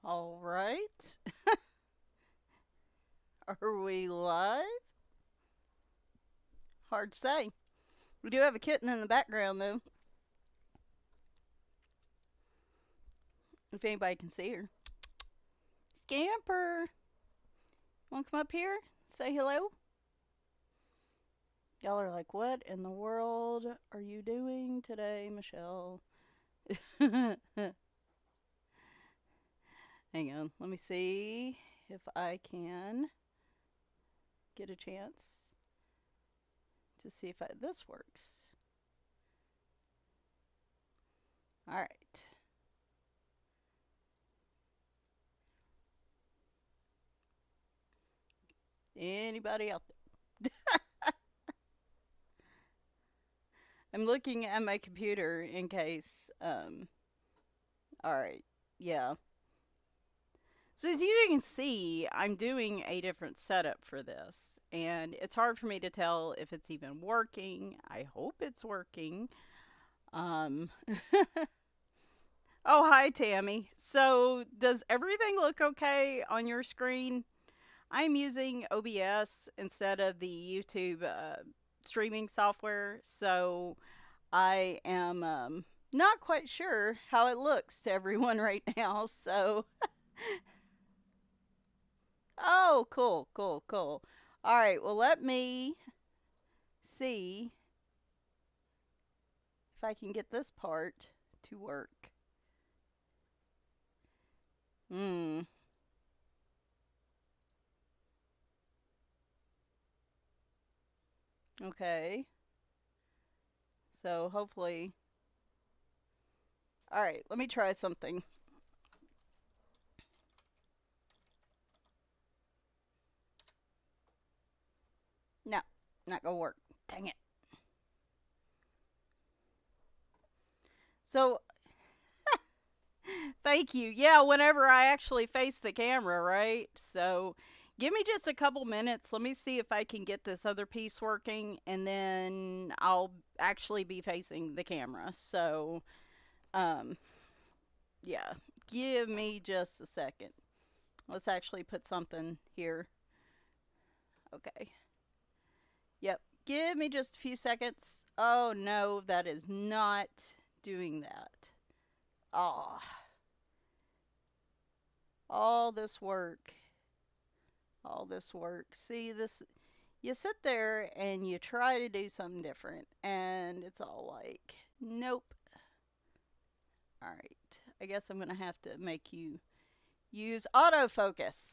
All right. Are we live? Hard to say. We do have a kitten in the background, though, if anybody can see her. Scamper! Want to come up here? Say hello? Y'all are like, what in the world are you doing today, Michelle? Hang on. Let me see if I can get a chance to see if this works. All right. Anybody out there? I'm looking at my computer in case. All right. Yeah. So as you can see, I'm doing a different setup for this, and it's hard for me to tell if it's even working. I hope it's working. Um, oh, hi, Tammy. So does everything look okay on your screen? I'm using OBS instead of the YouTube streaming software, so I am not quite sure how it looks to everyone right now. So, oh, cool, cool, cool. All right, well, let me see if I can get this part to work. Hmm. Okay. So hopefully. All right, let me try something. No, not gonna work. Dang it. So, thank you. Yeah, whenever I actually face the camera, right? So, give me just a couple minutes. Let me see if I can get this other piece working, and then I'll actually be facing the camera. So, um, yeah, give me just a second. Let's actually put something here. Okay. Yep. Give me just a few seconds. Oh no, that is not doing that. Oh, all this work. All this work. See, this, you sit there and you try to do something different, and it's all like, nope. All right. I guess I'm going to have to make you use autofocus.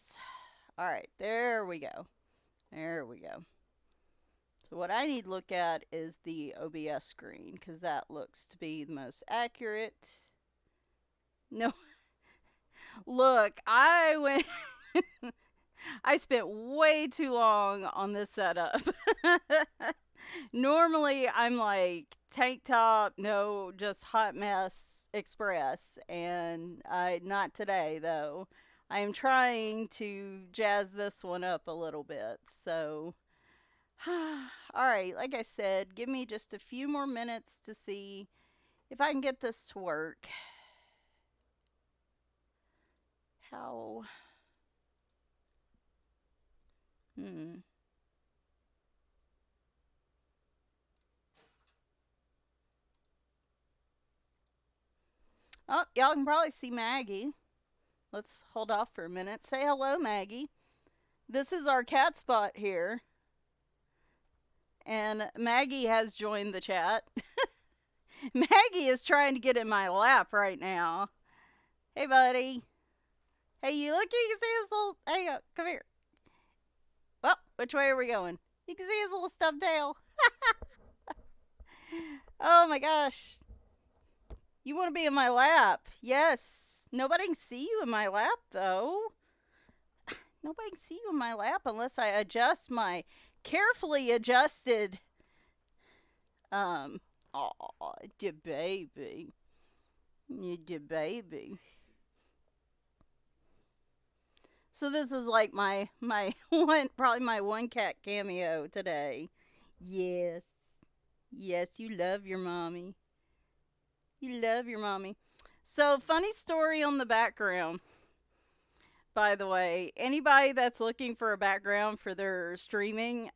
All right. There we go. There we go. So what I need to look at is the OBS screen because that looks to be the most accurate. No, look, I went. I spent way too long on this setup. Normally, I'm like tank top, no, just hot mess express, and not today though. I am trying to jazz this one up a little bit. So, all right, like I said, give me just a few more minutes to see if I can get this to work. How? Hmm. Oh, y'all can probably see Maggie. Let's hold off for a minute. Say hello, Maggie. This is our cat spot here. And Maggie has joined the chat. Maggie is trying to get in my lap right now. Hey, buddy. Hey, you look, you can see his little. Hey, come here. Well, which way are we going? You can see his little stuffed tail. Oh my gosh. You want to be in my lap? Yes. Nobody can see you in my lap, though. Nobody can see you in my lap unless I adjust my carefully adjusted. Oh, the baby. The baby. So this is like my one, probably my one cat cameo today. Yes. Yes, you love your mommy. You love your mommy. So, funny story on the background. by the way. Anybody that's looking for a background for their streaming,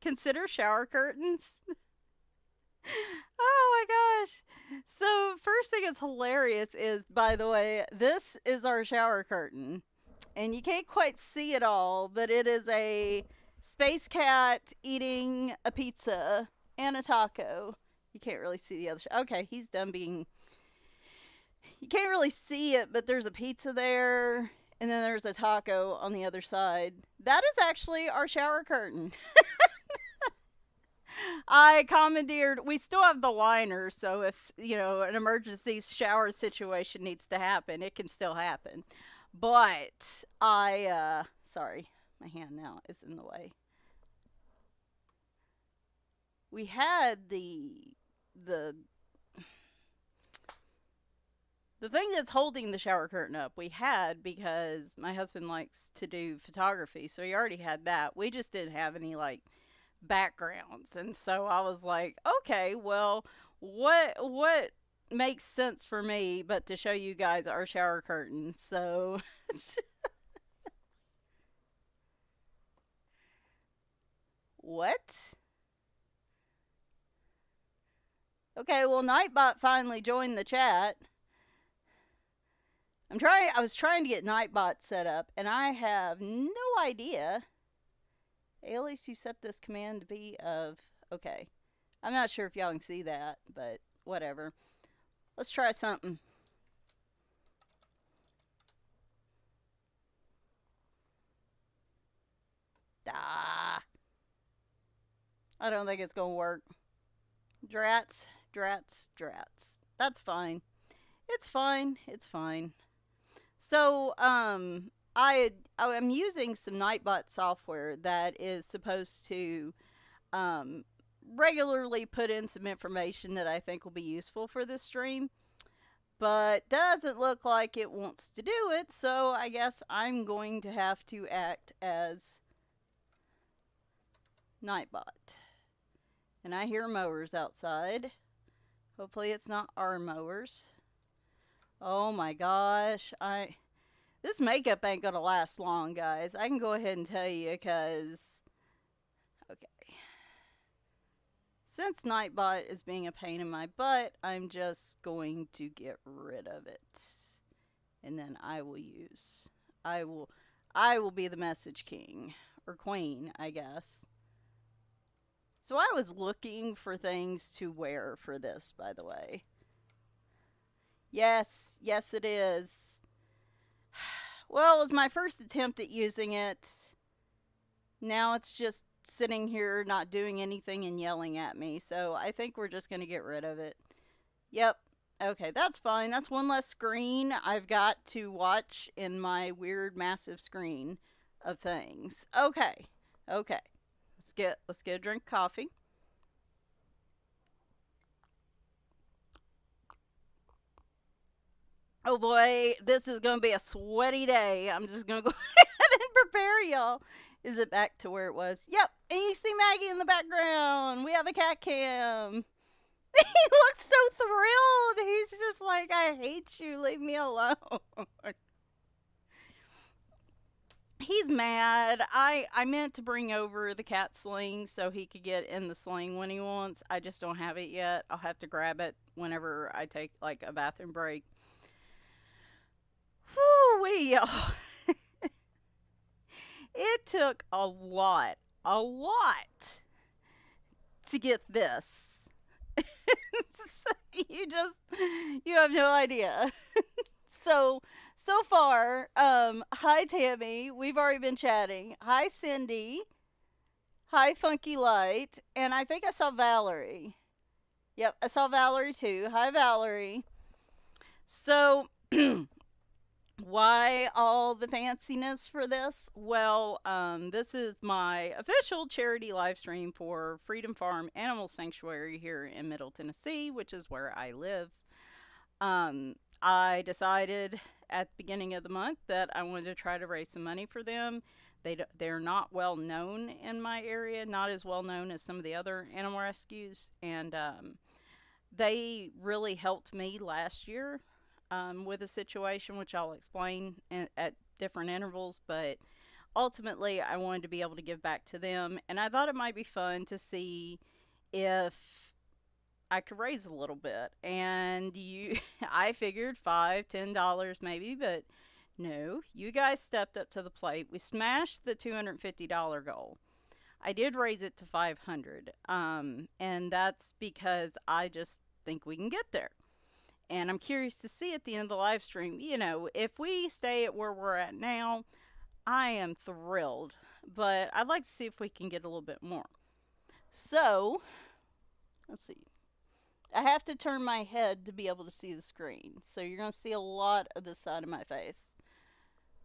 consider shower curtains. Oh my gosh. So, first thing that's hilarious is, by the way, this is our shower curtain. And you can't quite see it all, but it is a space cat eating a pizza and a taco. You can't really see the other. Okay, he's done being. You can't really see it, but there's a pizza there, and then there's a taco on the other side. That is actually our shower curtain. I commandeered. We still have the liner, so if an emergency shower situation needs to happen, it can still happen. But sorry, my hand now is in the way. We had the the thing that's holding the shower curtain up. We had because my husband likes to do photography, so he already had that. We just didn't have any like backgrounds, and so I was like, okay, well, what makes sense for me but to show you guys our shower curtain. So what? Okay, well, Nightbot finally joined the chat. I was trying to get Nightbot set up, and I have no idea. Alias, you set this command to be of. Okay. I'm not sure if y'all can see that, but whatever. Let's try something. Ah. I don't think it's going to work. Drats, drats, drats. That's fine. It's fine. It's fine. So, I'm using some Nightbot software that is supposed to um, regularly put in some information that I think will be useful for this stream, but doesn't look like it wants to do it, so I guess I'm going to have to act as Nightbot. And I hear mowers outside. Hopefully it's not our mowers. Oh my gosh, this makeup ain't gonna last long, guys. I can go ahead and tell you, because okay, since Nightbot is being a pain in my butt, I'm just going to get rid of it, and then I will be the message king or queen, I guess. So I was looking for things to wear for this, by the way. Yes, yes, it is. Well, it was my first attempt at using it. Now it's just sitting here not doing anything and yelling at me. So I think we're just going to get rid of it. Yep. Okay, that's fine. That's one less screen I've got to watch in my weird massive screen of things. Okay. Okay. Let's get a drink of coffee. Oh boy, this is going to be a sweaty day. I'm just going to go ahead and prepare y'all. Is it back to where it was? Yep. And you see Maggie in the background. We have a cat cam. He looks so thrilled. He's just like, I hate you. Leave me alone. He's mad. I meant to bring over the cat sling so he could get in the sling when he wants. I just don't have it yet. I'll have to grab it whenever I take like a bathroom break. Whoo-wee. It took a lot to get this. You have no idea. So far, hi Tammy, we've already been chatting. Hi Cindy. Hi Funky Light, and I think I saw Valerie. Yep, I saw Valerie too. Hi Valerie. So why all the fanciness for this? Well, this is my official charity live stream for Freedom Farm Animal Sanctuary here in Middle Tennessee, which is where I live. I decided at the beginning of the month that I wanted to try to raise some money for them. They're not well known in my area, not as well known as some of the other animal rescues, and they really helped me last year with a situation which I'll explain different intervals, but ultimately I wanted to be able to give back to them, and I thought it might be fun to see if I could raise a little bit. And you I figured $5, $10 maybe, but no, you guys stepped up to the plate. We smashed the $250 goal. I did raise it to 500. And that's because I just think we can get there. And I'm curious to see at the end of the live stream, if we stay at where we're at now, I am thrilled. But I'd like to see if we can get a little bit more. So, let's see. I have to turn my head to be able to see the screen. So you're going to see a lot of this side of my face.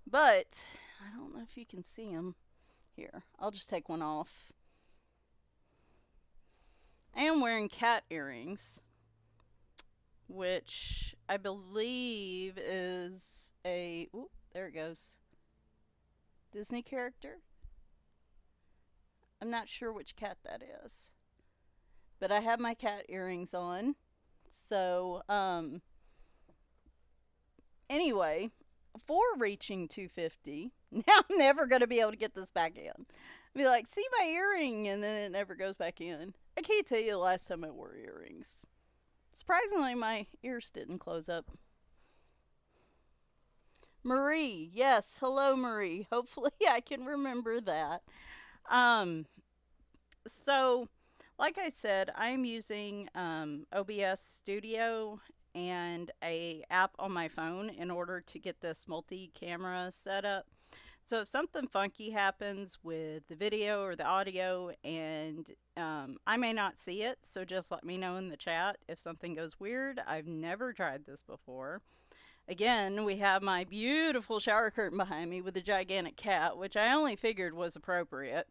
But I don't know if you can see them. Here, I'll just take one off. I am wearing cat earrings, which I believe is a, oop, there it goes, Disney character. I'm not sure which cat that is. But I have my cat earrings on. So, anyway, for reaching 250, now I'm never going to be able to get this back in. Be like, see my earring, and then it never goes back in. I can't tell you the last time I wore earrings. Surprisingly, my ears didn't close up. Marie, yes, hello Marie. Hopefully I can remember that. So, like I said, I'm using OBS Studio and a app on my phone in order to get this multi-camera set up. So if something funky happens with the video or the audio, and I may not see it, so just let me know in the chat if something goes weird. I've never tried this before. Again, we have my beautiful shower curtain behind me with a gigantic cat, which I only figured was appropriate.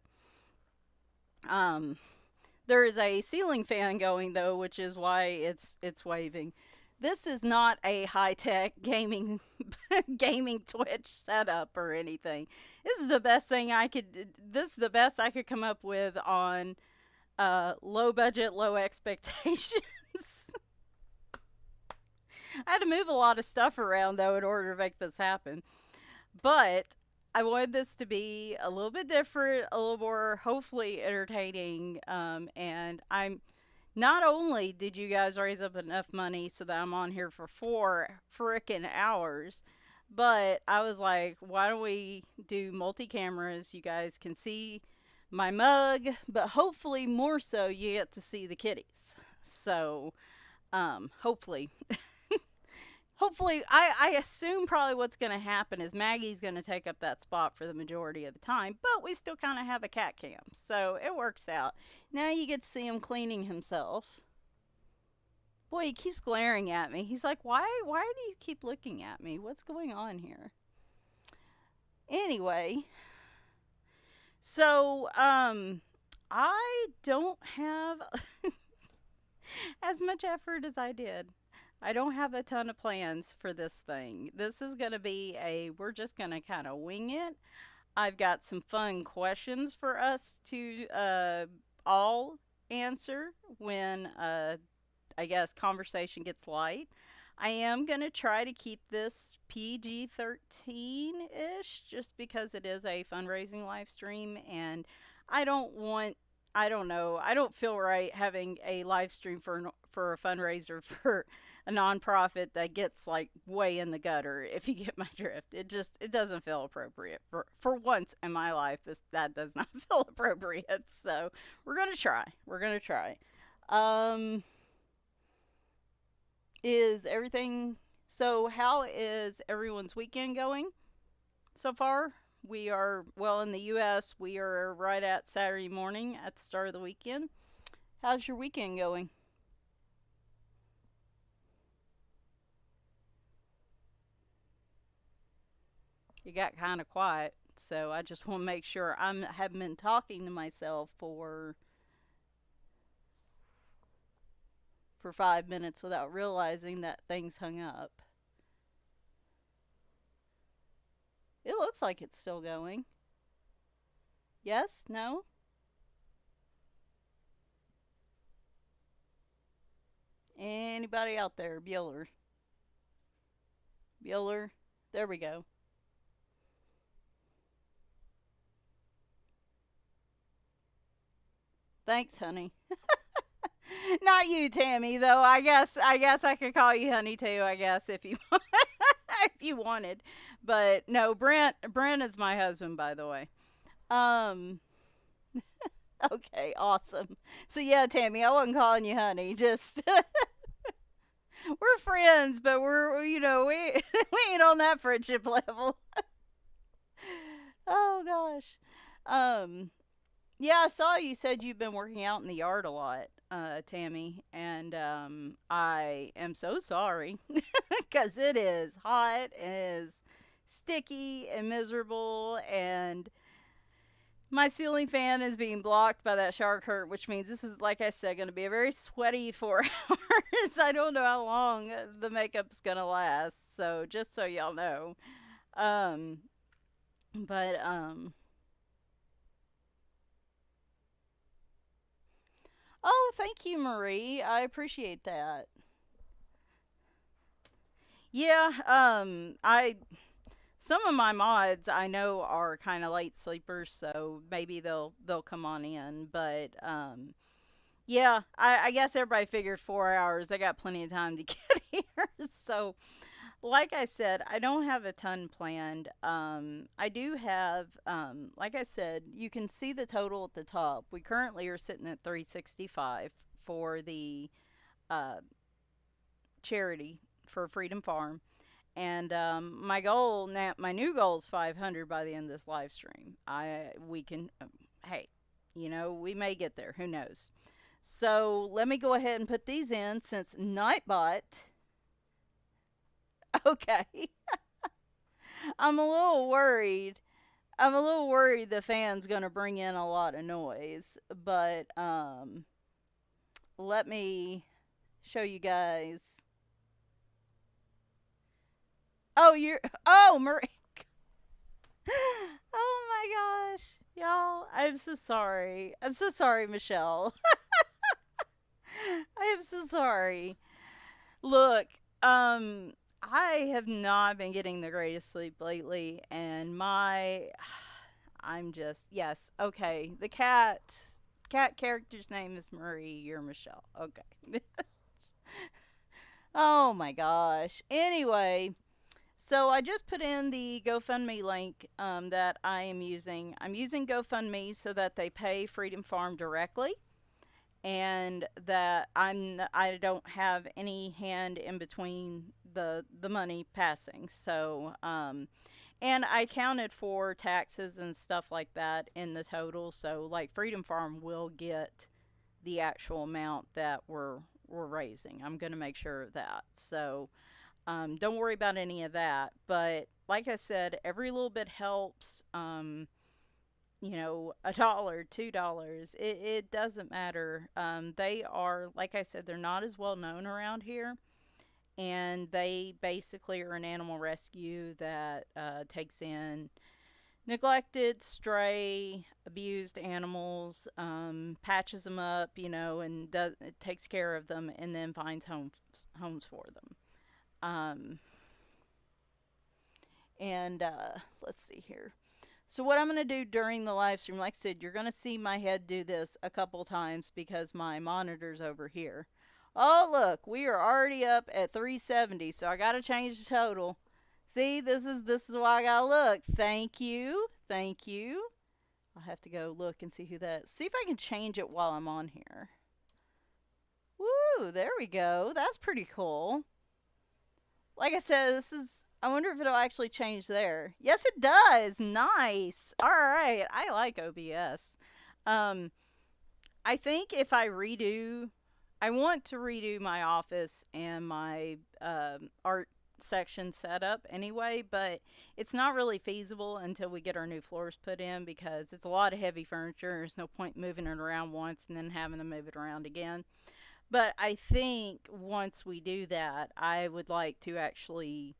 There is a ceiling fan going though, which is why it's waving. This is not a high-tech gaming gaming Twitch setup or anything. This is the best I could come up with on low budget, low expectations. I had to move a lot of stuff around though in order to make this happen. But I wanted this to be a little bit different, a little more hopefully entertaining. And I'm not only did you guys raise up enough money so that I'm on here for 4 frickin' hours, but I was like, why don't we do multi cameras? You guys can see my mug, but hopefully more so you get to see the kitties. So, hopefully. Hopefully, I assume probably what's going to happen is Maggie's going to take up that spot for the majority of the time, but we still kind of have a cat cam, so it works out. Now you get to see him cleaning himself. Boy, he keeps glaring at me. He's like, why do you keep looking at me? What's going on here? Anyway, so, I don't have as much effort as I did. I don't have a ton of plans for this thing. This is going to be we're just going to kind of wing it. I've got some fun questions for us to all answer when, I guess, conversation gets light. I am going to try to keep this PG-13-ish just because it is a fundraising live stream, and I don't feel right having a live stream for a fundraiser for a nonprofit that gets like way in the gutter, if you get my drift. It doesn't feel appropriate. For once in my life, that does not feel appropriate. So we're gonna try. How is everyone's weekend going so far? We are, well, in the US, we are right at Saturday morning at the start of the weekend. How's your weekend going? You got kind of quiet, so I just want to make sure I haven't been talking to myself for 5 minutes without realizing that things hung up. It looks like it's still going. Yes? No? Anybody out there? Bueller? There we go. Thanks, honey. Not you, Tammy, though. I guess I could call you honey too, I guess, if you if you wanted. But no, Brent is my husband, by the way. Um okay, awesome. So yeah, Tammy, I wasn't calling you honey. Just we're friends, but we we ain't on that friendship level. Oh gosh. Um Yeah, I saw you said you've been working out in the yard a lot, Tammy, and I am so sorry because it is hot, and is sticky and miserable, and my ceiling fan is being blocked by that shower curtain, which means this is, like I said, going to be a very sweaty 4 hours. I don't know how long the makeup's going to last, so just so y'all know. Um, but oh, thank you, Marie. I appreciate that. Yeah, I some of my mods I know are kind of late sleepers, so maybe they'll come on in. But yeah, I guess everybody figured 4 hours. They got plenty of time to get here. So, like I said, I don't have a ton planned. I do have, like I said, you can see the total at the top. We currently are sitting at 365 for the uh, charity for Freedom Farm. And my goal now, my new goal is 500 by the end of this live stream. We can, hey, we may get there. Who knows? So let me go ahead and put these in since Nightbot. Okay, I'm a little worried. I'm a little worried the fan's gonna bring in a lot of noise, but let me show you guys. Oh, Marie. Oh my gosh. Y'all, I'm so sorry. I'm so sorry, Michelle. I am so sorry. Look, I have not been getting the greatest sleep lately, and I'm just, yes, okay. The cat character's name is Marie. You're Michelle. Okay. Oh my gosh. Anyway, so I just put in the GoFundMe link that I am using. I'm using GoFundMe so that they pay Freedom Farm directly, and that I don't have any hand in between the money passing. So and I counted for taxes and stuff like that in the total. So like Freedom Farm will get the actual amount that we're raising. I'm going to make sure of that. So don't worry about any of that. But like I said, every little bit helps. $1, $2, it doesn't matter. They are, like I said, they're not as well known around here. And they basically are an animal rescue that takes in neglected, stray, abused animals, patches them up, and takes care of them, and then finds homes for them. Um, and let's see here. So what I'm going to do during the live stream, like I said, you're going to see my head do this a couple times because my monitor's over here. Oh, look, we are already up at 370, so I got to change the total. See, this is why I got to look. Thank you. Thank you. I'll have to go look and see who that. See if I can change it while I'm on here. Woo, there we go. That's pretty cool. Like I said, this is. I wonder if it'll actually change there. Yes, it does. Nice. All right. I like OBS. Um, I think if I want to redo my office and my art section set up anyway, but it's not really feasible until we get our new floors put in because it's a lot of heavy furniture. There's no point moving it around once and then having to move it around again. But I think once we do that, I would like to actually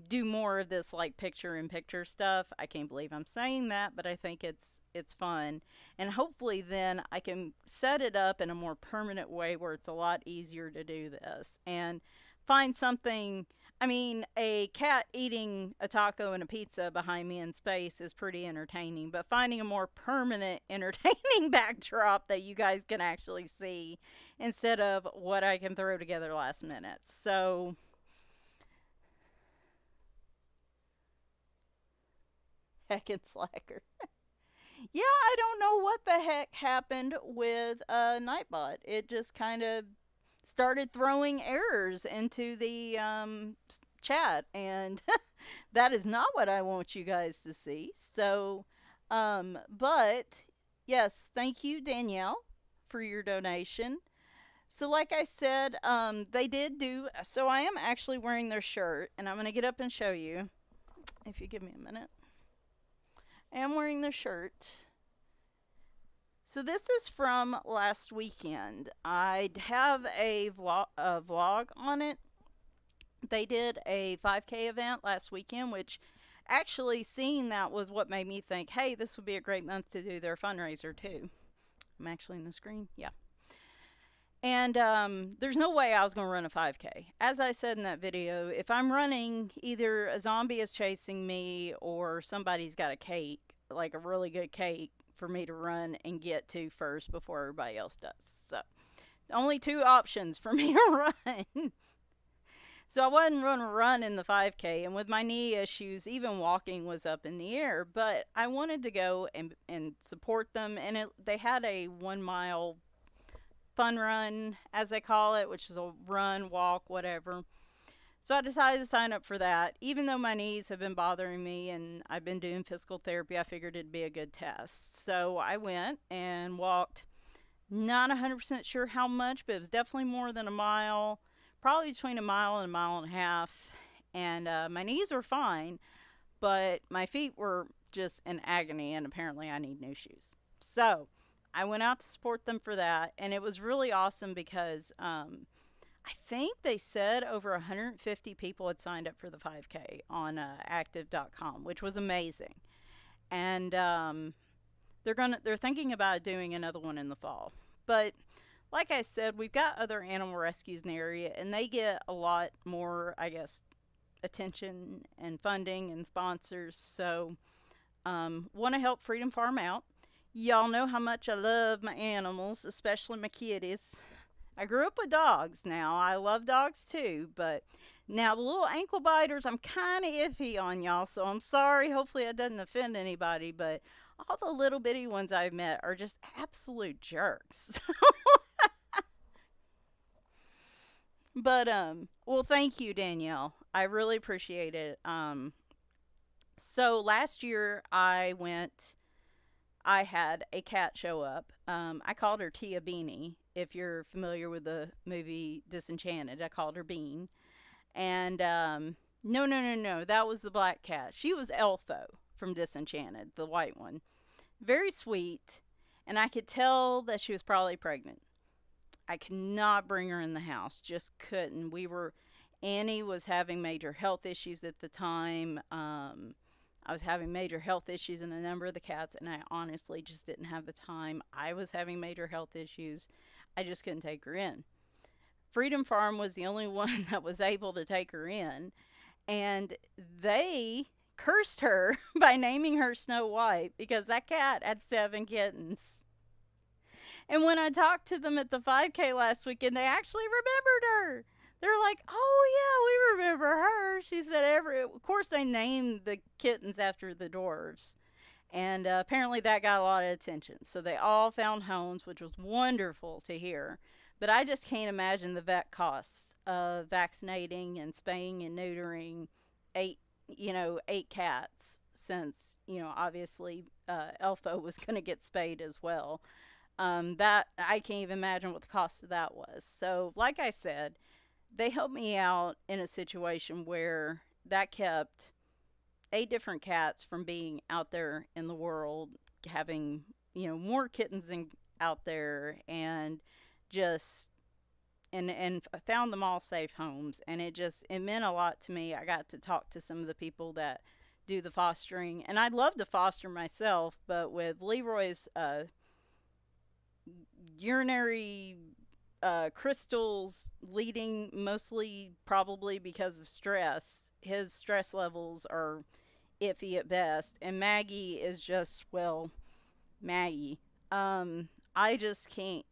do more of this like picture in picture stuff. I can't believe I'm saying that, but I think it's fun. And hopefully then I can set it up in a more permanent way where it's a lot easier to do this and find something. I mean, a cat eating a taco and a pizza behind me in space is pretty entertaining, but finding a more permanent, entertaining backdrop that you guys can actually see instead of what I can throw together last minute. So, heckin' slacker. Yeah, I don't know what the heck happened with Nightbot. It just kind of started throwing errors into the chat, and that is not what I want you guys to see. So, but yes, thank you, Danielle, for your donation. So, like I said, they did do. So, I am actually wearing their shirt, and I'm going to get up and show you if you give me a minute. I am wearing their shirt. So this is from last weekend. I have a vlog on it. They did a 5K event last weekend, which actually seeing that was what made me think, hey, this would be a great month to do their fundraiser too. I'm actually in the screen. Yeah. And there's no way I was going to run a 5K. As I said in that video, if I'm running, either a zombie is chasing me or somebody's got a cake, like a really good cake, for me to run and get to first before everybody else does. So, only two options for me to run. So, I wasn't going to run in the 5K, and with my knee issues, even walking was up in the air. But I wanted to go and support them, and they had a 1 mile fun run, as they call it, which is a run, walk, whatever. So I decided to sign up for that. Even though my knees have been bothering me and I've been doing physical therapy, I figured it'd be a good test. So I went and walked, not 100% sure how much, but it was definitely more than a mile, probably between a mile and a mile and a half. And my knees were fine, but my feet were just in agony, and apparently I need new shoes. So I went out to support them for that, and it was really awesome because I think they said over 150 people had signed up for the 5K on active.com, which was amazing. And they're thinking about doing another one in the fall. But like I said, we've got other animal rescues in the area, and they get a lot more, I guess, attention and funding and sponsors. So, want to help Freedom Farm out. Y'all know how much I love my animals, especially my kitties. I grew up with dogs now. I love dogs too, but now the little ankle biters, I'm kind of iffy on y'all, so I'm sorry. Hopefully it doesn't offend anybody, but all the little bitty ones I've met are just absolute jerks. But well, thank you, Danielle. I really appreciate it. So last year I had a cat show up. I called her Tia Beanie. If you're familiar with the movie Disenchanted, I called her Bean. And no, no, no, no, that was the black cat. She was Elfo from Disenchanted, the white one. Very sweet, and I could tell that she was probably pregnant. I could not bring her in the house, just couldn't. Annie was having major health issues at the time. I was having major health issues in a number of the cats, and I honestly just didn't have the time. I was having major health issues. I just couldn't take her in. Freedom Farm was the only one that was able to take her in, and they cursed her by naming her Snow White because that cat had 7 kittens. And when I talked to them at the 5K last weekend, they actually remembered her. They're like, oh, yeah, we remember her. She said, of course, they named the kittens after the dwarves. And apparently that got a lot of attention. So they all found homes, which was wonderful to hear. But I just can't imagine the vet costs of vaccinating and spaying and neutering 8 cats, since, obviously Elfo was going to get spayed as well. That I can't even imagine what the cost of that was. So, like I said, they helped me out in a situation where that kept 8 different cats from being out there in the world, having, more kittens out there, and just and found them all safe homes, and it meant a lot to me. I got to talk to some of the people that do the fostering, and I'd love to foster myself, but with Leroy's urinary crystals leading mostly probably because of stress, his stress levels are iffy at best, and Maggie is just, well, Maggie. I just can't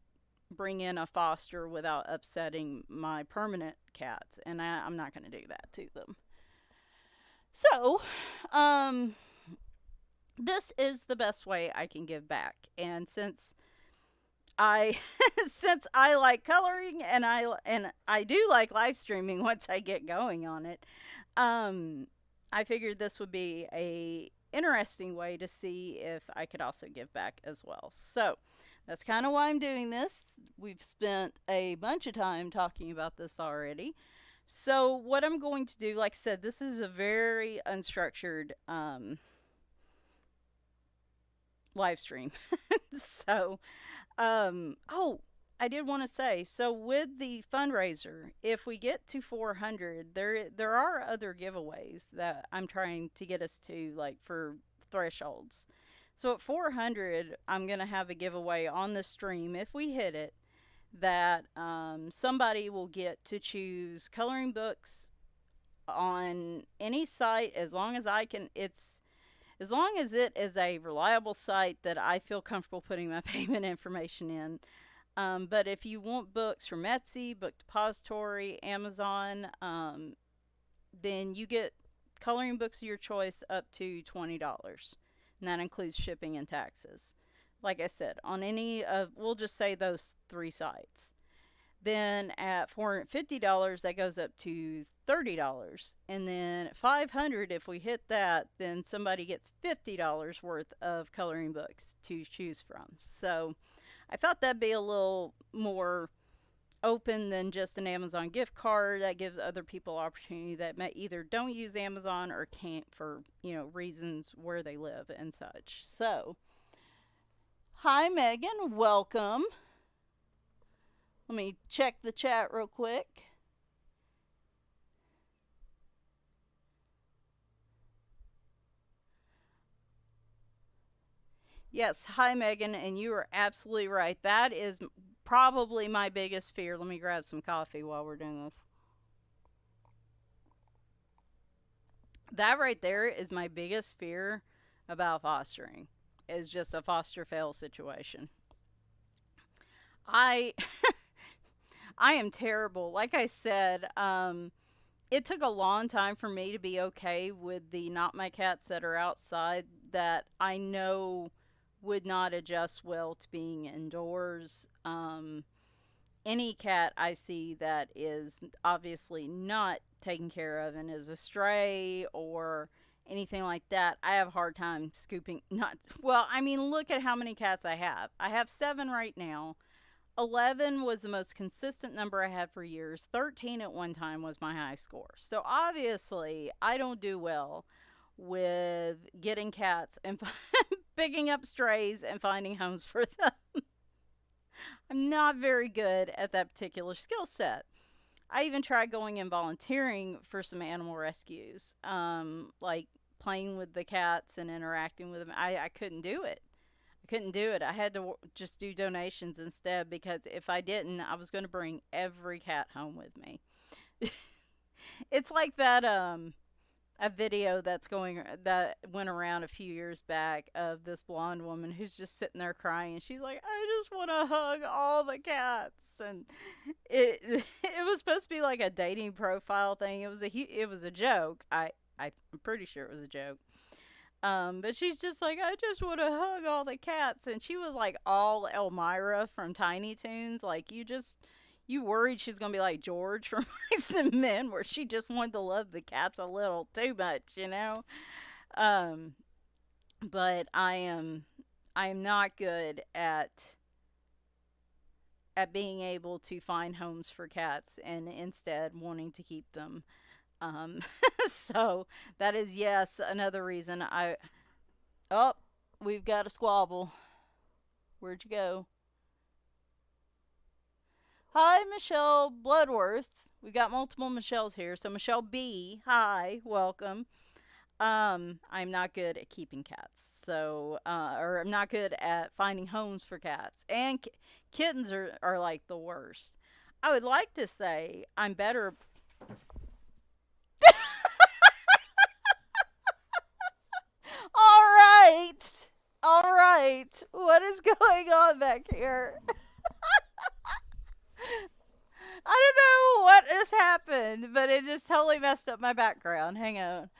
bring in a foster without upsetting my permanent cats, and I'm not going to do that to them. So, um, this is the best way I can give back, and since I since I like coloring and I do like live streaming once I get going on it, um, I figured this would be a interesting way to see if I could also give back as well. So that's kind of why I'm doing this. We've spent a bunch of time talking about this already. So what I'm going to do, like I said, this is a very unstructured live stream. So oh, I did want to say, so with the fundraiser, if we get to 400, there are other giveaways that I'm trying to get us to, like for thresholds. So at 400, I'm gonna have a giveaway on the stream if we hit it. That somebody will get to choose coloring books on any site as long as I can. It's as long as it is a reliable site that I feel comfortable putting my payment information in. But if you want books from Etsy, Book Depository, Amazon, then you get coloring books of your choice up to $20. And that includes shipping and taxes. Like I said, on any of, we'll just say those three sites. Then at $450, that goes up to $30. And then at 500, if we hit that, then somebody gets $50 worth of coloring books to choose from. So I thought that'd be a little more open than just an Amazon gift card. That gives other people opportunity that may either don't use Amazon or can't for, reasons where they live and such. So, hi Megan, welcome. Let me check the chat real quick. Yes, hi Megan, and you are absolutely right. That is probably my biggest fear. Let me grab some coffee while we're doing this. That right there is my biggest fear about fostering. Is just a foster fail situation. I I am terrible. Like I said, it took a long time for me to be okay with the not my cats that are outside that I know would not adjust well to being indoors. Any cat I see that is obviously not taken care of and is a stray or anything like that, I have a hard time scooping. Not well. I mean, look at how many cats I have. I have 7 right now. 11 was the most consistent number I had for years. 13 at one time was my high score. So obviously, I don't do well with getting cats and picking up strays and finding homes for them. I'm not very good at that particular skill set. I even tried going and volunteering for some animal rescues, like playing with the cats and interacting with them. I couldn't do it. I couldn't do it. I had to just do donations instead because if I didn't, I was going to bring every cat home with me. It's like that a video that went around a few years back of this blonde woman who's just sitting there crying and she's like, I just want to hug all the cats. And it was supposed to be like a dating profile thing. It was a joke. I'm pretty sure it was a joke. But she's just like, I just want to hug all the cats. And she was like all Elmira from Tiny Toons. Like, you worried she was going to be like George from Mice and Men, where she just wanted to love the cats a little too much. Um, but I am not good at being able to find homes for cats and instead wanting to keep them. Um, so that is, yes, another reason oh, we've got a squabble. Where'd you go? Hi, Michelle Bloodworth. We got multiple Michelles here. So Michelle B, hi, welcome. I'm not good at keeping cats. So, or I'm not good at finding homes for cats. And kittens are like the worst. I would like to say I'm better. All right. All right. What is going on back here? I don't know what has happened, but it just totally messed up my background. Hang on.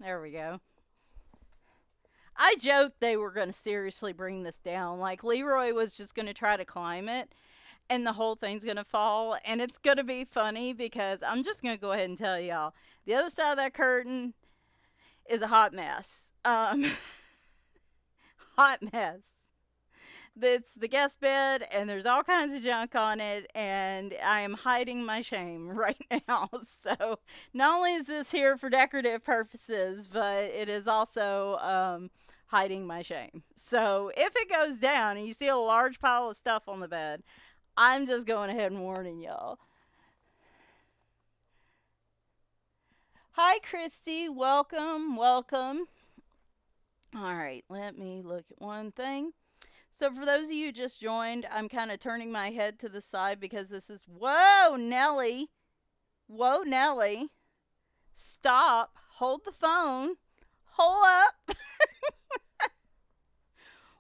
There we go. I joked they were going to seriously bring this down. Like, Leroy was just going to try to climb it, and the whole thing's going to fall. And it's going to be funny because I'm just going to go ahead and tell y'all the other side of that curtain is a hot mess. Hot mess. It's the guest bed, and there's all kinds of junk on it, and I am hiding my shame right now. So, not only is this here for decorative purposes, but it is also hiding my shame. So, if it goes down and you see a large pile of stuff on the bed, I'm just going ahead and warning y'all. Hi, Christy. Welcome, welcome. All right, let me look at one thing. So, for those of you who just joined, I'm kind of turning my head to the side because this is. Whoa, Nelly. Whoa, Nelly. Stop. Hold the phone. Hold up.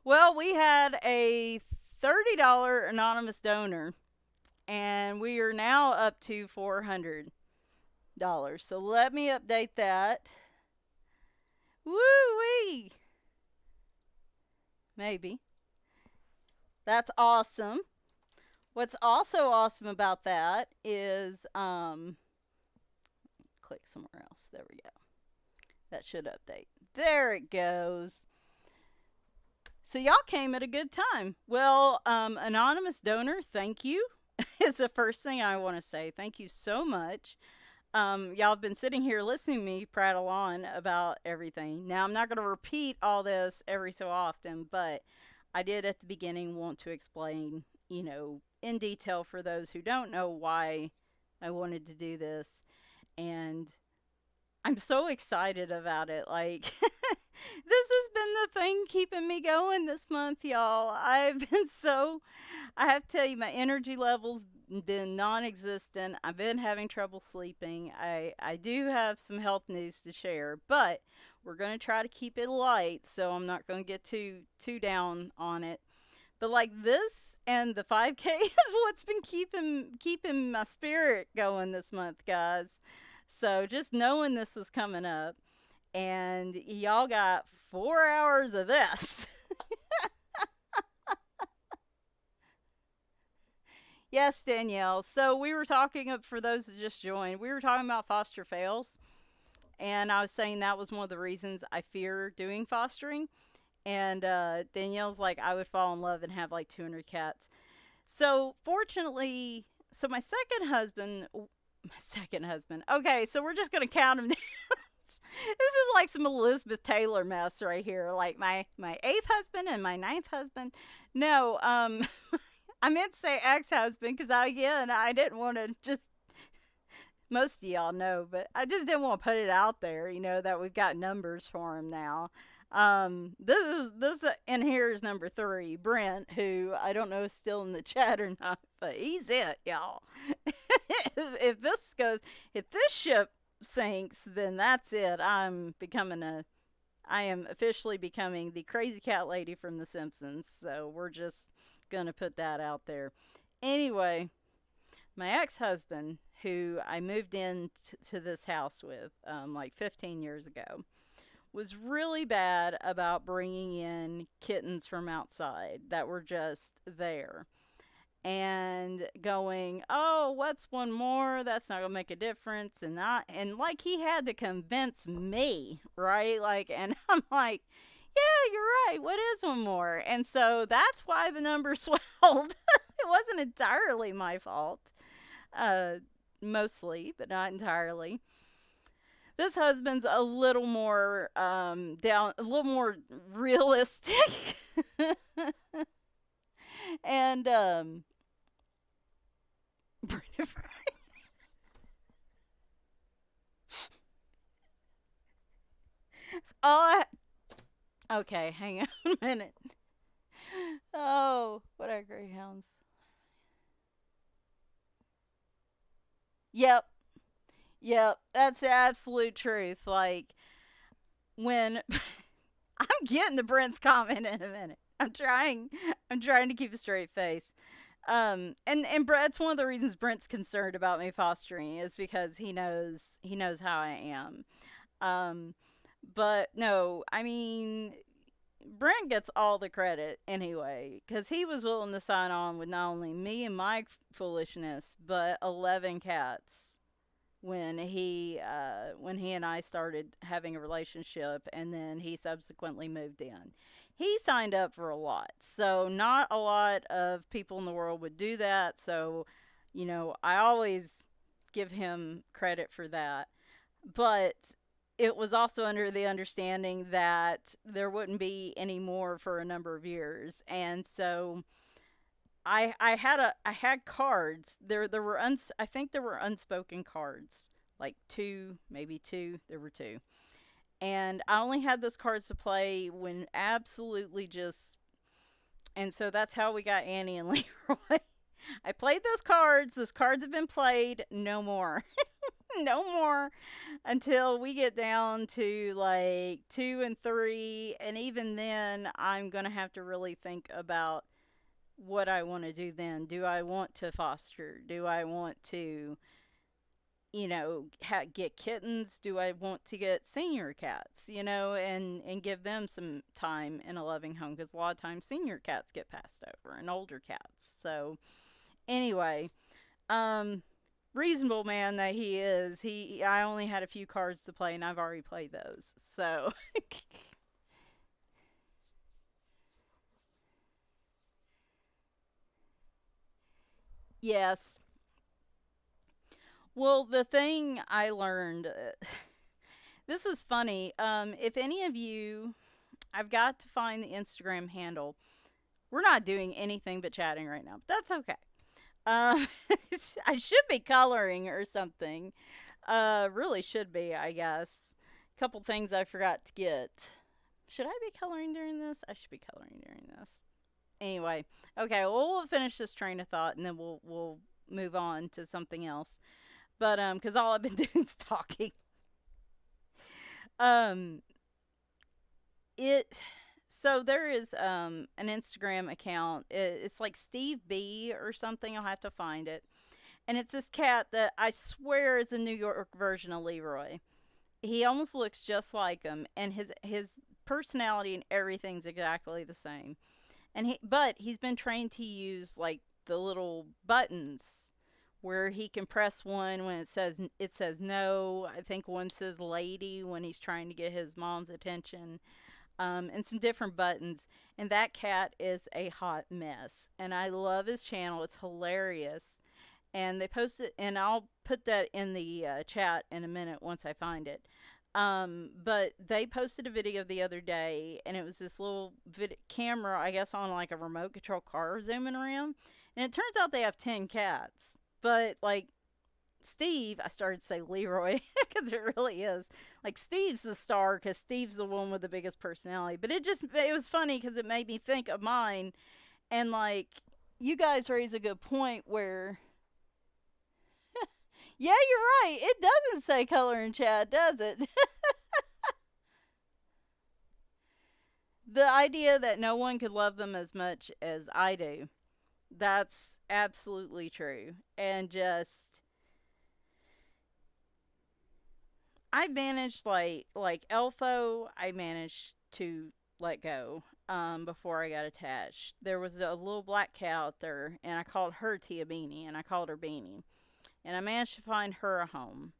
Well, we had a $30 anonymous donor, and we are now up to $400. So, let me update that. Woo wee. Maybe. That's awesome. What's also awesome about that is click somewhere else. There we go. That should update. There it goes. So y'all came at a good time. Well, anonymous donor, thank you is the first thing I want to say. Thank you so much. Y'all have been sitting here listening to me prattle on about everything. Now, I'm not going to repeat all this every so often, but I did at the beginning want to explain, in detail for those who don't know why I wanted to do this. And I'm so excited about it. Like, this has been the thing keeping me going this month, y'all. I have to tell you, my energy levels been non-existent. I've been having trouble sleeping. I do have some health news to share, but we're going to try to keep it light, so I'm not going to get too down on it. But like this and the 5K is what's been keeping my spirit going this month, guys. So just knowing this is coming up, and y'all got 4 hours of this. Yes, Danielle. So we were talking, for those that just joined, we were talking about foster fails. And I was saying that was one of the reasons I fear doing fostering. And Danielle's like, I would fall in love and have like 200 cats. So fortunately, so my second husband. Okay, so we're just going to count them down. This is like some Elizabeth Taylor mess right here. Like my eighth husband and my ninth husband. No, I meant to say ex-husband because I didn't want to just, most of y'all know, but I just didn't want to put it out there, that we've got numbers for him now. This and here is number 3, Brent, who I don't know is still in the chat or not, but he's it, y'all. if if this ship sinks, then that's it. I am officially becoming the crazy cat lady from The Simpsons. So we're just gonna put that out there. Anyway, my ex-husband, who I moved in to this house with like 15 years ago, was really bad about bringing in kittens from outside that were just there and going, oh, what's one more? That's not gonna make a difference. And like he had to convince me, right? Like, and I'm like, yeah, you're right. What is one more? And so that's why the number swelled. It wasn't entirely my fault. Uh, Mostly, but not entirely. This husband's a little more a little more realistic. And Brenda, oh, okay, hang on a minute. Oh, what are greyhounds? Yep, yep, that's the absolute truth. Like when I'm getting to Brent's comment in a minute. I'm trying to keep a straight face. And Brent's one of the reasons Brent's concerned about me fostering is because he knows how I am. Um, but no, I mean Brent gets all the credit anyway because he was willing to sign on with not only me and my foolishness, but 11 cats when he and I started having a relationship, and then he subsequently moved in. He signed up for a lot, so not a lot of people in the world would do that. So, I always give him credit for that. But it was also under the understanding that there wouldn't be any more for a number of years, and so I had cards. I think there were unspoken cards, like two, maybe two. There were two, and I only had those cards to play when absolutely just. And so that's how we got Annie and Leroy. I played those cards. Those cards have been played. No more. No more until we get down to like two and three. And even then, I'm going to have to really think about what I want to do then. Do I want to foster? Do I want to, get kittens? Do I want to get senior cats, and give them some time in a loving home? Because a lot of times senior cats get passed over and older cats. So, anyway, um, reasonable man that he is, I only had a few cards to play and I've already played those. So, yes. Well, the thing I learned, this is funny. If any of you, I've got to find the Instagram handle. We're not doing anything but chatting right now. But that's okay. Um, I should be coloring or something. Really should be, I guess. A couple things I forgot to get. Should I be coloring during this? I should be coloring during this. Anyway, okay. Well, we'll finish this train of thought and then we'll move on to something else. But because all I've been doing is talking. Um, it so there is an Instagram account. It's like Steve B or something. I'll have to find it. And it's this cat that I swear is a New York version of Leroy. He almost looks just like him, and his personality and everything's exactly the same. But he's been trained to use like the little buttons where he can press one when it says no. I think one says lady when he's trying to get his mom's attention. And some different buttons. And that cat is a hot mess. And I love his channel. It's hilarious. And they post it, and I'll put that in the chat in a minute once I find it. But they posted a video the other day, and it was this little camera, I guess, on like a remote control car zooming around. And it turns out they have 10 cats. But like Steve, I started to say Leroy because it really is. Like Steve's the star because Steve's the one with the biggest personality. But it was funny because it made me think of mine. And like, you guys raise a good point where, yeah, you're right. It doesn't say color in chat, does it? The idea that no one could love them as much as I do. That's absolutely true. And just I managed like Elfo, I managed to let go before I got attached. There was a little black cat out there and I called her Tia Beanie and I called her Beanie. And I managed to find her a home.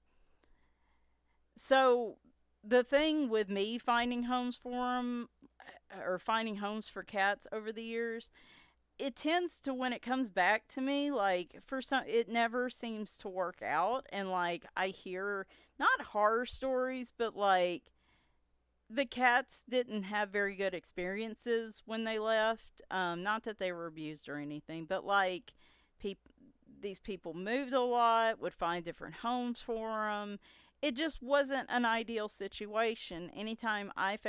So the thing with me finding homes for them or finding homes for cats over the years, it tends to when it comes back to me like for some it never seems to work out, and like I hear not horror stories but like the cats didn't have very good experiences when they left. Not that they were abused or anything, but like peop- these people moved a lot, would find different homes for them. It just wasn't an ideal situation. Anytime I've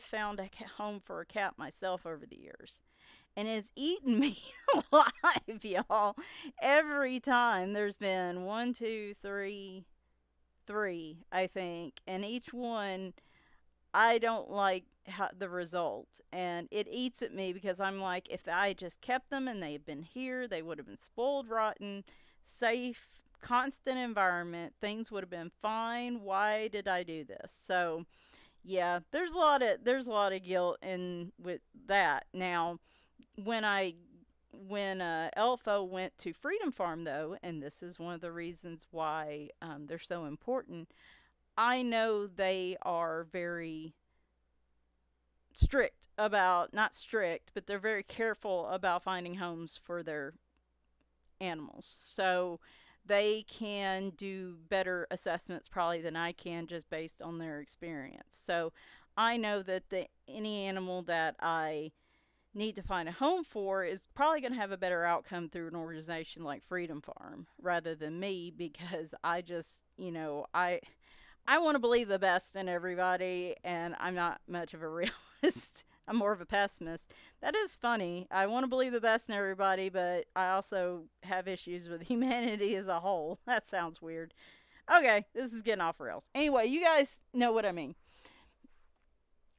found a home for a cat myself over the years, and it's eaten me alive, y'all. Every time there's been one, two, three, I think, and each one I don't like the result, and it eats at me because I'm like, if I just kept them and they had been here, they would have been spoiled rotten, safe, constant environment. Things would have been fine. Why did I do this? So yeah, there's a lot of guilt in with that. Now, when I when Elfo went to Freedom Farm, though, and this is one of the reasons why they're so important. I know they are very strict about, not strict, but they're very careful about finding homes for their animals. So they can do better assessments probably than I can just based on their experience. So I know that any animal that I need to find a home for is probably going to have a better outcome through an organization like Freedom Farm rather than me, because I just, I want to believe the best in everybody, and I'm not much of a realist. I'm more of a pessimist. That is funny. I want to believe the best in everybody, but I also have issues with humanity as a whole. That sounds weird. Okay, this is getting off rails. Anyway, you guys know what I mean.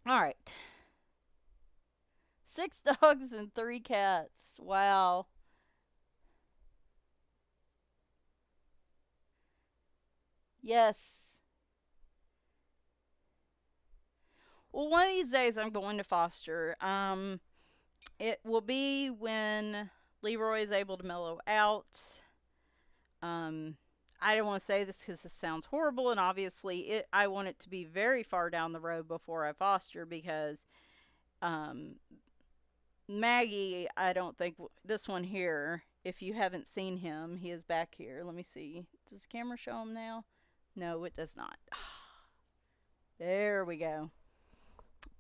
All right. 6 dogs and 3 cats. Wow. Yes. Well, one of these days I'm going to foster. It will be when Leroy is able to mellow out. Um, I don't want to say this because this sounds horrible, and obviously, I want it to be very far down the road before I foster, because um, Maggie, I don't think this one here. If you haven't seen him, he is back here. Let me see. Does the camera show him now? No, it does not. There we go.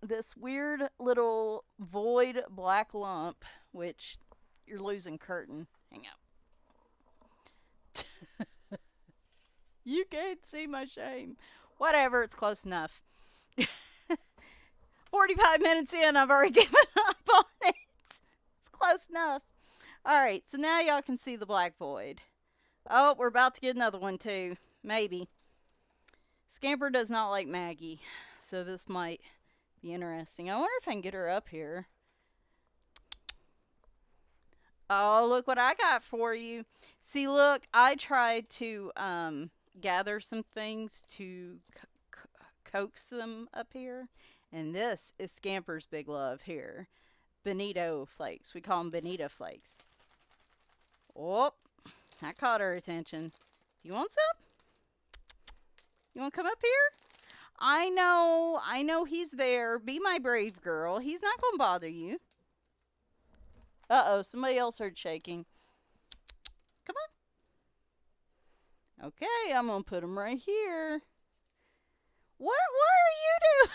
This weird little void black lump, which you're losing curtain. Hang up. You can't see my shame. Whatever, it's close enough. 45 minutes in, I've already given up on it. It's close enough. Alright, so now y'all can see the black void. Oh, we're about to get another one too. Maybe. Scamper does not like Maggie, so this might be interesting. I wonder if I can get her up here. Oh, look what I got for you. See, look, I tried to gather some things to coax them up here. And this is Scamper's big love here. Bonito flakes. We call them Bonito flakes. Oh, I caught her attention. You want some? You want to come up here? I know he's there. Be my brave girl. He's not going to bother you. Uh-oh, somebody else heard shaking. Come on. Okay, I'm going to put him right here. What are you doing?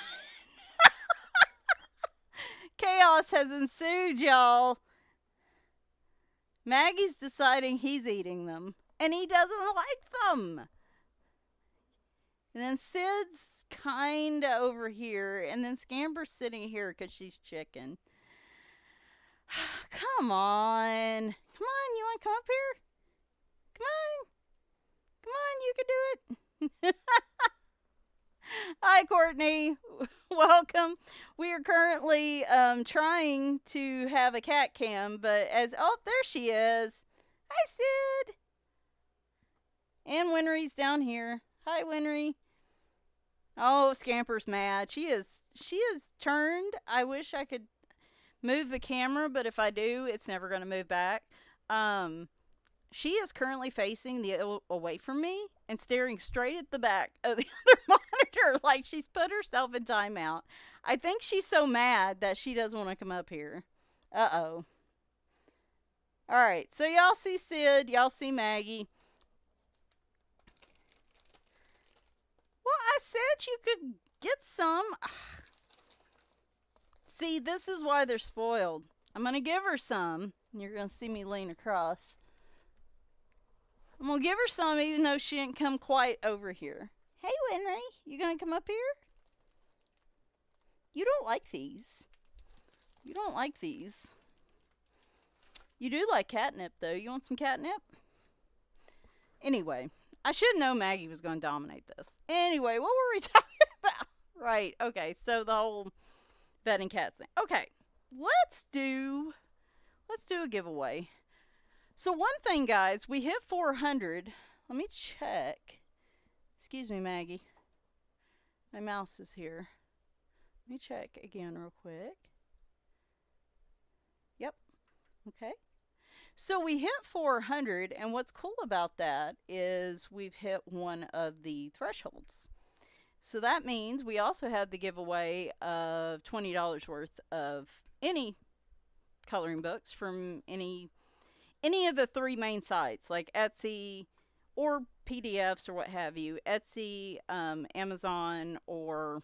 Chaos has ensued, y'all. Maggie's deciding he's eating them, and he doesn't like them. And then Sid's kinda over here, and then Scamper's sitting here because she's chicken. Come on. Come on, you want to come up here? Come on. Come on, you can do it. Hi, Courtney. Welcome. We are currently trying to have a cat cam, but oh, there she is. Hi, Sid. And Winry's down here. Hi, Winry. Oh, Scamper's mad. She is turned. I wish I could move the camera, but if I do, it's never going to move back. She is currently facing away from me and staring straight at the back of the other monitor like she's put herself in timeout. I think she's so mad that she doesn't want to come up here. Uh-oh. Alright, so y'all see Sid, y'all see Maggie. Well, I said you could Get some. See, this is why they're spoiled. I'm going to give her some. You're going to see me lean across. I'm going to give her some even though she didn't come quite over here. Hey, Winry, you going to come up here? You don't like these. You don't like these. You do like catnip, though. You want some catnip? Anyway, I should know Maggie was going to dominate this. Anyway, what were we talking about? Right, okay, so the whole vetting cats thing. Okay, let's do a giveaway. So one thing, guys, we hit 400. Let me check. Excuse me, Maggie. My mouse is here. Let me check again real quick. Yep. Okay. So we hit 400, and what's cool about that is we've hit one of the thresholds. So that means we also have the giveaway of $20 worth of any coloring books from any of the 3 main sites, like Etsy or PDFs or what have you. Etsy, Amazon, or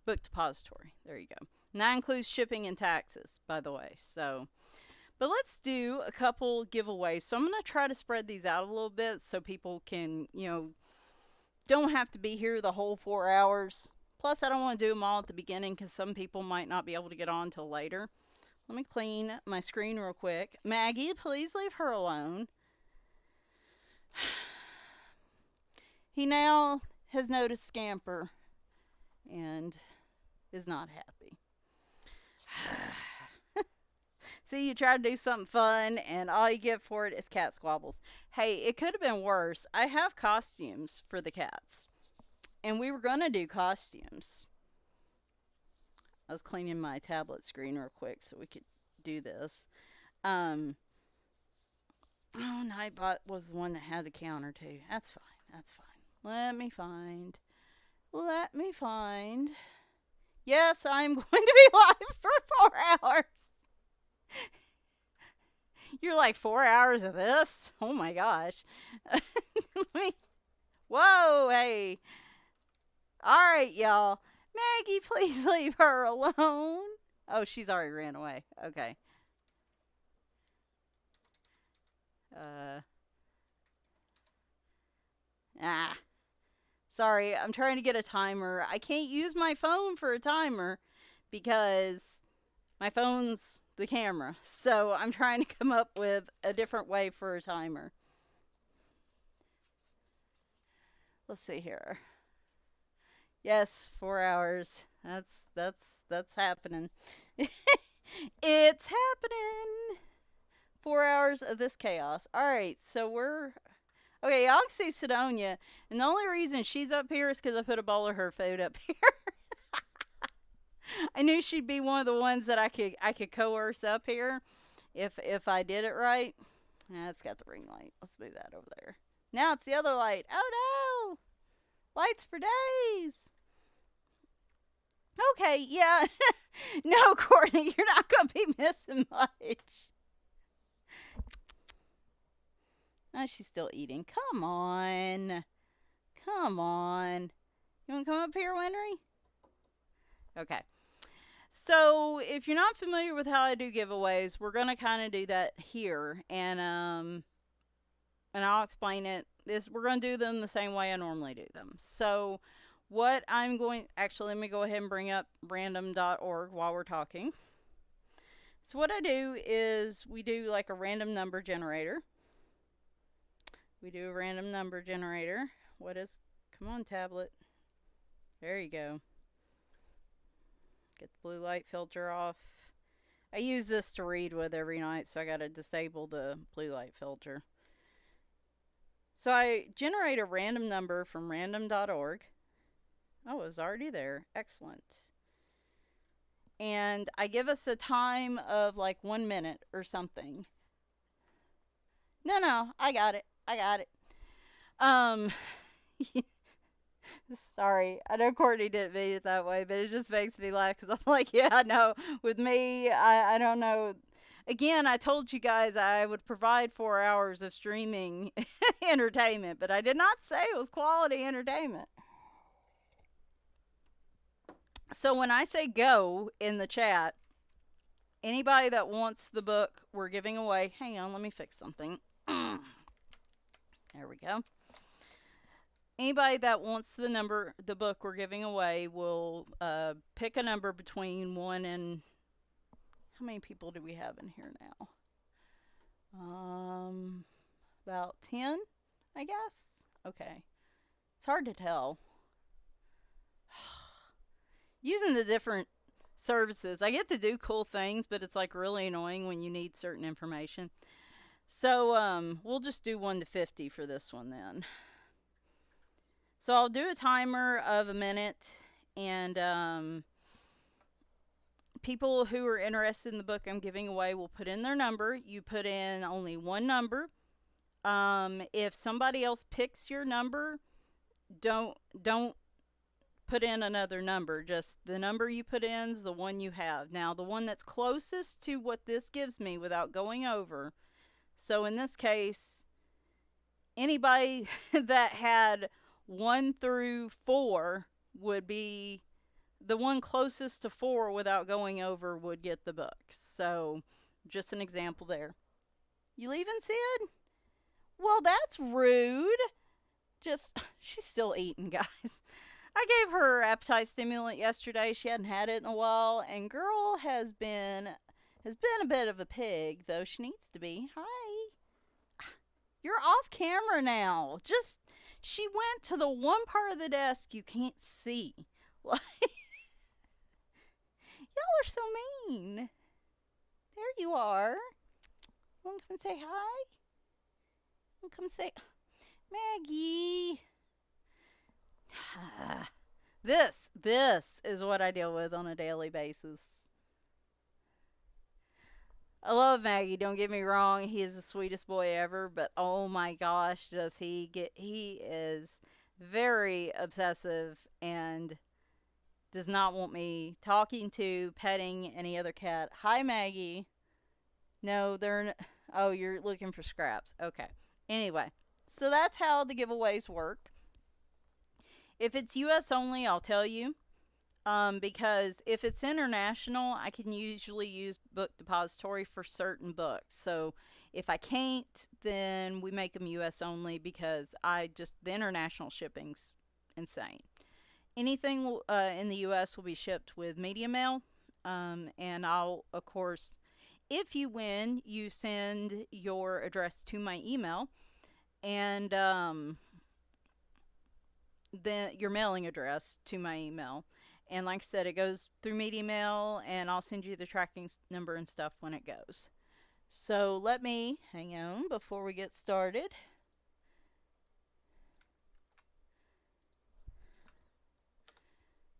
Book Depository. There you go. And that includes shipping and taxes, by the way. So, but let's do a couple giveaways. So I'm going to try to spread these out a little bit so people can, don't have to be here the whole 4 hours. Plus, I don't want to do them all at the beginning because some people might not be able to get on until later. Let me clean my screen real quick. Maggie, please leave her alone. He now has noticed Scamper and is not happy. See, you try to do something fun and all you get for it is cat squabbles. Hey, it could have been worse. I have costumes for the cats. And we were going to do costumes. I was cleaning my tablet screen real quick so we could do this. Nightbot was the one that had the counter too. That's fine. That's fine. Let me find. Yes, I'm going to be live for 4 hours. You're like 4 hours of this? Oh my gosh. Whoa, hey. All right, y'all. Maggie, please leave her alone. Oh, she's already ran away. Okay. Sorry, I'm trying to get a timer. I can't use my phone for a timer because my phone's the camera. So I'm trying to come up with a different way for a timer. Let's see here. Yes, 4 hours. That's happening. It's happening. 4 hours of this chaos. Alright, so okay, y'all can see Sidonia, and the only reason she's up here is because I put a bowl of her food up here. I knew she'd be one of the ones that I could coerce up here if I did it right. It's got the ring light. Let's move that over there. Now it's the other light. Oh no! Lights for days! Okay, yeah. No, Courtney, you're not going to be missing much. Oh, she's still eating. Come on. Come on. You want to come up here, Winry? Okay. So, if you're not familiar with how I do giveaways, we're going to kind of do that here. And I'll explain it. We're going to do them the same way I normally do them. So, actually, let me go ahead and bring up random.org while we're talking. So what I do is we do like a random number generator. Come on, tablet. There you go. Get the blue light filter off. I use this to read with every night, so I got to disable the blue light filter. So I generate a random number from random.org. Oh, it was already there. Excellent. And I give us a time of like 1 minute or something. No, I got it. Sorry, I know Courtney didn't mean it that way, but it just makes me laugh because I'm like, yeah, no, with me, I don't know. Again, I told you guys I would provide 4 hours of streaming entertainment, but I did not say it was quality entertainment. So when I say go in the chat, anybody that wants the book we're giving away, hang on, let me fix something. There we go. Anybody that wants the book we're giving away will pick a number between 1 and, how many people do we have in here now? About 10, I guess. Okay. It's hard to tell. Using the different services, I get to do cool things, but it's like really annoying when you need certain information. So we'll just do 1 to 50 for this one then. So I'll do a timer of a minute, and people who are interested in the book I'm giving away will put in their number. You put in only one number. If somebody else picks your number, don't put in another number. Just the number you put in is the one you have. Now, the one that's closest to what this gives me without going over. So in this case, anybody that had 1 through 4 would be the one closest to 4 without going over would get the book. So just an example there. You leaving, Sid? Well, that's rude. Just, she's still eating, guys. I gave her appetite stimulant yesterday. She hadn't had it in a while, and girl has been a bit of a pig, though she needs to be. Hi. You're off camera now. Just, she went to the one part of the desk you can't see. Like, y'all are so mean. There you are. Want to come and say hi? Want to come say, Maggie. This is what I deal with on a daily basis. I love Maggie, don't get me wrong, he is the sweetest boy ever, but oh my gosh, does he is very obsessive and does not want me talking to, petting any other cat. Hi Maggie. No, oh, you're looking for scraps. Okay. Anyway, so that's how the giveaways work. If it's US only, I'll tell you. Because if it's international, I can usually use Book Depository for certain books. So if I can't, then we make them US only because the international shipping's insane. Anything in the US will be shipped with media mail. And I'll, of course, if you win, you send your address to my email. And then your mailing address to my email. And like I said, it goes through media mail, and I'll send you the tracking number and stuff when it goes. So let me, hang on before we get started.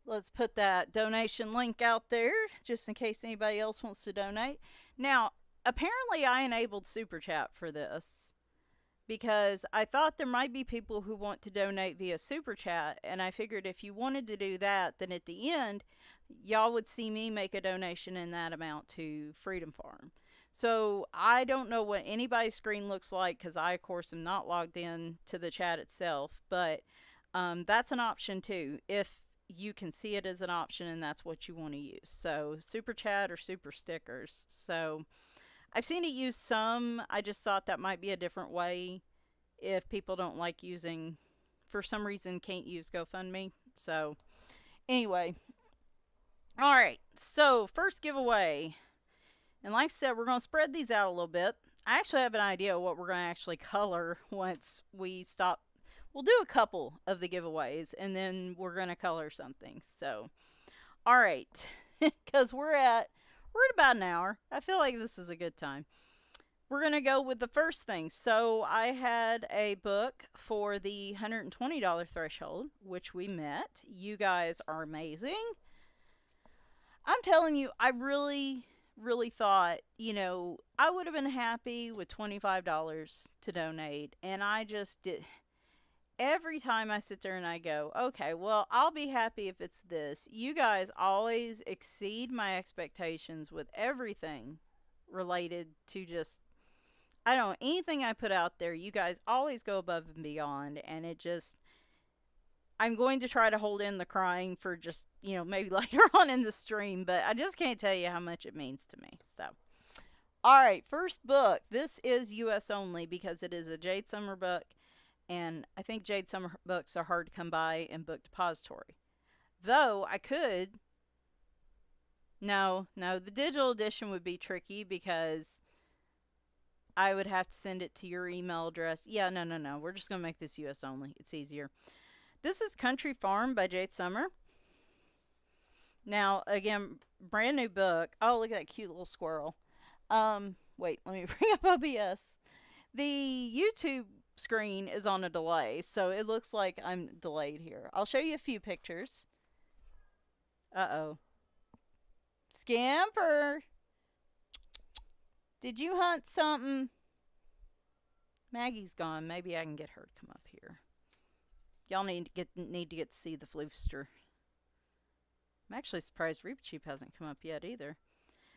Let's put that donation link out there just in case anybody else wants to donate. Now, apparently I enabled Super Chat for this because I thought there might be people who want to donate via Super Chat, and I figured if you wanted to do that, then at the end, y'all would see me make a donation in that amount to Freedom Farm. So I don't know what anybody's screen looks like because I, of course, am not logged in to the chat itself, but that's an option too if you can see it as an option and that's what you want to use. So Super Chat or Super Stickers. So I've seen it used some. I just thought that might be a different way if people don't like using, for some reason, can't use GoFundMe. So, anyway. Alright, so first giveaway. And like I said, we're going to spread these out a little bit. I actually have an idea of what we're going to actually color once we stop. We'll do a couple of the giveaways, and then we're going to color something. So, alright. Because we're at about an hour. I feel like this is a good time. We're going to go with the first thing. So I had a book for the $120 threshold, which we met. You guys are amazing. I'm telling you, I really, really thought, I would have been happy with $25 to donate. And I just did. Every time I sit there and I go, okay, well, I'll be happy if it's this. You guys always exceed my expectations with everything related to just, I don't know, anything I put out there, you guys always go above and beyond. And I'm going to try to hold in the crying for just, maybe later on in the stream, but I just can't tell you how much it means to me. So, all right, first book. This is US only because it is a Jade Summer book, and I think Jade Summer books are hard to come by in Book Depository. Though I could. No, the digital edition would be tricky because I would have to send it to your email address. Yeah, no. We're just going to make this US only. It's easier. This is Country Farm by Jade Summer. Now, again, brand new book. Oh, look at that cute little squirrel. Wait, let me bring up OBS. The YouTube screen is on a delay, so it looks like I'm delayed here. I'll show you a few pictures. Uh-oh. Scamper! Did you hunt something? Maggie's gone. Maybe I can get her to come up here. Y'all need to get to see the flooster. I'm actually surprised Reaper Cheap hasn't come up yet either.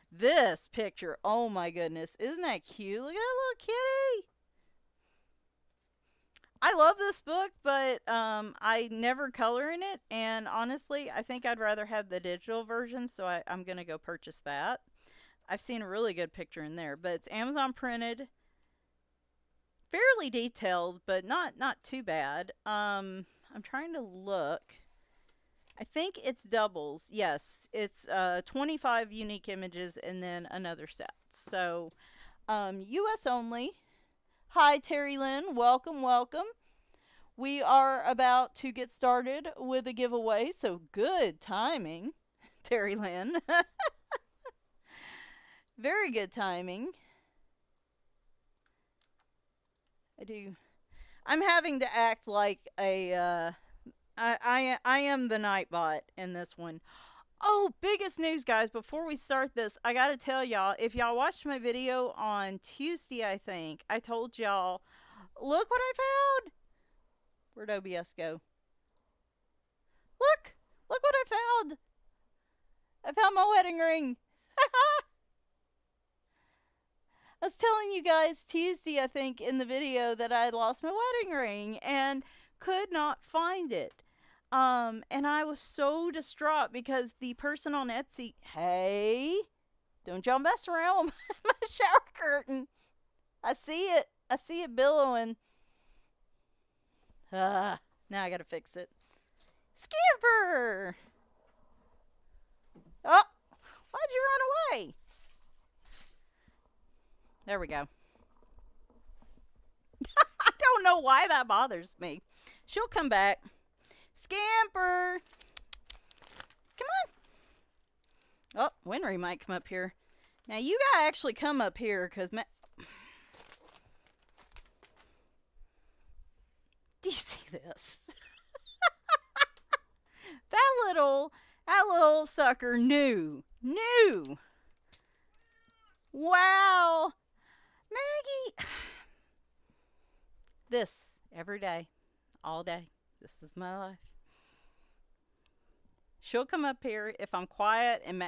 This picture, oh my goodness, isn't that cute? Look at that little kitty. I love this book, but I never color in it, and honestly, I think I'd rather have the digital version, so I'm going to go purchase that. I've seen a really good picture in there, but it's Amazon printed, fairly detailed, but not too bad. I'm trying to look. I think it's doubles. Yes, it's 25 unique images and then another set. So, US only. Hi, Terry Lynn. Welcome. We are about to get started with a giveaway, so good timing, Terry Lynn. Very good timing. I'm having to act like a, I am the Nightbot in this one. Oh, biggest news, guys. Before we start this, I gotta tell y'all, if y'all watched my video on Tuesday, I think, I told y'all, look what I found. Where'd OBS go? Look what I found. I found my wedding ring. I was telling you guys Tuesday, I think, in the video that I had lost my wedding ring and could not find it. And I was so distraught because the person on Etsy, hey, don't y'all mess around with my shower curtain. I see it billowing. Now I gotta fix it. Scamper! Oh, why'd you run away? There we go. I don't know why that bothers me. She'll come back. Scamper! Come on. Oh, Winry might come up here. Now, you gotta actually come up here, because... Do you see this? That little sucker knew. Wow. Maggie. This, every day, all day. This is my life. She'll come up here if I'm quiet and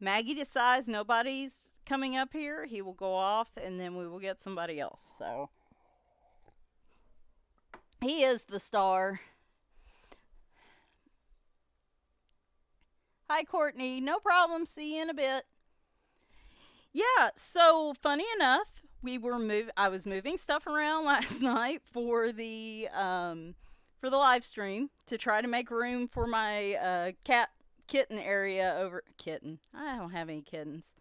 Maggie decides nobody's coming up here. He will go off and then we will get somebody else. So he is the star. Hi, Courtney. No problem. See you in a bit. Yeah, so funny enough, I was moving stuff around last night for the live stream to try to make room for my kitten area over kitten. I don't have any kittens.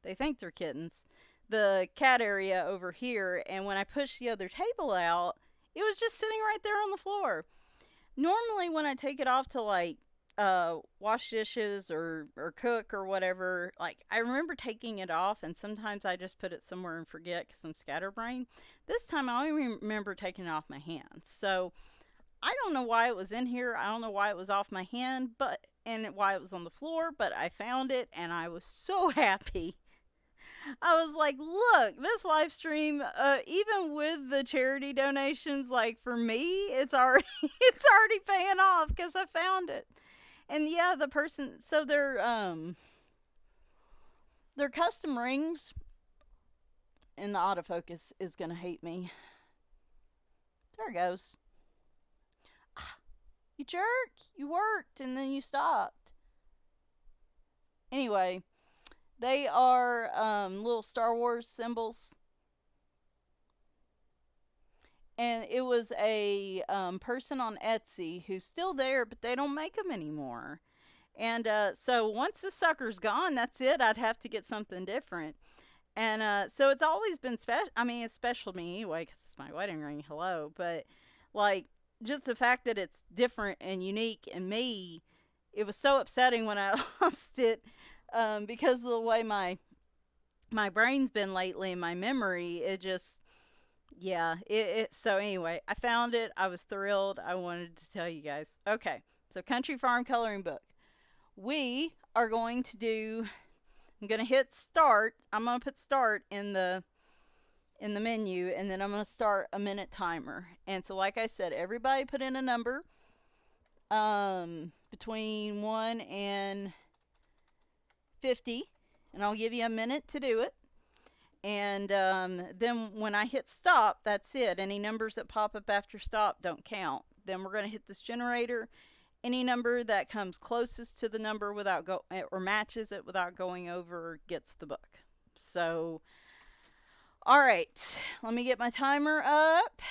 They think they're kittens. The cat area over here, and when I pushed the other table out, it was just sitting right there on the floor. Normally when I take it off to like wash dishes or cook or whatever, like I remember taking it off, and sometimes I just put it somewhere and forget because I'm scatterbrained. This time I only remember taking it off my hands. So I don't know why it was in here. I don't know why it was off my hand, and why it was on the floor, but I found it and I was so happy. I was like, look, this live stream, even with the charity donations, like for me, it's already paying off because I found it. And yeah, the person, so they're custom rings, and the autofocus is going to hate me. There it goes. You jerk. You worked and then you stopped. Anyway, they are little Star Wars symbols. And it was a person on Etsy who's still there, but they don't make them anymore. And so once the sucker's gone, that's it. I'd have to get something different. And so it's always been special. I mean, it's special to me anyway because it's my wedding ring. Hello. But like, just the fact that it's different and unique and me, it was so upsetting when I lost it because of the way my brain's been lately and my memory. It just, yeah. So anyway, I found it. I was thrilled. I wanted to tell you guys. Okay. So Country Farm Coloring Book. We are going to do, I'm going to hit start. I'm going to put start in the menu, and then I'm going to start a minute timer. And so like I said, everybody put in a number between 1 and 50, and I'll give you a minute to do it. And then when I hit stop, that's it. Any numbers that pop up after stop don't count. Then we're going to hit this generator. Any number that comes closest to the number without or matches it without going over gets the book. So, all right, let me get my timer up.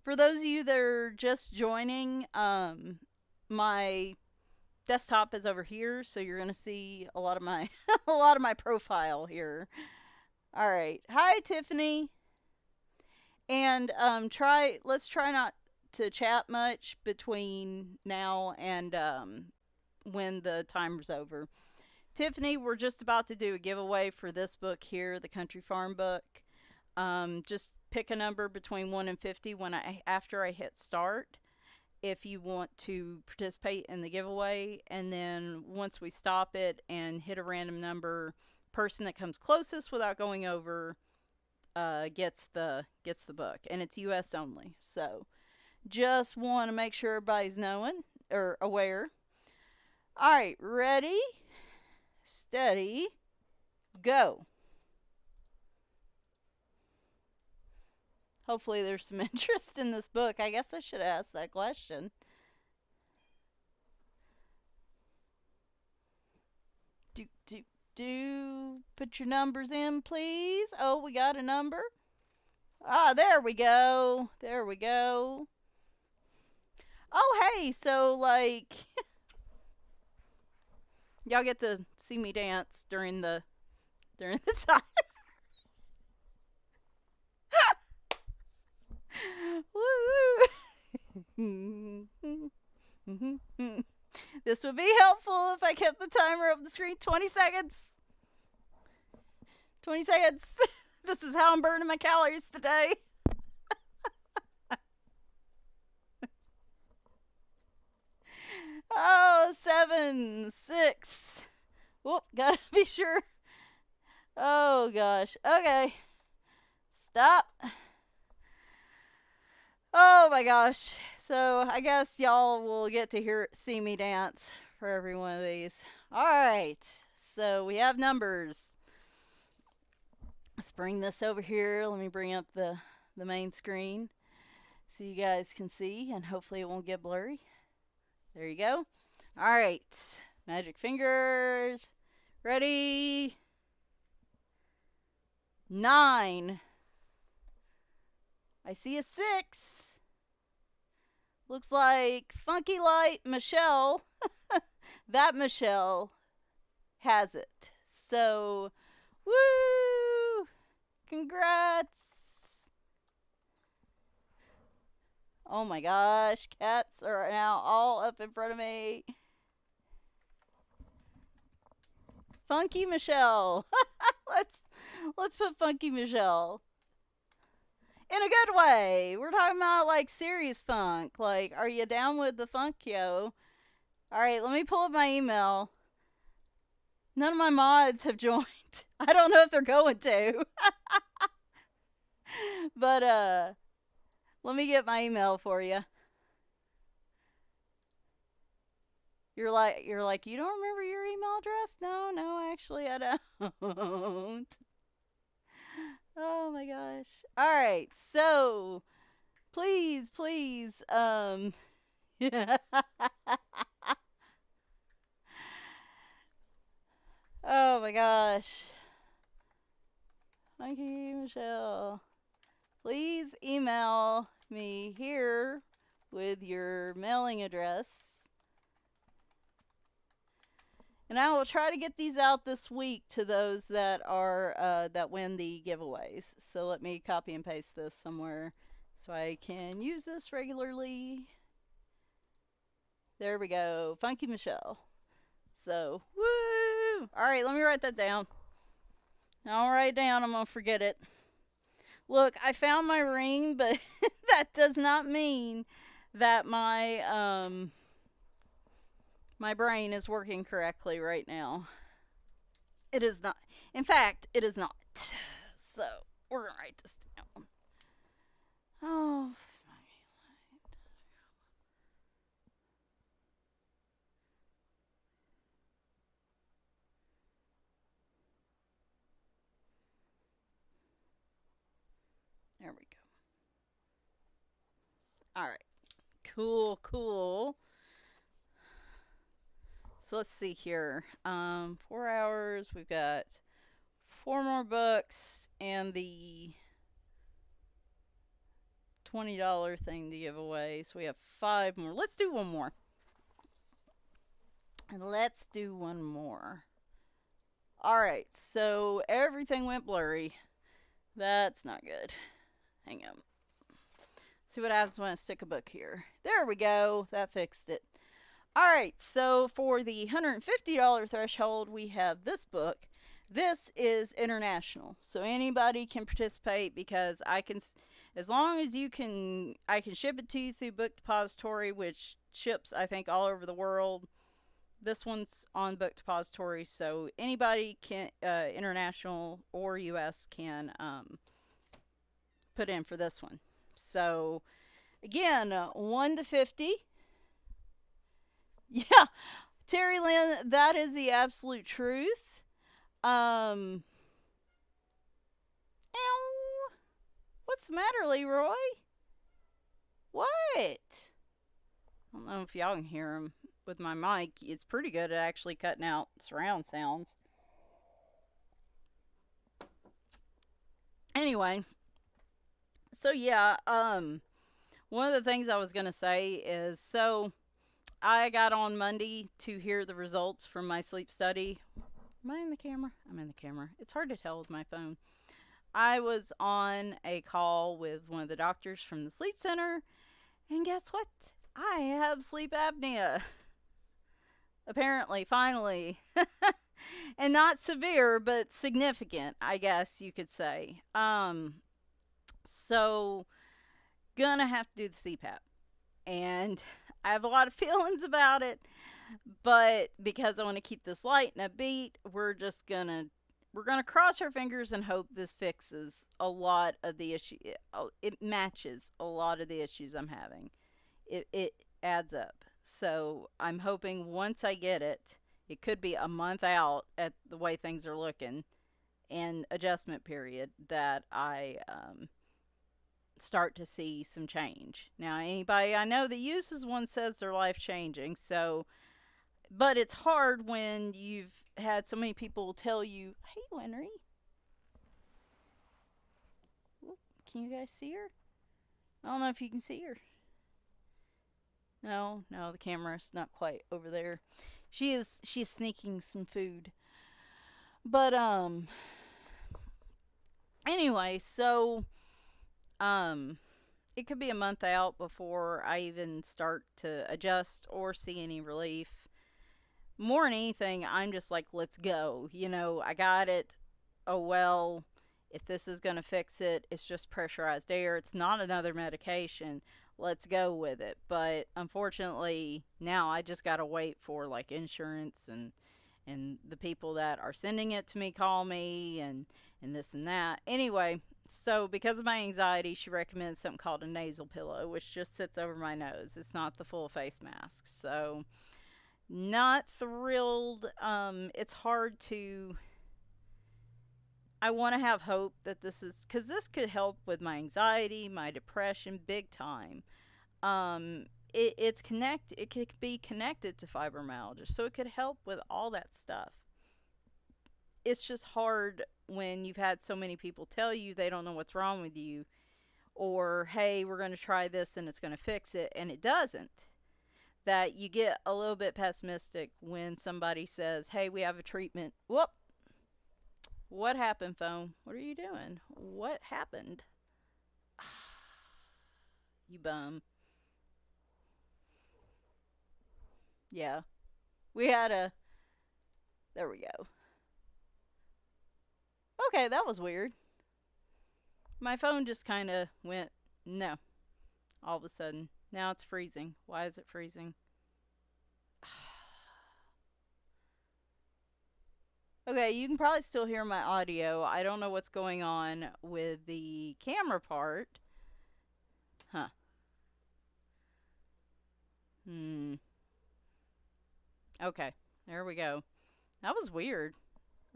For those of you that are just joining, my desktop is over here, so you're gonna see a lot of my a lot of my profile here. All right, hi Tiffany, and let's try not to chat much between now and when the timer's over. Tiffany, we're just about to do a giveaway for this book here, the Country Farm book. Just pick a number between 1 and 50 after I hit start if you want to participate in the giveaway, and then once we stop it and hit a random number, person that comes closest without going over gets the book, and it's US only. So just want to make sure everybody's knowing or aware. All right, ready, steady, go. Hopefully there's some interest in this book. I guess I should ask that question. Put your numbers in, please. Oh, we got a number. Ah, there we go. There we go. Oh, hey, so like y'all get to see me dance during the time. This would be helpful if I kept the timer of the screen. 20 seconds. 20 seconds. This is how I'm burning my calories today. Oh, 7, 6. Whoop, gotta be sure. Oh gosh. Okay. Stop. Oh my gosh. So I guess y'all will get to see me dance for every one of these. Alright. So we have numbers. Let's bring this over here. Let me bring up the main screen so you guys can see, and hopefully it won't get blurry. There you go. Alright. Magic fingers. Ready? 9. I see a 6. Looks like Funky Light Michelle. That Michelle has it. So, woo! Congrats! Oh my gosh, cats are now all up in front of me. Funky Michelle. let's put Funky Michelle. In a good way. We're talking about like serious funk. Like, are you down with the funk, yo? Alright, let me pull up my email. None of my mods have joined. I don't know if they're going to. But let me get my email for you. You're like, you don't remember your email address? No, actually I don't. Oh my gosh. All right. So, please Oh my gosh. Thank you, Michelle. Please email me here with your mailing address. And I will try to get these out this week to those that are that win the giveaways. So let me copy and paste this somewhere so I can use this regularly. There we go. Funky Michelle. So, woo! All right, let me write that down. I'll write it down. I'm going to forget it. Look, I found my ring, but that does not mean that my brain is working correctly right now. It is not. In fact, it is not. So, we're going to write this down. Oh, there we go. All right. Cool, cool. So let's see here. 4 hours. We've got 4 more books and the $20 thing to give away. So we have 5 more. Let's do one more. And let's do one more. All right. So everything went blurry. That's not good. Hang on. See what happens when I stick a book here. There we go. That fixed it. All right, so for the $150 threshold, we have this book. This is international, so anybody can participate because I can, as long as you can, I can ship it to you through Book Depository, which ships, I think, all over the world. This one's on Book Depository, so anybody can, international or U.S. can put in for this one. So again, 1 to 50. Yeah, Terry Lynn, that is the absolute truth. Ow. What's the matter, Leroy? What? I don't know if y'all can hear him with my mic. It's pretty good at actually cutting out surround sounds. Anyway, so yeah, one of the things I was gonna say is so I got on Monday to hear the results from my sleep study. Am I in the camera? I'm in the camera. It's hard to tell with my phone. I was on a call with one of the doctors from the sleep center, and guess what? I have sleep apnea. Apparently, finally. And not severe, but significant, I guess you could say. So, gonna have to do the CPAP. And I have a lot of feelings about it, but because I want to keep this light and upbeat, we're gonna cross our fingers and hope this fixes a lot of the issue. It matches a lot of the issues I'm having. It adds up. So I'm hoping once I get it, it could be a month out at the way things are looking, and adjustment period that I start to see some change. Now, anybody I know that uses one says they're life changing. So, but it's hard when you've had so many people tell you, "Hey, Winry, can you guys see her?" I don't know if you can see her. No, no, the camera's not quite over there. She's sneaking some food. But anyway, so um it could be a month out before I even start to adjust or see any relief. More than anything, I'm just like, let's go. I got it. Oh well, if this is going to fix it, it's just pressurized air. It's not another medication. Let's go with it. But unfortunately, now I just got to wait for like insurance and the people that are sending it to me call me and this and that. Anyway, so because of my anxiety, she recommends something called a nasal pillow, which just sits over my nose. It's not the full face mask. So not thrilled. It's hard to. I want to have hope that this is because this could help with my anxiety, my depression, big time. it could be connected to fibromyalgia, so it could help with all that stuff. It's just hard when you've had so many people tell you they don't know what's wrong with you, or hey, we're going to try this and it's going to fix it, and it doesn't. That you get a little bit pessimistic when somebody says, hey, we have a treatment. Whoop, what happened, phone? What are you doing? What happened? You bum. Yeah, we had a. There we go. Okay, that was weird. My phone just kind of went no all of a sudden. Now it's freezing. Why is it freezing? Okay, you can probably still hear my audio. I don't know what's going on with the camera part. Huh. Hmm. Okay, there we go. That was weird.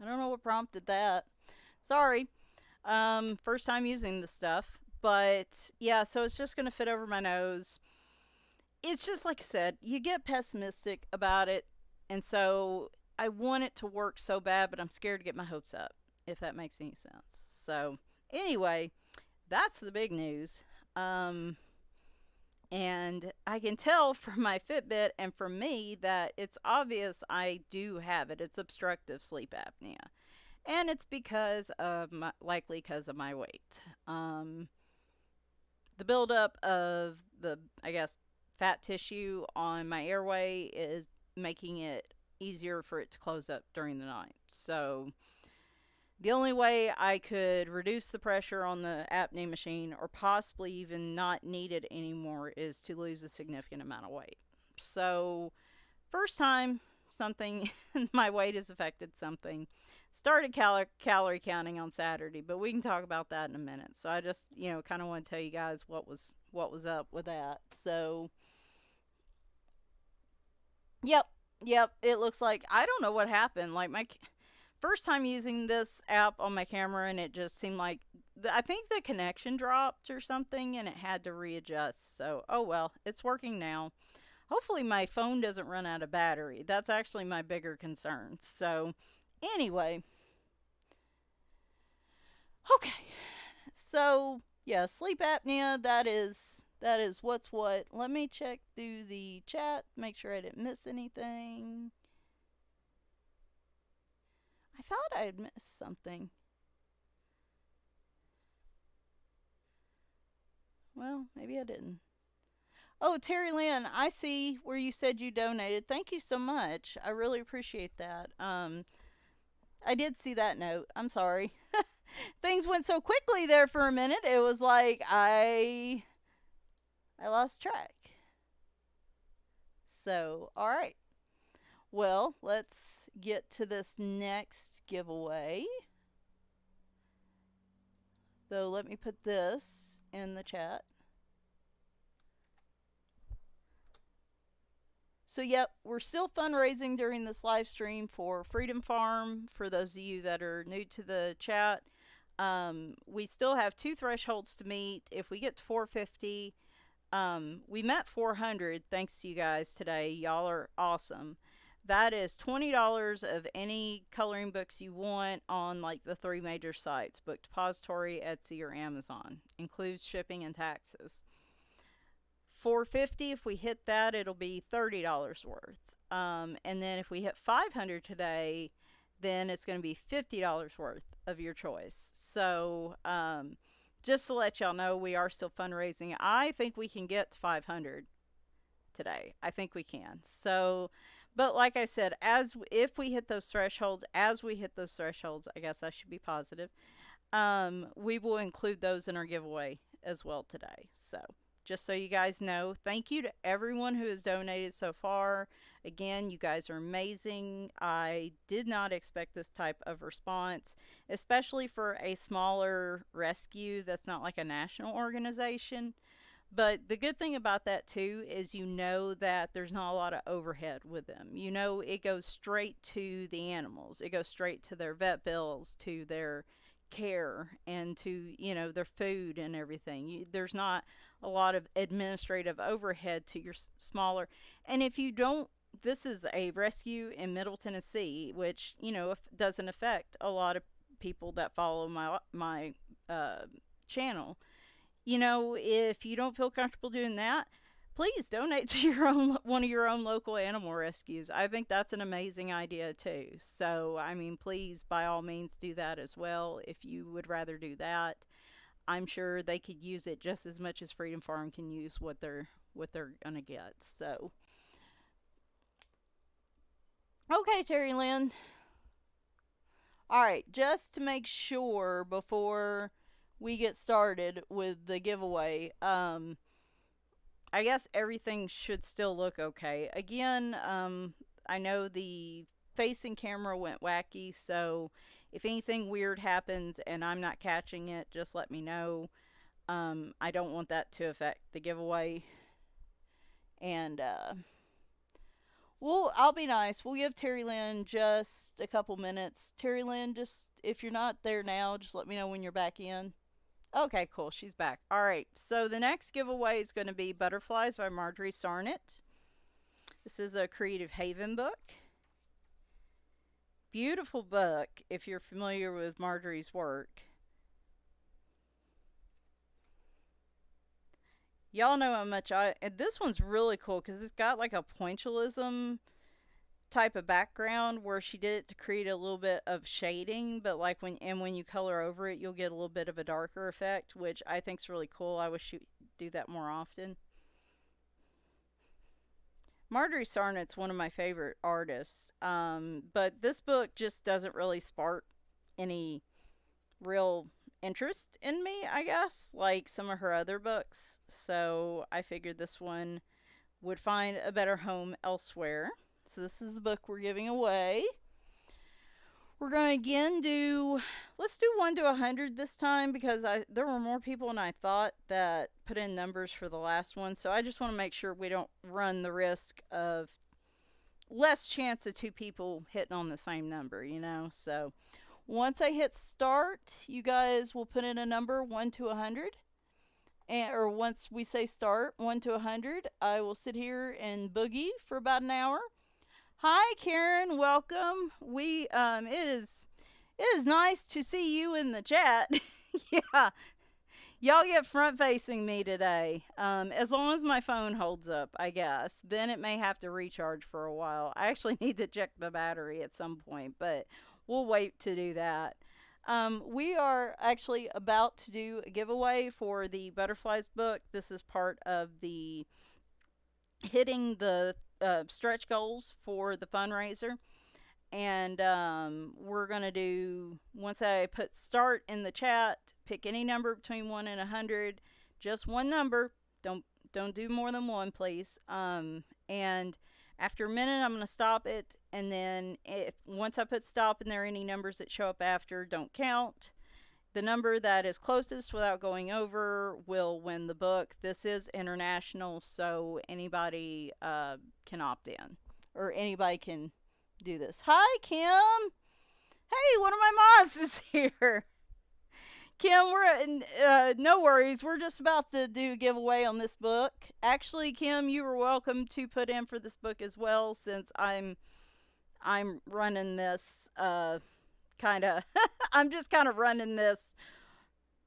I don't know what prompted that. Sorry. First time using this stuff. But yeah, so it's just going to fit over my nose. It's just like I said, you get pessimistic about it. And so I want it to work so bad, but I'm scared to get my hopes up, if that makes any sense. So, anyway, that's the big news. Um, and I can tell from my Fitbit and from me that it's obvious I do have it. It's obstructive sleep apnea. And it's because of likely because of my weight. Um, the buildup of the, I guess, fat tissue on my airway is making it easier for it to close up during the night. So the only way I could reduce the pressure on the apnea machine or possibly even not need it anymore is to lose a significant amount of weight. So first time something my weight has affected something. Started calorie counting on Saturday, but we can talk about that in a minute. So I just, kind of want to tell you guys what was up with that. So, yep, yep, it looks like I don't know what happened. Like my first time using this app on my camera, and it just seemed like I think the connection dropped or something, and it had to readjust. So, oh well, it's working now. Hopefully, my phone doesn't run out of battery. That's actually my bigger concern. So, anyway, okay. So, yeah, sleep apnea, that is what's what. Let me check through the chat, make sure I didn't miss anything. I thought I had missed something. Well, maybe I didn't. Oh, Terry Lynn, I see where you said you donated. Thank you so much. I really appreciate that. I did see that note. I'm sorry. Things went so quickly there for a minute. It was like I lost track. So, all right. Well, let's get to this next giveaway. Though, let me put this in the chat. So, yep, we're still fundraising during this live stream for Freedom Farm. For those of you that are new to the chat, we still have two thresholds to meet. If we get to 450, we met 400 thanks to you guys today. Y'all are awesome. That is $20 of any coloring books you want on like the three major sites: Book Depository, Etsy, or Amazon. Includes shipping and taxes. 450, if we hit that, it'll be $30 worth. And then if we hit 500 today, then it's going to be $50 worth of your choice. So, just to let y'all know, we are still fundraising. I think we can get to 500 today. I think we can. So, but like I said, if we hit those thresholds, I guess I should be positive. We will include those in our giveaway as well today. So, just so you guys know, thank you to everyone who has donated so far. Again, you guys are amazing. I did not expect this type of response, especially for a smaller rescue that's not like a national organization. But the good thing about that too is that there's not a lot of overhead with them. It goes straight to the animals. It goes straight to their vet bills, to their care and to, their food and everything. There's not a lot of administrative overhead to your smaller. And if you don't, this is a rescue in Middle Tennessee, which, doesn't affect a lot of people that follow my channel. If you don't feel comfortable doing that, please donate to one of your own local animal rescues. I think that's an amazing idea too. So, I mean, please, by all means, do that as well if you would rather do that. I'm sure they could use it just as much as Freedom Farm can use what they're gonna get. So, okay, Terry Lynn. All right, just to make sure before we get started with the giveaway, I guess everything should still look okay. Again, I know the facing camera went wacky, so if anything weird happens and I'm not catching it, just let me know. I don't want that to affect the giveaway. And, I'll be nice. We'll give Terry Lynn just a couple minutes. Terry Lynn, just if you're not there now, just let me know when you're back in. Okay, cool. She's back. All right. So the next giveaway is going to be Butterflies by Marjorie Sarnett. This is a Creative Haven book. Beautiful book if you're familiar with Marjorie's work. Y'all know how much this one's really cool because it's got like a pointillism type of background where she did it to create a little bit of shading, but like when you color over it, you'll get a little bit of a darker effect, which I think's really cool. I wish she'd do that more often. Marjorie Sarnett's one of my favorite artists, but this book just doesn't really spark any real interest in me, I guess, like some of her other books. So I figured this one would find a better home elsewhere. So this is the book we're giving away. We're going to again let's do 1 to 100 this time because there were more people than I thought that put in numbers for the last one. So I just want to make sure we don't run the risk of less chance of 2 people hitting on the same number, So once I hit start, you guys will put in a number 1 to 100. Or once we say start, 1 to 100, I will sit here and boogie for about an hour. Hi, Karen. Welcome. It is nice to see you in the chat. Yeah, y'all get front facing me today. As long as my phone holds up, I guess. Then it may have to recharge for a while. I actually need to check the battery at some point, but we'll wait to do that. We are actually about to do a giveaway for the Butterflies book. This is part of the hitting the stretch goals for the fundraiser. And we're going to do, once I put start in the chat, pick any number between 1 and 100. Just one number. Don't do more than one, please. And after a minute, I'm going to stop it. And then once I put stop and there are any numbers that show up after, don't count. The number that is closest without going over will win the book. This is international, so anybody can opt in. Or anybody can do this. Hi, Kim! Hey, one of my mods is here. Kim, no worries. We're just about to do a giveaway on this book. Actually, Kim, you were welcome to put in for this book as well, since I'm running this I'm just kind of running this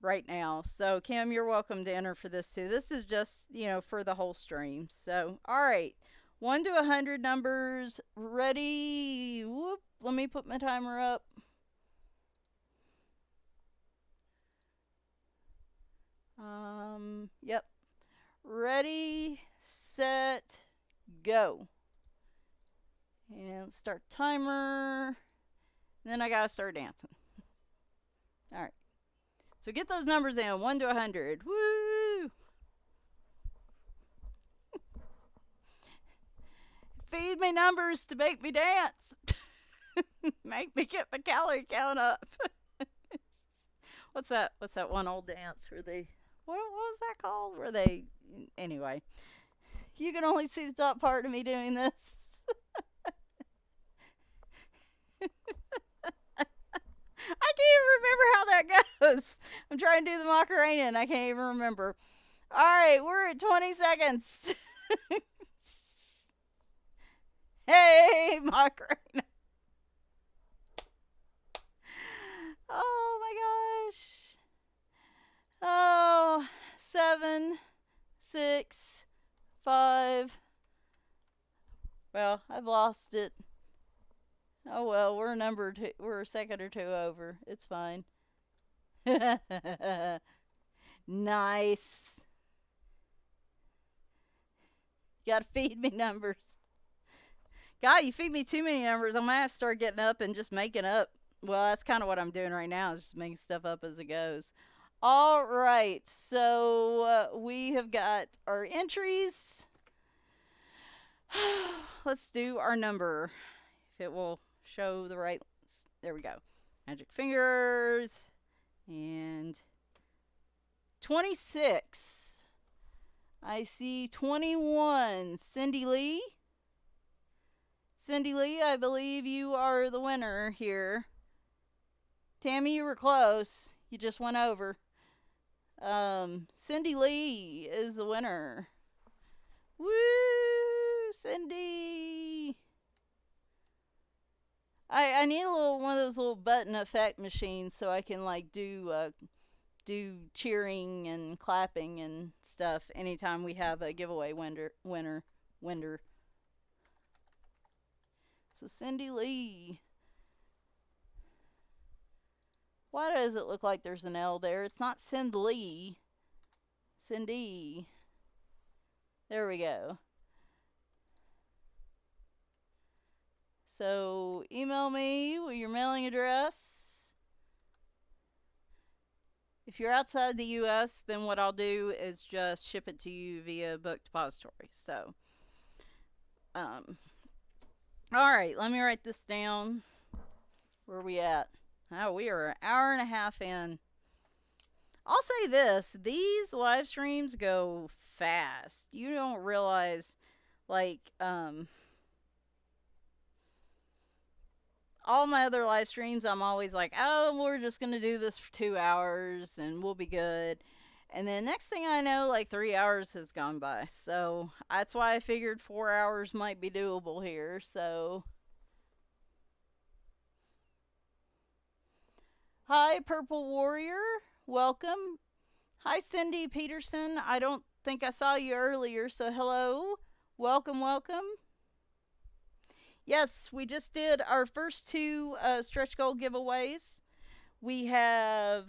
right now. So, Kim, you're welcome to enter for this too. This is just, for the whole stream. So, all right. 1 to 100 numbers. Ready? Whoop. Let me put my timer up. Yep. Ready, set, go. And start timer. Then I gotta start dancing. Alright. So get those numbers in. 1 to 100. Woo! Feed me numbers to make me dance. Make me get my calorie count up. What's that one old dance where they... What was that called? Where they... Anyway. You can only see the top part of me doing this. I can't even remember how that goes. I'm trying to do the Macarena and I can't even remember. All right, we're at 20 seconds. Hey, Macarena. Oh my gosh. Oh, 7, 6, 5. Well, I've lost it. Oh well, we're numbered. We're a second or two over. It's fine. Nice. You gotta feed me numbers. God, you feed me too many numbers, I'm gonna have to start getting up and just making up. Well, that's kind of what I'm doing right now, is just making stuff up as it goes. All right, so we have got our entries. Let's do our number. If it will show the right. There we go. Magic fingers. And 26. I see 21. Cindy Lee. Cindy Lee, I believe you are the winner here. Tammy, you were close. You just went over. Cindy Lee is the winner. Woo, Cindy! I need a little one of those little button effect machines so I can like do cheering and clapping and stuff anytime we have a giveaway winner. So Cindy Lee. Why does it look like there's an L there? It's not Cindy Lee. Cindy. There we go. So email me with your mailing address. If you're outside the US, then what I'll do is just ship it to you via book depository. So, all right, let me write this down. Where are we at? Oh, we are an hour and a half in. I'll say this, these live streams go fast. You don't realize, like, all my other live streams, I'm always like, oh, we're just going to do this for 2 hours and we'll be good. And then next thing I know, like 3 hours has gone by. So that's why I figured 4 hours might be doable here. So, hi, Purple Warrior. Welcome. Hi, Cindy Peterson. I don't think I saw you earlier, so hello. Welcome, welcome. Yes, we just did our first 2 stretch goal giveaways. We have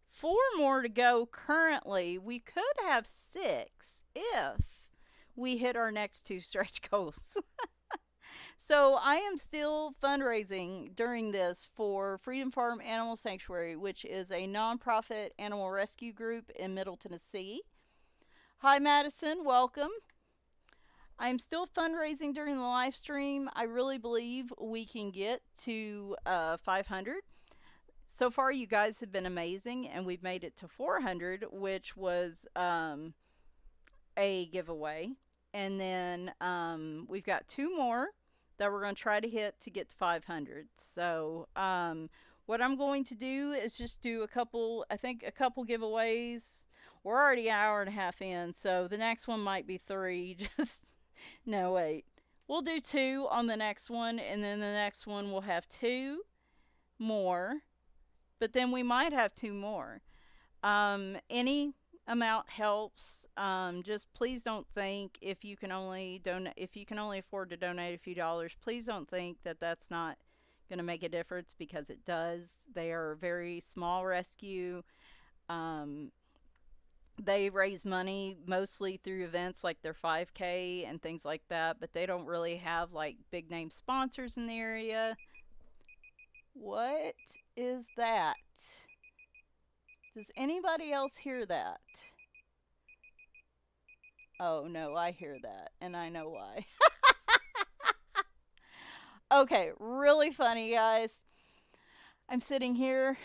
4 more to go currently. We could have 6 if we hit our next 2 stretch goals. So I am still fundraising during this for Freedom Farm Animal Sanctuary, which is a nonprofit animal rescue group in Middle Tennessee. Hi, Madison. Welcome. I'm still fundraising during the live stream. I really believe we can get to 500. So far, you guys have been amazing, and we've made it to 400, which was a giveaway. And then we've got 2 more that we're going to try to hit to get to 500. So what I'm going to do is just do a couple giveaways. We're already an hour and a half in, so the next one might be 3. Just no, wait. We'll do 2 on the next one, and then the next one we'll have 2 more. But then we might have 2 more. Any amount helps. Just please don't think if you can only afford to donate a few dollars, please don't think that that's not going to make a difference, because it does. They are a very small rescue. They raise money mostly through events like their 5K and things like that, but they don't really have like big name sponsors in the area. What is that? Does anybody else hear that? Oh no, I hear that, and I know why. Okay, really funny, guys. I'm sitting here.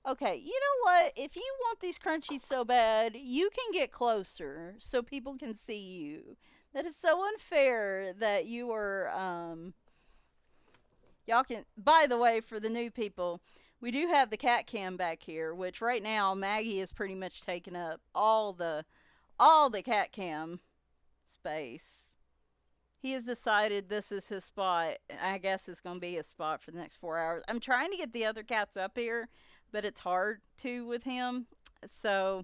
Okay, you know what? If you want these crunchies so bad, you can get closer so people can see you. That is so unfair that you are, Y'all can, by the way, for the new people, we do have the cat cam back here, which right now Maggie is pretty much taking up all the cat cam space. He has decided this is his spot. I guess it's going to be his spot for the next 4 hours. I'm trying to get the other cats up here, but it's hard to with him. So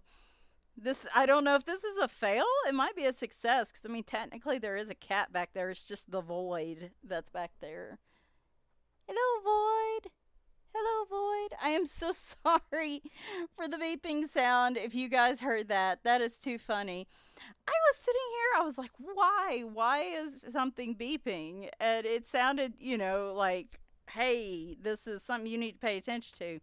this, I don't know if this is a fail. It might be a success because I mean, technically there is a cat back there. It's just the void that's back there. Hello, void. Hello, void. I am so sorry for the beeping sound. If you guys heard that, that is too funny. I was sitting here, I was like, why? Why is something beeping? And it sounded, like, hey, this is something you need to pay attention to.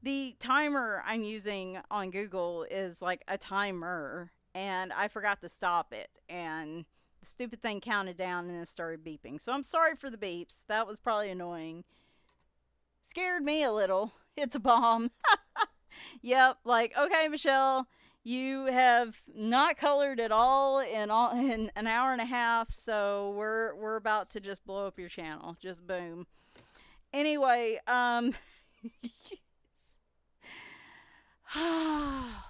The timer I'm using on Google is like a timer, and I forgot to stop it. And the stupid thing counted down and it started beeping. So I'm sorry for the beeps. That was probably annoying. Scared me a little. It's a bomb. Yep, like, okay, Michelle, you have not colored at all in an hour and a half, so we're about to just blow up your channel. Just boom. Anyway, oh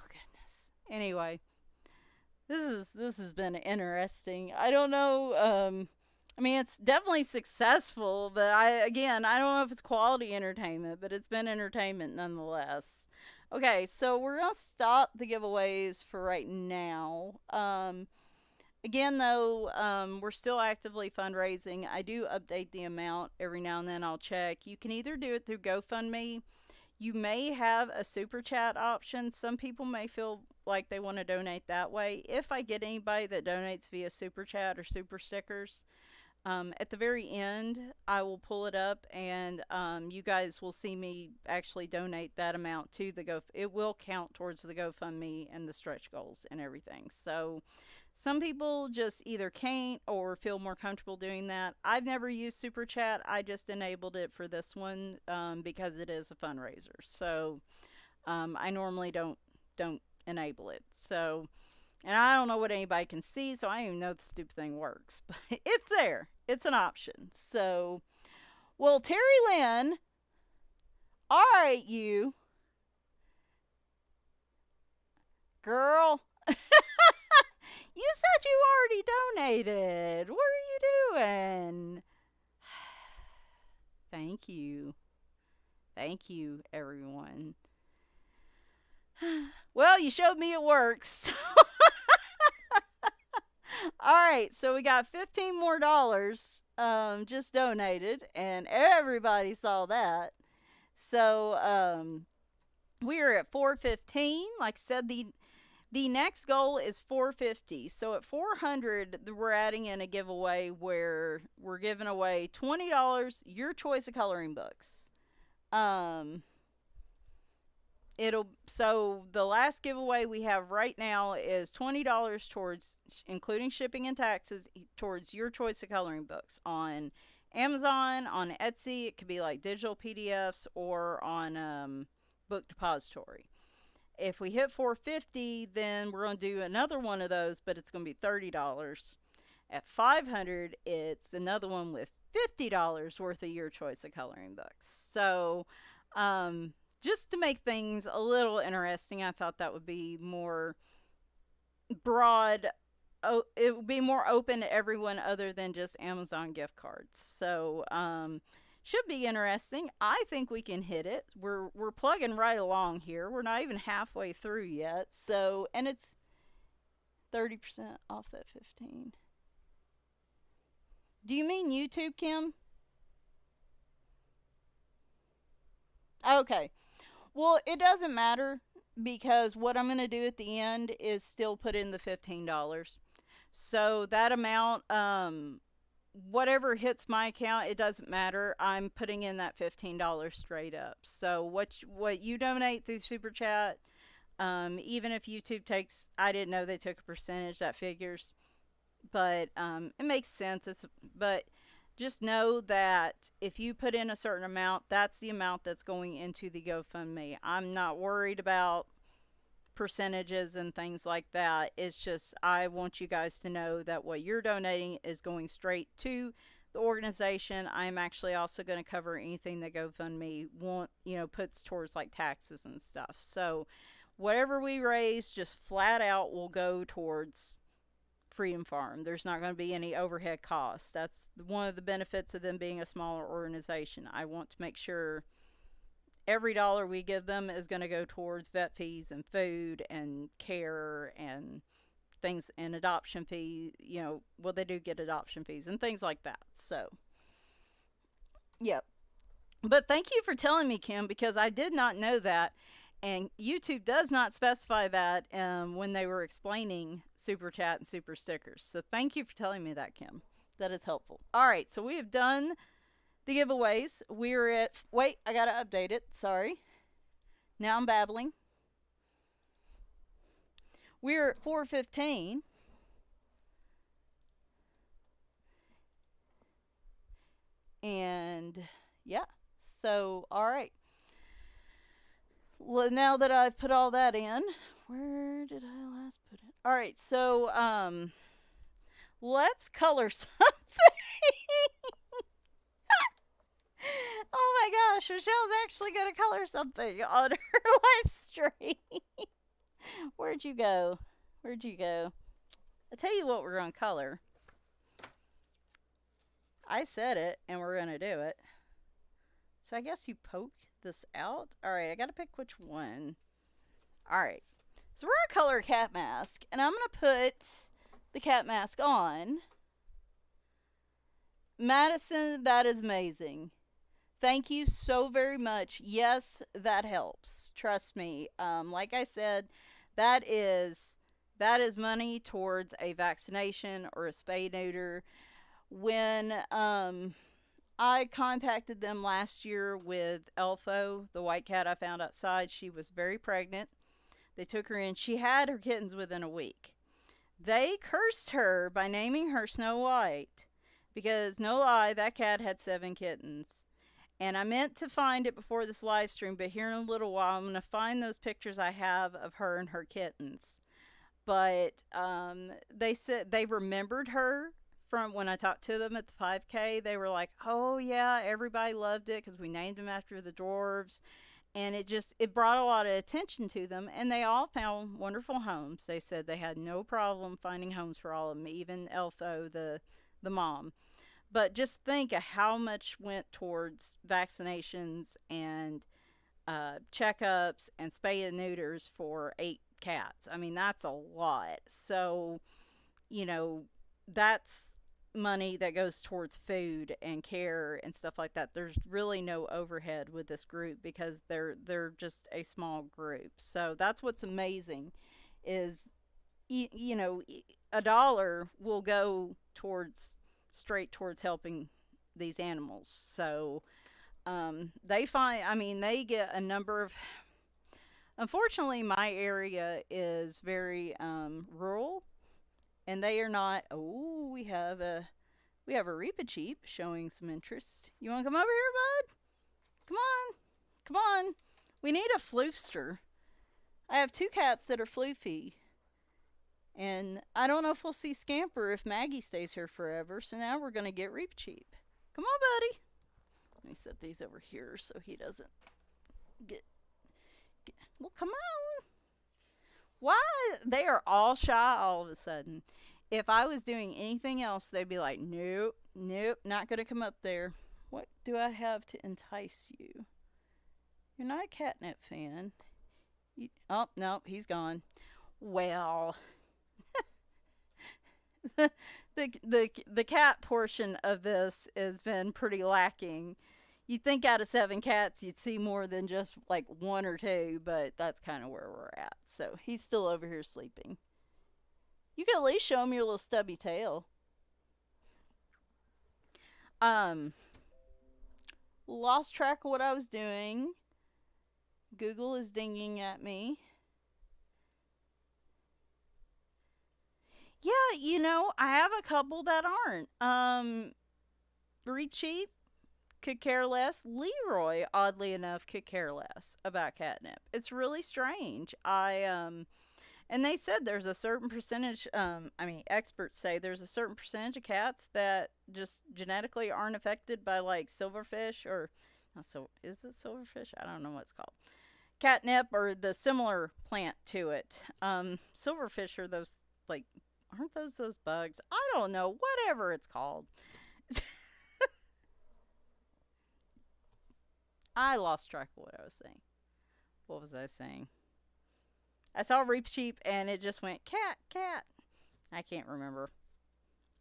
goodness. Anyway, this has been interesting. I don't know. I mean, it's definitely successful, but I don't know if it's quality entertainment, but it's been entertainment nonetheless. Okay, so we're gonna stop the giveaways for right now. Again, though, we're still actively fundraising. I do update the amount every now and then. I'll check. You can either do it through GoFundMe. You may have a super chat option. Some people may feel like they want to donate that way. If I get anybody that donates via super chat or super stickers, at the very end, I will pull it up and you guys will see me actually donate that amount to the It will count towards the GoFundMe and the stretch goals and everything. So some people just either can't or feel more comfortable doing that. I've never used Super Chat. I just enabled it for this one because it is a fundraiser. So I normally don't enable it. So, and I don't know what anybody can see, so I don't even know if the stupid thing works. But it's there. It's an option. So, well, Terry Lynn, all right, you. Girl. You said you already donated. What are you doing? Thank you. Thank you, everyone. Well, you showed me it works. All right, so we got $15 more just donated, and everybody saw that. So we are at 415. Like I said, the next goal is 450. So at 400, we're adding in a giveaway where we're giving away $20, your choice of coloring books. So the last giveaway we have right now is $20 towards, including shipping and taxes, towards your choice of coloring books on Amazon, on Etsy. It could be like digital PDFs, or on Book Depository. If we hit 450, then we're going to do another one of those, but it's going to be $30. At 500, it's another one with $50 worth of your choice of coloring books. So, just to make things a little interesting, I thought that would be more broad. It would be more open to everyone other than just Amazon gift cards. So, should be interesting. I think we can hit it. We're plugging right along here. We're not even halfway through yet. So, and it's 30% off that 15. Do you mean YouTube, Kim? Okay. Well, it doesn't matter because what I'm going to do at the end is still put in the $15. So that amount, whatever hits my account, it doesn't matter. I'm putting in that $15 straight up. So what you donate through Super Chat, even if YouTube takes, I didn't know they took a percentage, that figures, but it makes sense. But just know that if you put in a certain amount, that's the amount that's going into the GoFundMe. I'm not worried about percentages and things like that. It's just I want you guys to know that what you're donating is going straight to the organization, I'm actually also going to cover anything that GoFundMe puts towards like taxes and stuff. So whatever we raise, just flat out will go towards Freedom Farm. There's not going to be any overhead costs. That's one of the benefits of them being a smaller organization. I want to make sure every dollar we give them is going to go towards vet fees and food and care and things and adoption fees. Well, they do get adoption fees and things like that. So, yep. But thank you for telling me, Kim, because I did not know that. And YouTube does not specify that when they were explaining Super Chat and Super Stickers. So thank you for telling me that, Kim. That is helpful. All right, so we have done the giveaways. We're at... Wait, I got to update it. Sorry. Now I'm babbling. We're at 4:15. And, yeah. So, all right. Well, now that I've put all that in, where did I last put it? All right, so let's color something. Oh my gosh, Michelle's actually going to color something on her live stream. Where'd you go? Where'd you go? I'll tell you what we're going to color. I said it, and we're going to do it. So I guess you poke this out. All right, I got to pick which one. All right. So we're going to color a cat mask, and I'm going to put the cat mask on. Madison, that is amazing. Thank you so very much. Yes, that helps. Trust me. Like I said, that is money towards a vaccination or a spay neuter. When I contacted them last year with Elfo, the white cat I found outside. She was very pregnant. They took her in. She had her kittens within a week. They cursed her by naming her Snow White because, no lie, that cat had 7 kittens. And I meant to find it before this live stream, but here in a little while I'm going to find those pictures I have of her and her kittens. But they said they remembered her from when I talked to them at the 5K. They were like, oh yeah, everybody loved it because we named them after the dwarves. And it brought a lot of attention to them. And they all found wonderful homes. They said they had no problem finding homes for all of them, even Elfo, the mom. But just think of how much went towards vaccinations and checkups and spay and neuters for 8 cats. I mean, that's a lot. So, that's money that goes towards food and care and stuff like that. There's really no overhead with this group because they're just a small group. So that's what's amazing is a dollar will go straight towards helping these animals. So they get a number of... Unfortunately, my area is very rural, and they are not... Oh, we have a Reaper Cheap showing some interest. You want to come over here, bud? Come on. Come on. We need a floofster. I have 2 cats that are floofy. And I don't know if we'll see Scamper if Maggie stays here forever. So now we're going to get Reap Cheap. Come on, buddy. Let me set these over here so he doesn't get... Well, come on. Why? They are all shy all of a sudden. If I was doing anything else, they'd be like, nope, not going to come up there. What do I have to entice you? You're not a catnip fan. Oh, no, he's gone. Well... the cat portion of this has been pretty lacking. You'd think out of 7 cats you'd see more than just like 1 or 2, but that's kind of where we're at. So he's still over here sleeping. You can at least show him your little stubby tail. Lost track of what I was doing. Google is dinging at me. Yeah, I have a couple that aren't. Reap Cheap could care less. Leroy, oddly enough, could care less about catnip. It's really strange. And they said there's a certain percentage, I mean, experts say there's a certain percentage of cats that just genetically aren't affected by like silverfish or, not so, is it silverfish? I don't know what it's called. Catnip or the similar plant to it. Silverfish are those, like, aren't those bugs? I don't know, whatever it's called. I lost track of what I was saying. What was I saying? I saw Reap Sheep and it just went cat, cat. I can't remember.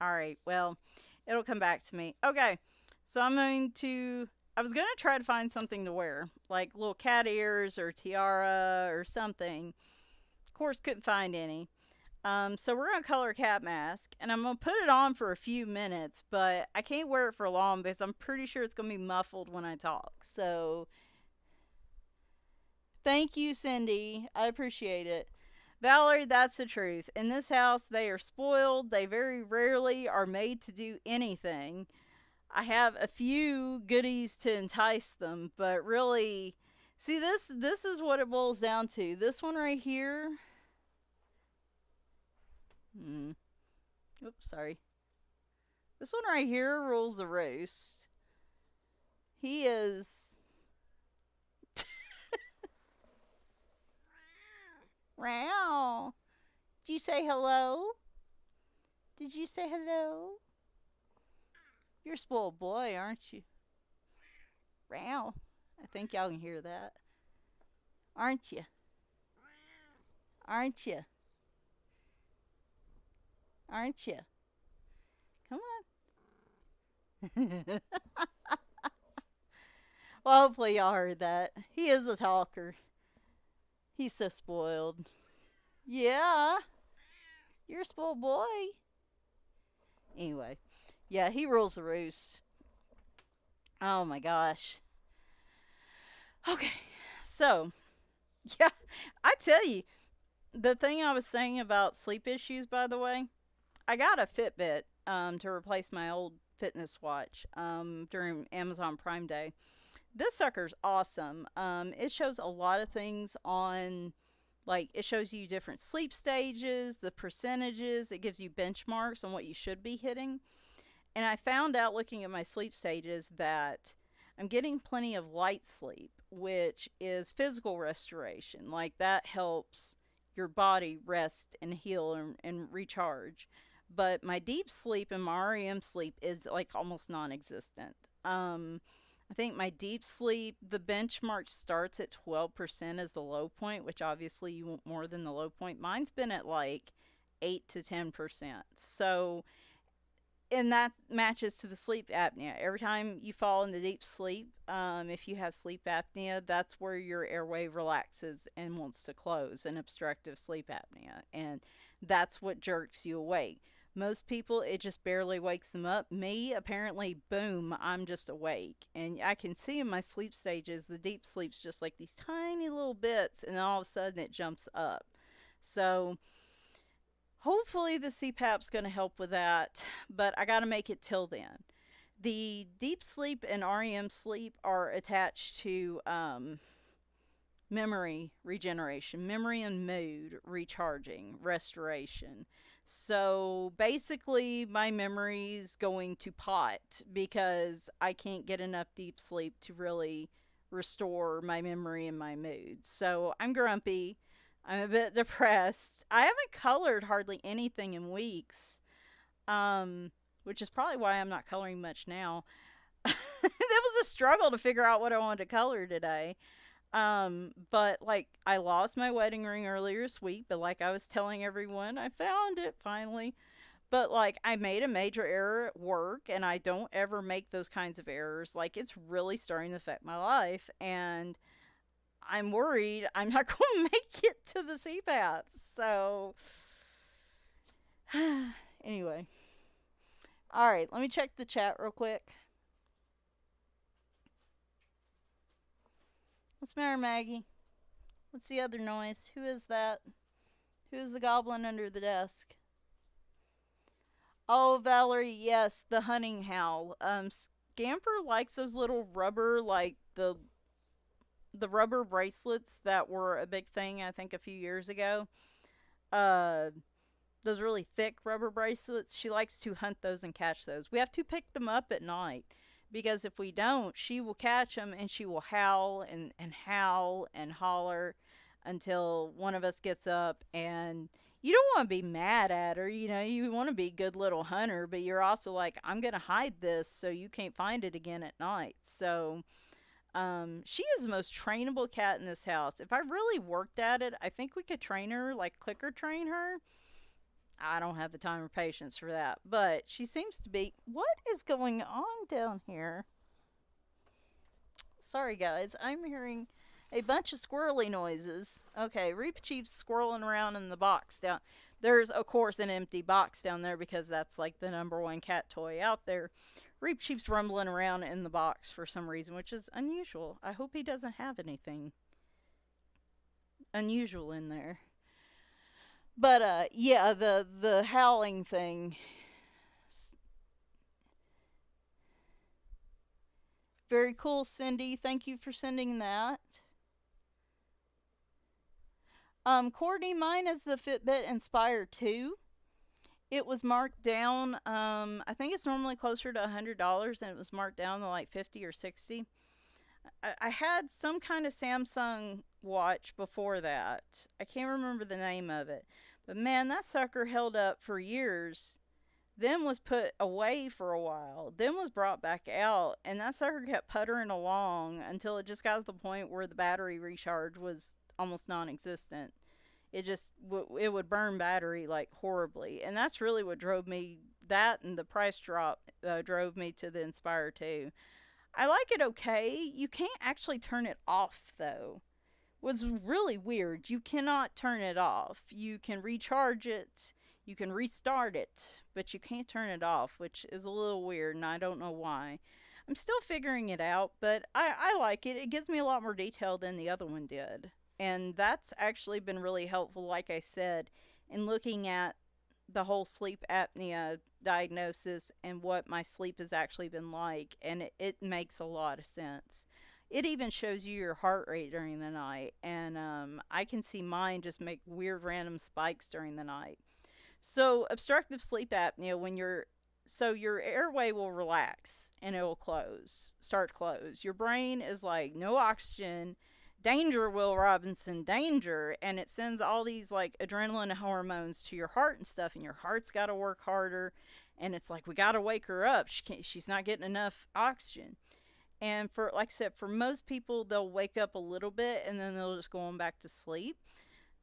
All right, well, it'll come back to me. Okay, so I'm going to. I was going to try to find something to wear, like little cat ears or tiara or something. Of course, couldn't find any. So we're going to color a cat mask, and I'm going to put it on for a few minutes, but I can't wear it for long because I'm pretty sure it's going to be muffled when I talk. So thank you, Cindy. I appreciate it. Valerie, that's the truth. In this house, they are spoiled. They very rarely are made to do anything. I have a few goodies to entice them, but really, see this is what it boils down to. This one right here. Hmm. Oops, sorry. This one right here rules the roost. He is. Wow. Did you say hello? Did you say hello? You're a spoiled boy, aren't you? Wow. I think y'all can hear that. Aren't you? Aren't you? Aren't you? Come on. Well, hopefully y'all heard that. He is a talker. He's so spoiled. Yeah, you're a spoiled boy. Anyway, yeah, he rules the roost. Oh my gosh. Okay, so, yeah, I tell you, the thing I was saying about sleep issues, by the way, I got a Fitbit to replace my old fitness watch during Amazon Prime Day. This sucker's awesome. It shows a lot of things on, like, it shows you different sleep stages, the percentages, it gives you benchmarks on what you should be hitting. And I found out looking at my sleep stages that I'm getting plenty of light sleep, which is physical restoration. Like, that helps your body rest and heal and recharge. But my deep sleep and my REM sleep is like almost non existent. I think my deep sleep, the benchmark starts at 12% as the low point, which obviously you want more than the low point. Mine's been at like 8 to 10%. So, and that matches to the sleep apnea. Every time you fall into deep sleep, if you have sleep apnea, that's where your airway relaxes and wants to close, an obstructive sleep apnea. And that's what jerks you awake. Most people, it just barely wakes them up. Me, apparently, boom, I'm just awake. And I can see in my sleep stages, the deep sleep's just like these tiny little bits, and all of a sudden it jumps up. So, hopefully, the CPAP's going to help with that, but I got to make it till then. The deep sleep and REM sleep are attached to memory regeneration, memory and mood recharging, restoration. So basically, my memory's going to pot because I can't get enough deep sleep to really restore my memory and my mood. So I'm grumpy. I'm a bit depressed. I haven't colored hardly anything in weeks, which is probably why I'm not coloring much now. It was a struggle to figure out what I wanted to color today. But like I lost my wedding ring earlier this week, but like I was telling everyone, I found it finally. But like I made a major error at work and I don't ever make those kinds of errors. Like it's really starting to affect my life and I'm worried I'm not going to make it to the CPAP. So anyway. All right, let me check the chat real quick. What's the matter, Maggie? What's the other noise? Who is that? Who is the goblin under the desk? Oh, Valerie, yes, the hunting howl. Scamper likes those little rubber, like the rubber bracelets that were a big thing, I think, a few years ago. uh those really thick rubber bracelets. She likes to hunt those and catch those. We have to pick them up at night because if we don't, she will catch them and she will howl and howl and holler until one of us gets up. And you don't want to be mad at her, you know, you want to be a good little hunter, but you're also like, I'm going to hide this so you can't find it again at night. So, she is the most trainable cat in this house. If I really worked at it, I think we could train her, like clicker train her. I don't have the time or patience for that, but she seems to be. What is going on down here? Sorry, guys. I'm hearing a bunch of squirrely noises. Okay, Reap Chief's squirreling around in the box down. There's, of course, an empty box down there because that's like the number one cat toy out there. Reap Chief's rumbling around in the box for some reason, which is unusual. I hope he doesn't have anything unusual in there. But yeah, the howling thing. Very cool, Cindy. Thank you for sending that. Courtney, mine is the Fitbit Inspire 2. It was marked down. I think it's normally closer to $100, and it was marked down to like 50 or 60. I had some kind of Samsung watch before that. I can't remember the name of it. But man, that sucker held up for years. Then was put away for a while. Then was brought back out. And that sucker kept puttering along until it just got to the point where the battery recharge was almost non existent. It would burn battery like horribly. And that's really what drove me. That and the price drop drove me to the Inspire 2. I like it okay. You can't actually turn it off though. What's really weird, you cannot turn it off. You can recharge it, you can restart it, but you can't turn it off, which is a little weird and I don't know why. I'm still figuring it out, but I like it. It gives me a lot more detail than the other one did. And that's actually been really helpful, like I said, in looking at the whole sleep apnea diagnosis and what my sleep has actually been like, and it makes a lot of sense. It even shows you your heart rate during the night, and I can see mine just make weird random spikes during the night. So obstructive sleep apnea, your airway will relax and it will start to close. Your brain is like, no oxygen, danger, Will Robinson, danger, and it sends all these like adrenaline hormones to your heart and stuff, and your heart's got to work harder, and it's like, we got to wake her up. She's not getting enough oxygen. And for, like I said, for most people, they'll wake up a little bit and then they'll just go on back to sleep.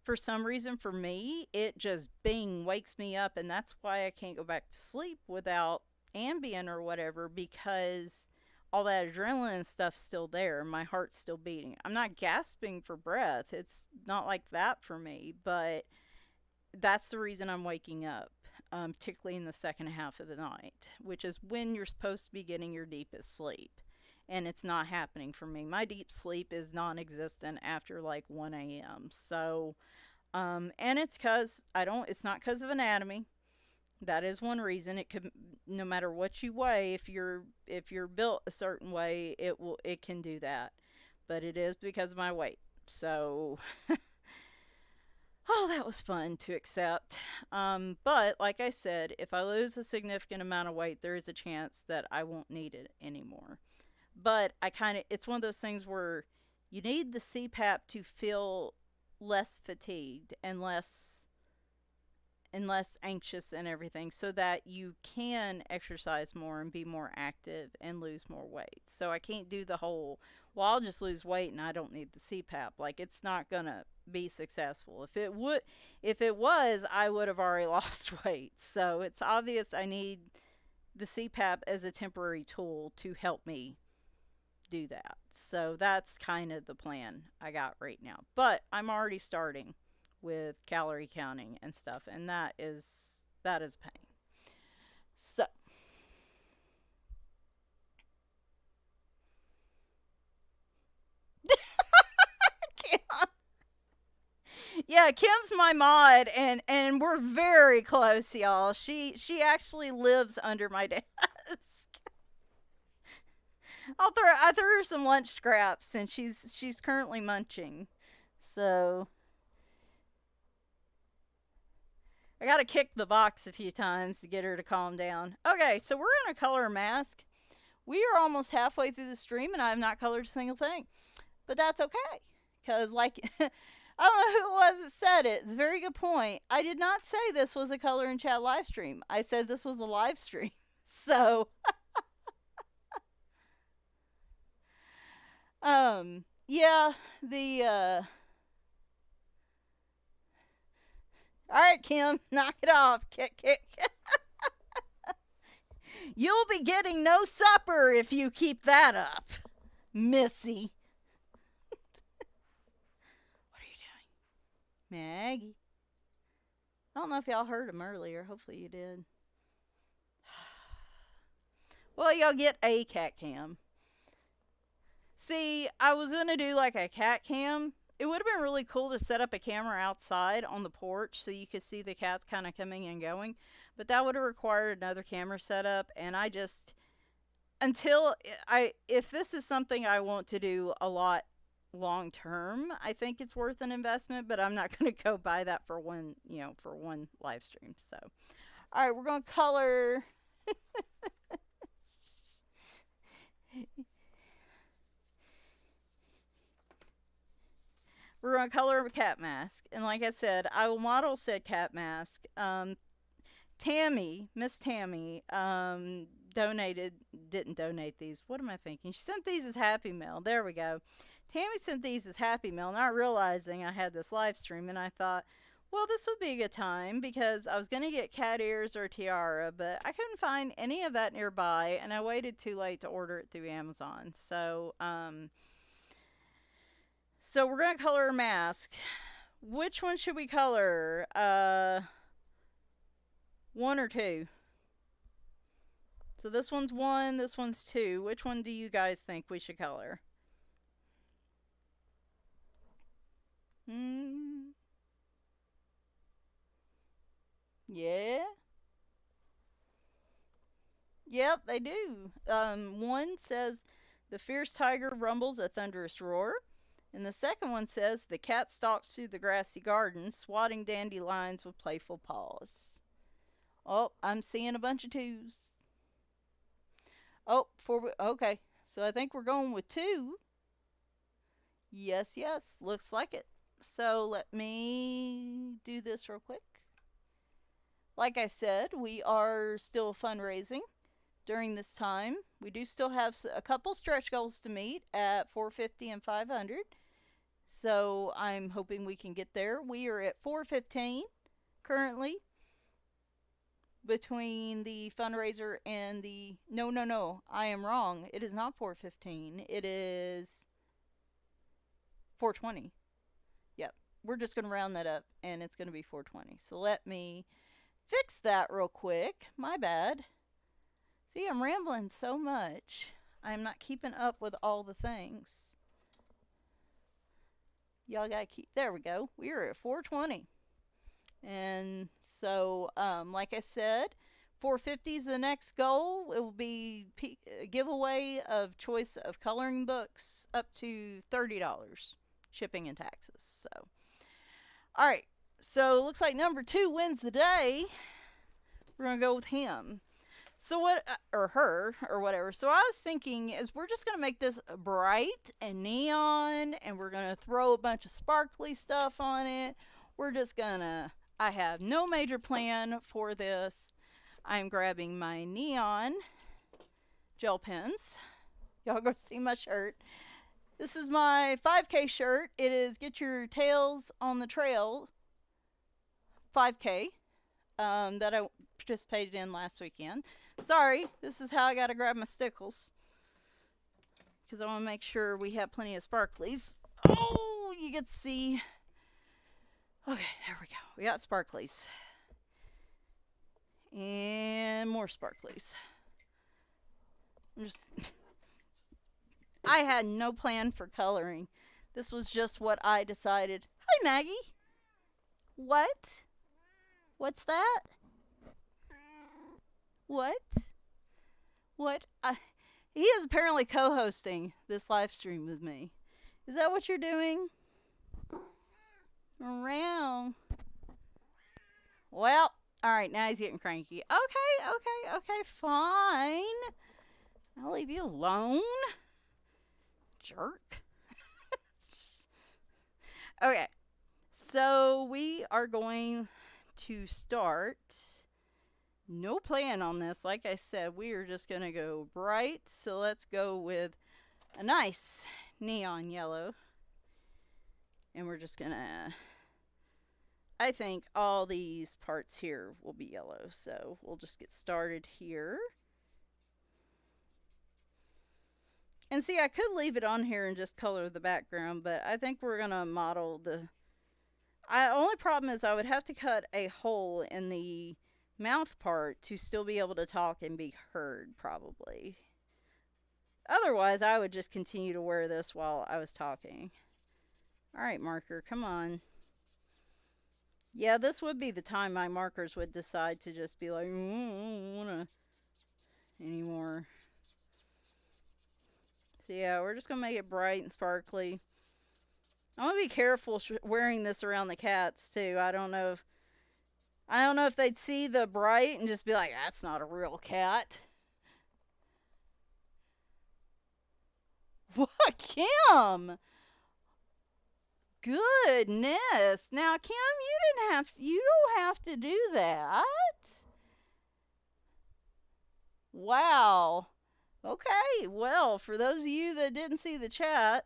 For some reason, for me, it just bing wakes me up, and that's why I can't go back to sleep without Ambien or whatever, because all that adrenaline and stuff's still there. My heart's still beating. I'm not gasping for breath. It's not like that for me, but that's the reason I'm waking up, particularly in the second half of the night, which is when you're supposed to be getting your deepest sleep. And it's not happening for me. My deep sleep is non existent after like 1 a.m. So, and it's not because of anatomy. That is one reason. It could, no matter what you weigh, if you're built a certain way, it can do that. But it is because of my weight. So, oh, that was fun to accept. But like I said, if I lose a significant amount of weight, there is a chance that I won't need it anymore. But it's one of those things where you need the CPAP to feel less fatigued and less anxious and everything, so that you can exercise more and be more active and lose more weight. So I can't do the whole, well, I'll just lose weight and I don't need the CPAP. Like, it's not gonna be successful. If it was, I would have already lost weight. So it's obvious I need the CPAP as a temporary tool to help me do that. So that's kind of the plan I got right now. But I'm already starting with calorie counting and stuff, and that is pain. So yeah, Kim's my mod, and we're very close, y'all. She actually lives under my desk. I threw her some lunch scraps, and she's currently munching. So I gotta kick the box a few times to get her to calm down. Okay, so we're gonna color a mask. We are almost halfway through the stream and I have not colored a single thing. But that's okay. Because, like, I don't know who it was that said it. It's a very good point. I did not say this was a color and chat live stream. I said this was a live stream. So, yeah, all right, Kim, knock it off. Kick, kick. You'll be getting no supper if you keep that up, Missy. What are you doing? Maggie. I don't know if y'all heard him earlier. Hopefully you did. Well, y'all get a cat cam. See, I was going to do like a cat cam. It would have been really cool to set up a camera outside on the porch so you could see the cats kind of coming and going. But that would have required another camera setup. And I just, if this is something I want to do a lot long term, I think it's worth an investment. But I'm not going to go buy that for one live stream. So, all right, we're going to color. We're going to color a cat mask. And like I said, I will model said cat mask. Tammy, Miss Tammy, didn't donate these. What am I thinking? She sent these as Happy Mail. There we go. Tammy sent these as Happy Mail, not realizing I had this live stream. And I thought, well, this would be a good time because I was going to get cat ears or tiara, but I couldn't find any of that nearby. And I waited too late to order it through Amazon. So we're going to color a mask. Which one should we color? 1 or 2? So this one's 1, this one's 2. Which one do you guys think we should color? Yeah? Yep, they do. 1 says, the fierce tiger rumbles a thunderous roar. And the second one says, the cat stalks through the grassy garden, swatting dandelions with playful paws. Oh, I'm seeing a bunch of 2s. Oh, 4. Okay, so I think we're going with 2. Yes, yes, looks like it. So let me do this real quick. Like I said, we are still fundraising during this time. We do still have a couple stretch goals to meet at 450 and 500. So I'm hoping we can get there. We are at 415 currently between the fundraiser and the no, I am wrong. It is not 415. It is 420. Yep. We're just going to round that up and it's going to be 420. So let me fix that real quick. My bad. See, I'm rambling so much. I'm not keeping up with all the things. Y'all gotta keep. There we go. We are at 420. And so, like I said, 450 is the next goal. It will be a giveaway of choice of coloring books up to $30, shipping and taxes. So, all right. So, it looks like number 2 wins the day. We're going to go with him. So what, or her, or whatever. So I was thinking is we're just going to make this bright and neon, and we're going to throw a bunch of sparkly stuff on it. We're just going to, I have no major plan for this. I'm grabbing my neon gel pens. Y'all go see my shirt. This is my 5K shirt. It is Get Your Tails on the Trail 5K that I participated in last weekend. Sorry, this is how I gotta grab my stickles. Because I want to make sure we have plenty of sparklies. Oh, you get to see. Okay, there we go. We got sparklies. And more sparklies. I had no plan for coloring. This was just what I decided. Hi, Maggie. What? What's that? What? He is apparently co-hosting this live stream with me. Is that what you're doing? Around. Well, All right, now he's getting cranky. Okay, okay, okay, fine. I'll leave you alone, jerk. Okay, so we are going to start. No plan on this. Like I said, we are just going to go bright. So let's go with a nice neon yellow. And we're just going to, I think all these parts here will be yellow. So we'll just get started here. And see, I could leave it on here and just color the background, but I think we're going to model the... only problem is I would have to cut a hole in the mouth part to still be able to talk and be heard, probably. Otherwise, I would just continue to wear this while I was talking. Alright, marker, come on. Yeah, this would be the time my markers would decide to just be like, I don't want to anymore. So yeah, we're just going to make it bright and sparkly. I'm going to be careful wearing this around the cats, too. I don't know if they'd see the bright and just be like, that's not a real cat. What, Kim? Goodness. Now, Kim, you don't have to do that. Wow. Okay, well, for those of you that didn't see the chat,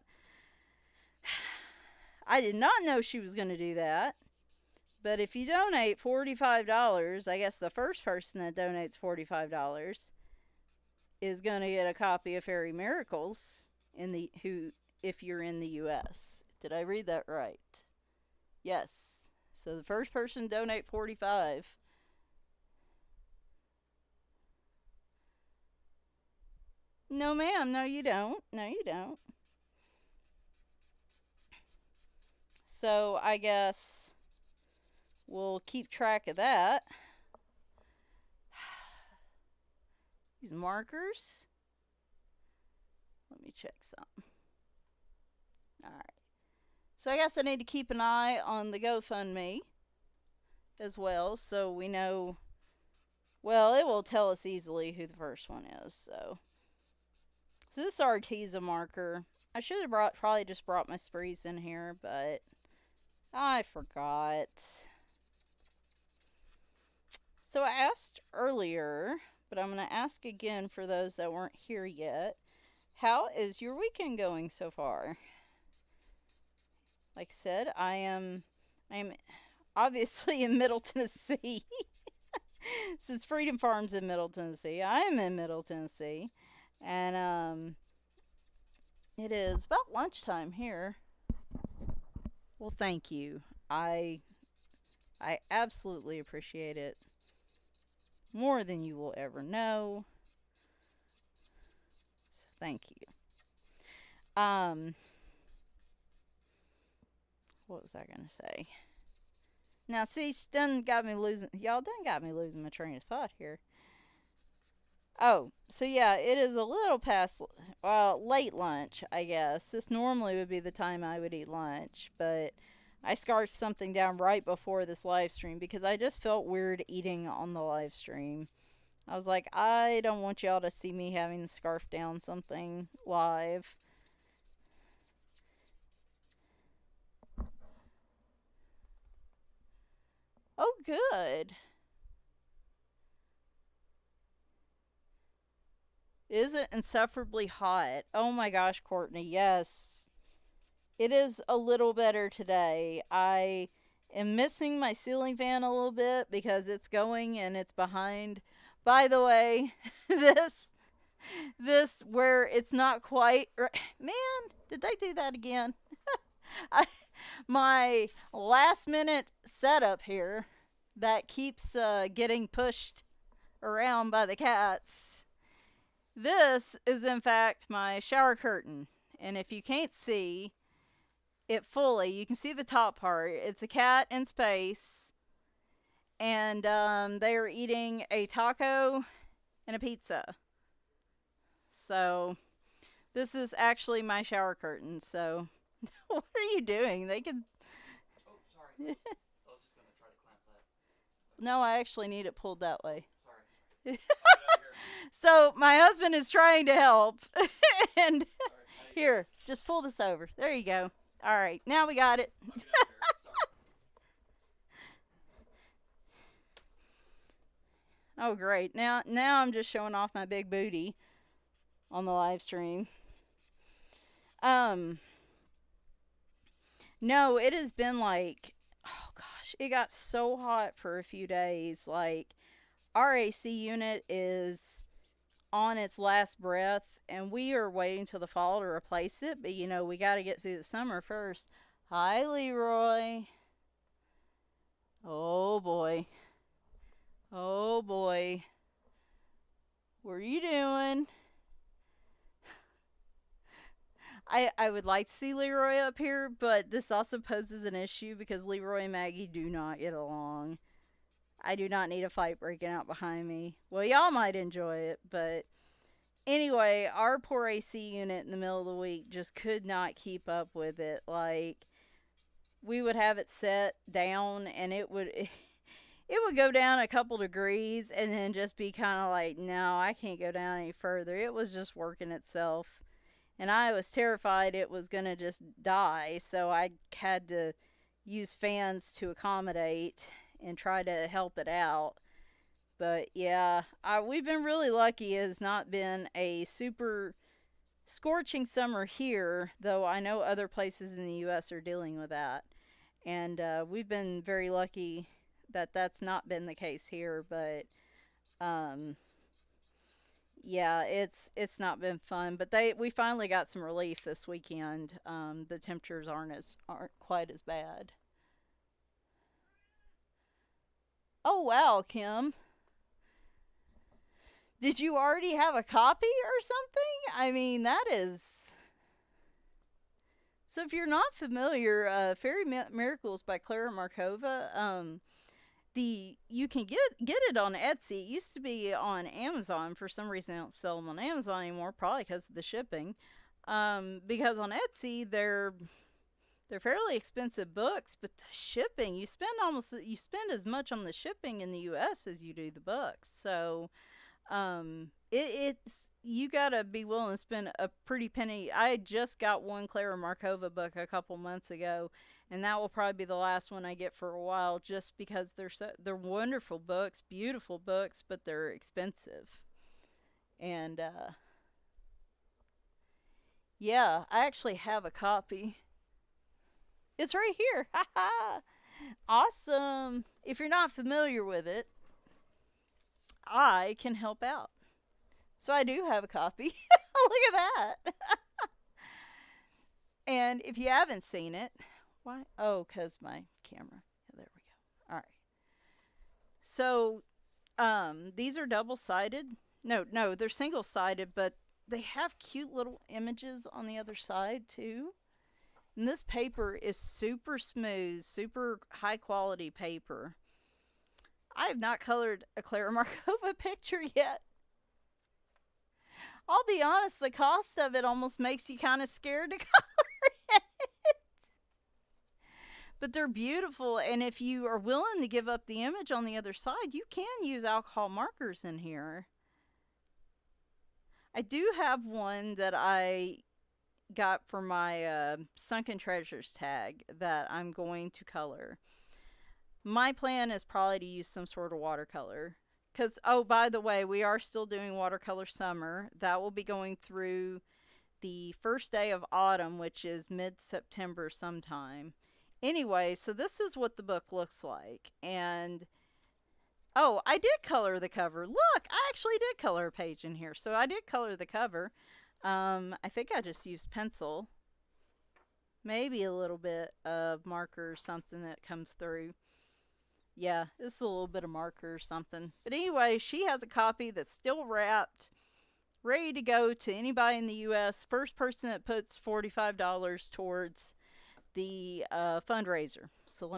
I did not know she was going to do that. But if you donate $45, I guess the first person that donates $45 is going to get a copy of Fairy Miracles if you're in the US. Did I read that right? Yes. So the first person to donate $45. No, ma'am. No, you don't. No, you don't. So I guess we'll keep track of that. These markers. Let me check some. Alright. So I guess I need to keep an eye on the GoFundMe as well, so we know. Well, it will tell us easily who the first one is. So this is Arteza marker. I should have probably just brought my sprays in here, but I forgot. So I asked earlier, but I'm going to ask again for those that weren't here yet. How is your weekend going so far? Like I said, I am obviously in Middle Tennessee. Since Freedom Farm's in Middle Tennessee, I am in Middle Tennessee. And it is about lunchtime here. Well, thank you. I absolutely appreciate it. More than you will ever know. So thank you. What was I gonna say? Now, see, y'all done got me losing my train of thought here. Oh, so yeah, it is a little past, late lunch, I guess. This normally would be the time I would eat lunch, but I scarfed something down right before this live stream because I just felt weird eating on the live stream. I was like, I don't want y'all to see me having to scarf down something live. Oh, good. Is it insufferably hot? Oh my gosh, Courtney, yes. It is a little better today. I am missing my ceiling fan a little bit because it's going and it's behind. By the way, this where it's not quite man, did they do that again? My last minute setup here that keeps getting pushed around by the cats. This is in fact my shower curtain, and if you can't see it fully, you can see the top part. It's a cat in space, and they are eating a taco and a pizza. So this is actually my shower curtain. So what are you doing? They can. Oh, sorry. I was just gonna try to clamp that. No, I actually need it pulled that way. So my husband is trying to help. And here, just pull this over. There you go. All right, now we got it. Oh, great. Now I'm just showing off my big booty on the live stream. Um, no, it has been like, oh gosh, it got so hot for a few days. Like, our AC unit is on its last breath, and we are waiting till the fall to replace it. But we got to get through the summer first. Hi, Leroy. Oh boy. Oh boy. What are you doing? I would like to see Leroy up here, but this also poses an issue because Leroy and Maggie do not get along. I do not need a fight breaking out behind me. Well, y'all might enjoy it, but anyway, our poor AC unit in the middle of the week just could not keep up with it. Like, we would have it set down and it would it would go down a couple degrees and then just be kind of like, no, I can't go down any further. It was just working itself. And I was terrified it was going to just die, so I had to use fans to accommodate and try to help it out. But yeah, we've been really lucky. It has not been a super scorching summer here, though I know other places in the U.S. are dealing with that. And we've been very lucky that that's not been the case here. But um, yeah, it's not been fun. But we finally got some relief this weekend. The temperatures aren't quite as bad. Oh wow, Kim. Did you already have a copy or something? I mean, that is. So, if you're not familiar, Fairy Miracles by Clara Markova, the you can get it on Etsy. It used to be on Amazon. For some reason, they don't sell them on Amazon anymore. Probably because of the shipping. Because on Etsy, they're fairly expensive books, but the shipping you spend as much on the shipping in the U.S. as you do the books. So it's you gotta be willing to spend a pretty penny. I just got one Clara Markova book a couple months ago, and that will probably be the last one I get for a while, just because they're wonderful books, beautiful books, but they're expensive. And yeah, I actually have a copy. It's right here. Awesome. If you're not familiar with it, I can help out. So I do have a copy. Look at that. And if you haven't seen it, why? Oh, because my camera. There we go. All right. So these are double sided. No, they're single sided, but they have cute little images on the other side too. And this paper is super smooth, super high quality paper. I have not colored a Clara Markova picture yet. I'll be honest, the cost of it almost makes you kind of scared to color it. But they're beautiful, and if you are willing to give up the image on the other side, you can use alcohol markers in here. I do have one that I got for my Sunken Treasures tag that I'm going to color. My plan is probably to use some sort of watercolor. Because, oh, by the way, we are still doing watercolor summer. That will be going through the first day of autumn, which is mid September sometime. Anyway, so this is what the book looks like. And, oh, I did color the cover. Look, I actually did color a page in here. So I did color the cover. I think I just used pencil. Maybe a little bit of marker or something that comes through. Yeah, it's a little bit of marker or something. But anyway, she has a copy that's still wrapped, ready to go to anybody in the U.S. First person that puts $45 towards the fundraiser. So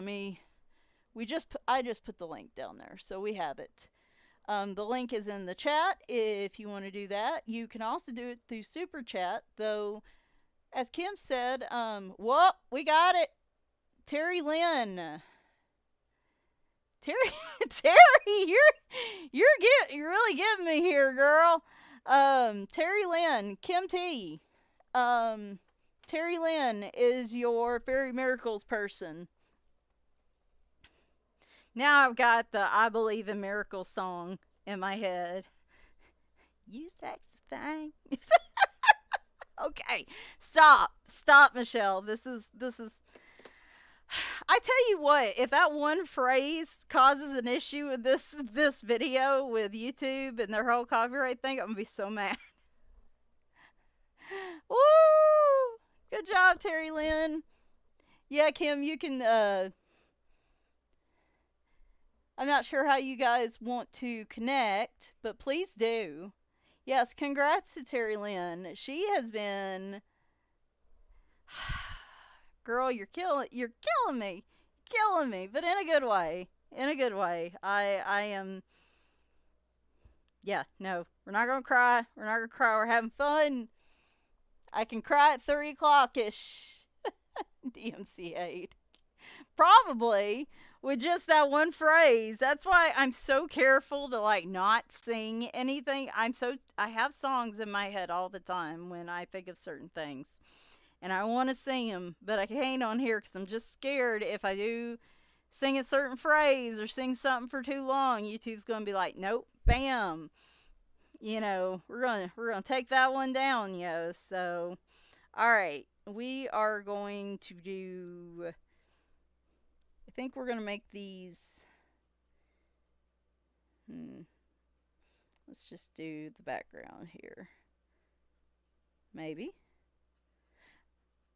I just put the link down there, so we have it. The link is in the chat if you want to do that. You can also do it through Super Chat, though, as Kim said, we got it. Terry Lynn. Terry, Terry, you're really getting me here, girl. Terry Lynn, Kim T. Um, Terry Lynn is your fairy miracles person. Now I've got the "I Believe in Miracles" song in my head. You sexy thing. Okay, stop, Michelle. This is. I tell you what, if that one phrase causes an issue with this video with YouTube and their whole copyright thing, I'm gonna be so mad. Woo! Good job, Terry Lynn. Yeah, Kim, you can. I'm not sure how you guys want to connect, but please do. Yes, congrats to Terry Lynn. She has been. Girl, you're killing me. Killing me, but in a good way. In a good way. I am. Yeah, no, we're not gonna cry. We're not gonna cry. We're having fun. I can cry at 3 o'clock ish. DMC8. Probably with just that one phrase. That's why I'm so careful to like not sing anything. I have songs in my head all the time when I think of certain things. And I want to sing them, but I can't on here because I'm just scared if I do sing a certain phrase or sing something for too long, YouTube's going to be like, "Nope, bam." We're gonna take that one down, yo. So, all right, we are going to do. I think we're gonna make these. Let's just do the background here. Maybe.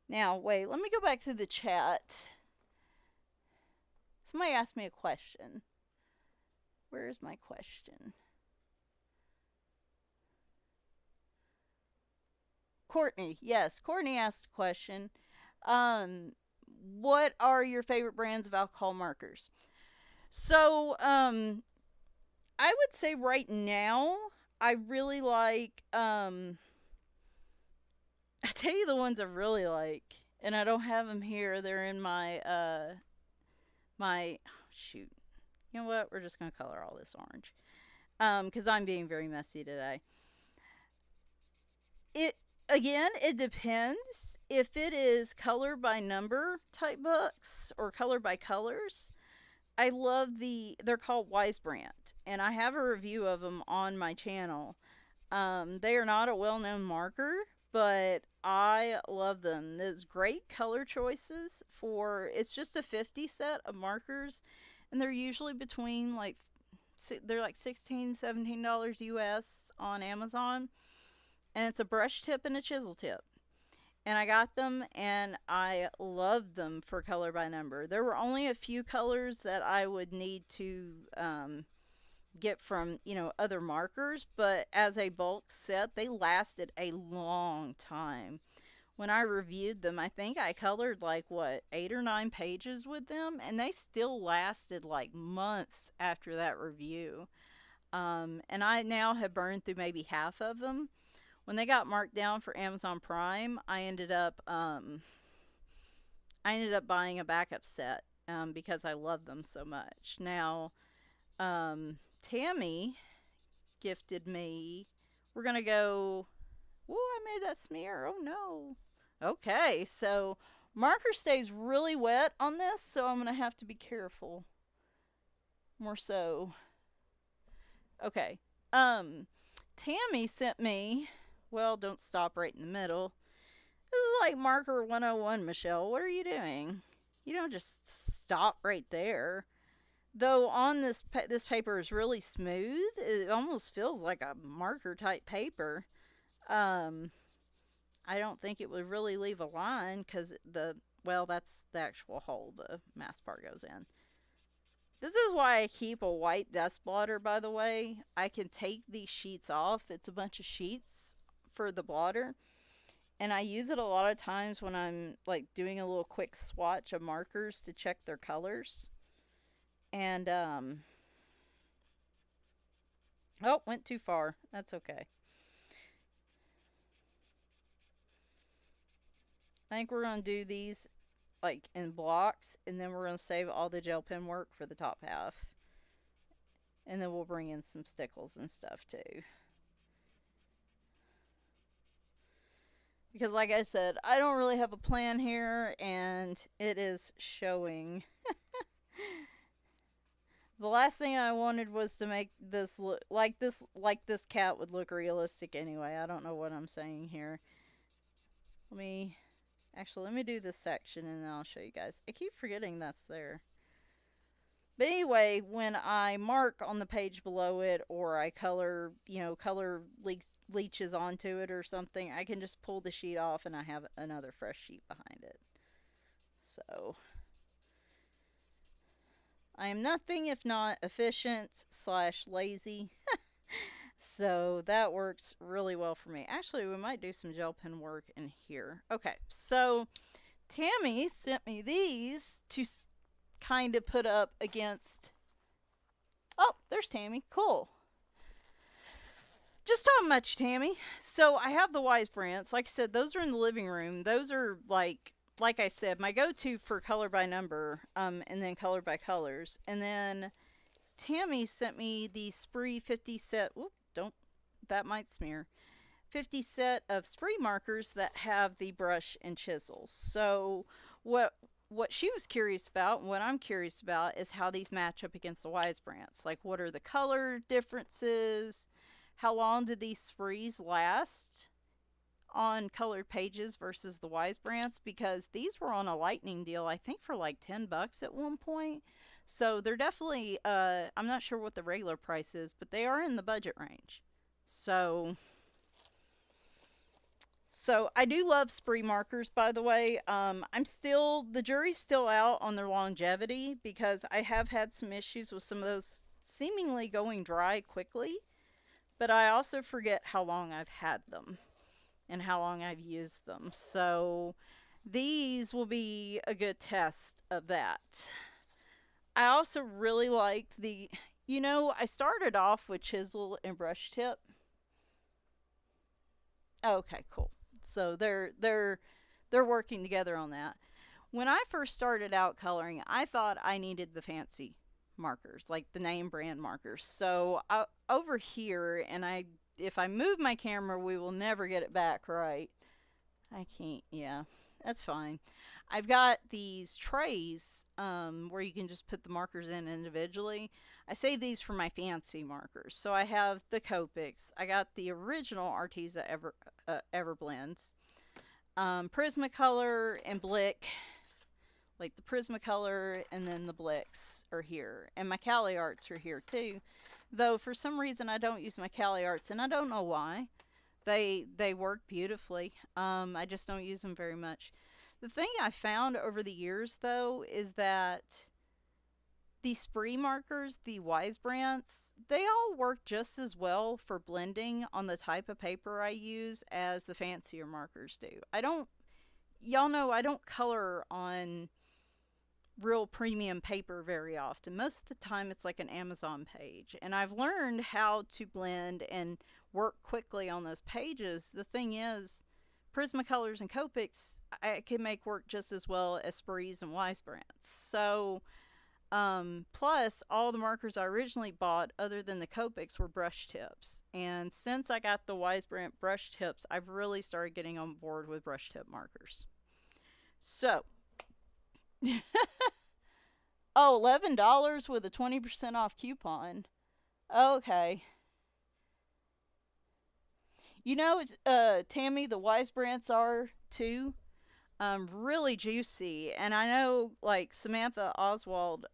Now, wait, let me go back to the chat. Somebody asked me a question. Where is my question? Courtney, yes, Courtney asked a question. What are your favorite brands of alcohol markers? So, I would say right now, I really like, I tell you the ones I really like, and I don't have them here. They're in my, oh, shoot. You know what? We're just going to color all this orange. Because I'm being very messy today. It depends. If it is color by number type books or color by colors, I love they're called Wise Brand, and I have a review of them on my channel. They are not a well-known marker, but I love them. There's great color choices it's just a 50 set of markers, and they're usually between they're like $16-17 US on Amazon, and it's a brush tip and a chisel tip. And I got them and I loved them for color by number. There were only a few colors that I would need to get from, other markers, but as a bulk set, they lasted a long time. When I reviewed them, I think I colored like 8 or 9 pages with them, and they still lasted like months after that review. And I now have burned through maybe half of them. When they got marked down for Amazon Prime, I ended up buying a backup set because I love them so much. Now, Tammy gifted me. We're gonna go. Whoa! I made that smear. Oh no. Okay, so marker stays really wet on this, so I'm gonna have to be careful. More so. Okay. Tammy sent me. Well, don't stop right in the middle. This is like marker 101, Michelle. What are you doing? You don't just stop right there. Though on this paper is really smooth, it almost feels like a marker type paper. I don't think it would really leave a line because that's the actual hole the mask part goes in. This is why I keep a white desk blotter, by the way. I can take these sheets off. It's a bunch of sheets for the blotter. And I use it a lot of times when I'm like doing a little quick swatch of markers to check their colors. And, went too far. That's okay. I think we're going to do these like in blocks, and then we're going to save all the gel pen work for the top half. And then we'll bring in some stickles and stuff too. Because, like I said, I don't really have a plan here, and it is showing. The last thing I wanted was to make this look like this cat would look realistic anyway. I don't know what I'm saying here. Let me let me do this section and then I'll show you guys. I keep forgetting that's there. But anyway, when I mark on the page below it, or I color, color leeches onto it or something, I can just pull the sheet off and I have another fresh sheet behind it. So I am nothing if not efficient / lazy. So that works really well for me. Actually, we might do some gel pen work in here. Okay, so Tammy sent me these to kind of put up against. Oh, there's Tammy. Cool. Just how much, Tammy? So I have the Wise brands. Like I said, those are in the living room. Those are like I said, my go-to for color by number, and then color by colors. And then Tammy sent me the Spree 50 set. Whoop, don't, that might smear. 50 set of Spree markers that have the brush and chisels. So what she was curious about, and what I'm curious about, is how these match up against the Wise brands. Like, what are the color differences? How long do these sprees last on colored pages versus the Wise brands? Because these were on a lightning deal, I think, for like $10 at one point. So they're definitely, I'm not sure what the regular price is, but they are in the budget range. So I do love Spree markers, by the way. The jury's still out on their longevity, because I have had some issues with some of those seemingly going dry quickly. But I also forget how long I've had them and how long I've used them. So these will be a good test of that. I also really liked I started off with chisel and brush tip. Okay, cool. So they're working together on that. When I first started out coloring, I thought I needed the fancy markers, like the name brand markers. So over here, and if I move my camera, we will never get it back right. I can't. Yeah, that's fine. I've got these trays where you can just put the markers in individually. I save these for my fancy markers. So I have the Copics. I got the original Arteza Everblends, Prismacolor and Blick. Like the Prismacolor and then the Blicks are here. And my Cali Arts are here too. Though for some reason I don't use my Cali Arts, and I don't know why. They work beautifully. I just don't use them very much. The thing I found over the years, though, is that the Spree markers, the Wise brands, they all work just as well for blending on the type of paper I use as the fancier markers do. Y'all know I don't color on real premium paper very often. Most of the time it's like an Amazon page. And I've learned how to blend and work quickly on those pages. The thing is, Prismacolors and Copics I can make work just as well as Sprees and Wise brands. So, plus all the markers I originally bought other than the Copics were brush tips. And since I got the Wise brand brush tips, I've really started getting on board with brush tip markers. So, oh, $11 with a 20% off coupon. Okay. Tammy, the Wise brands are too really juicy. And I know, like, Samantha Oswald,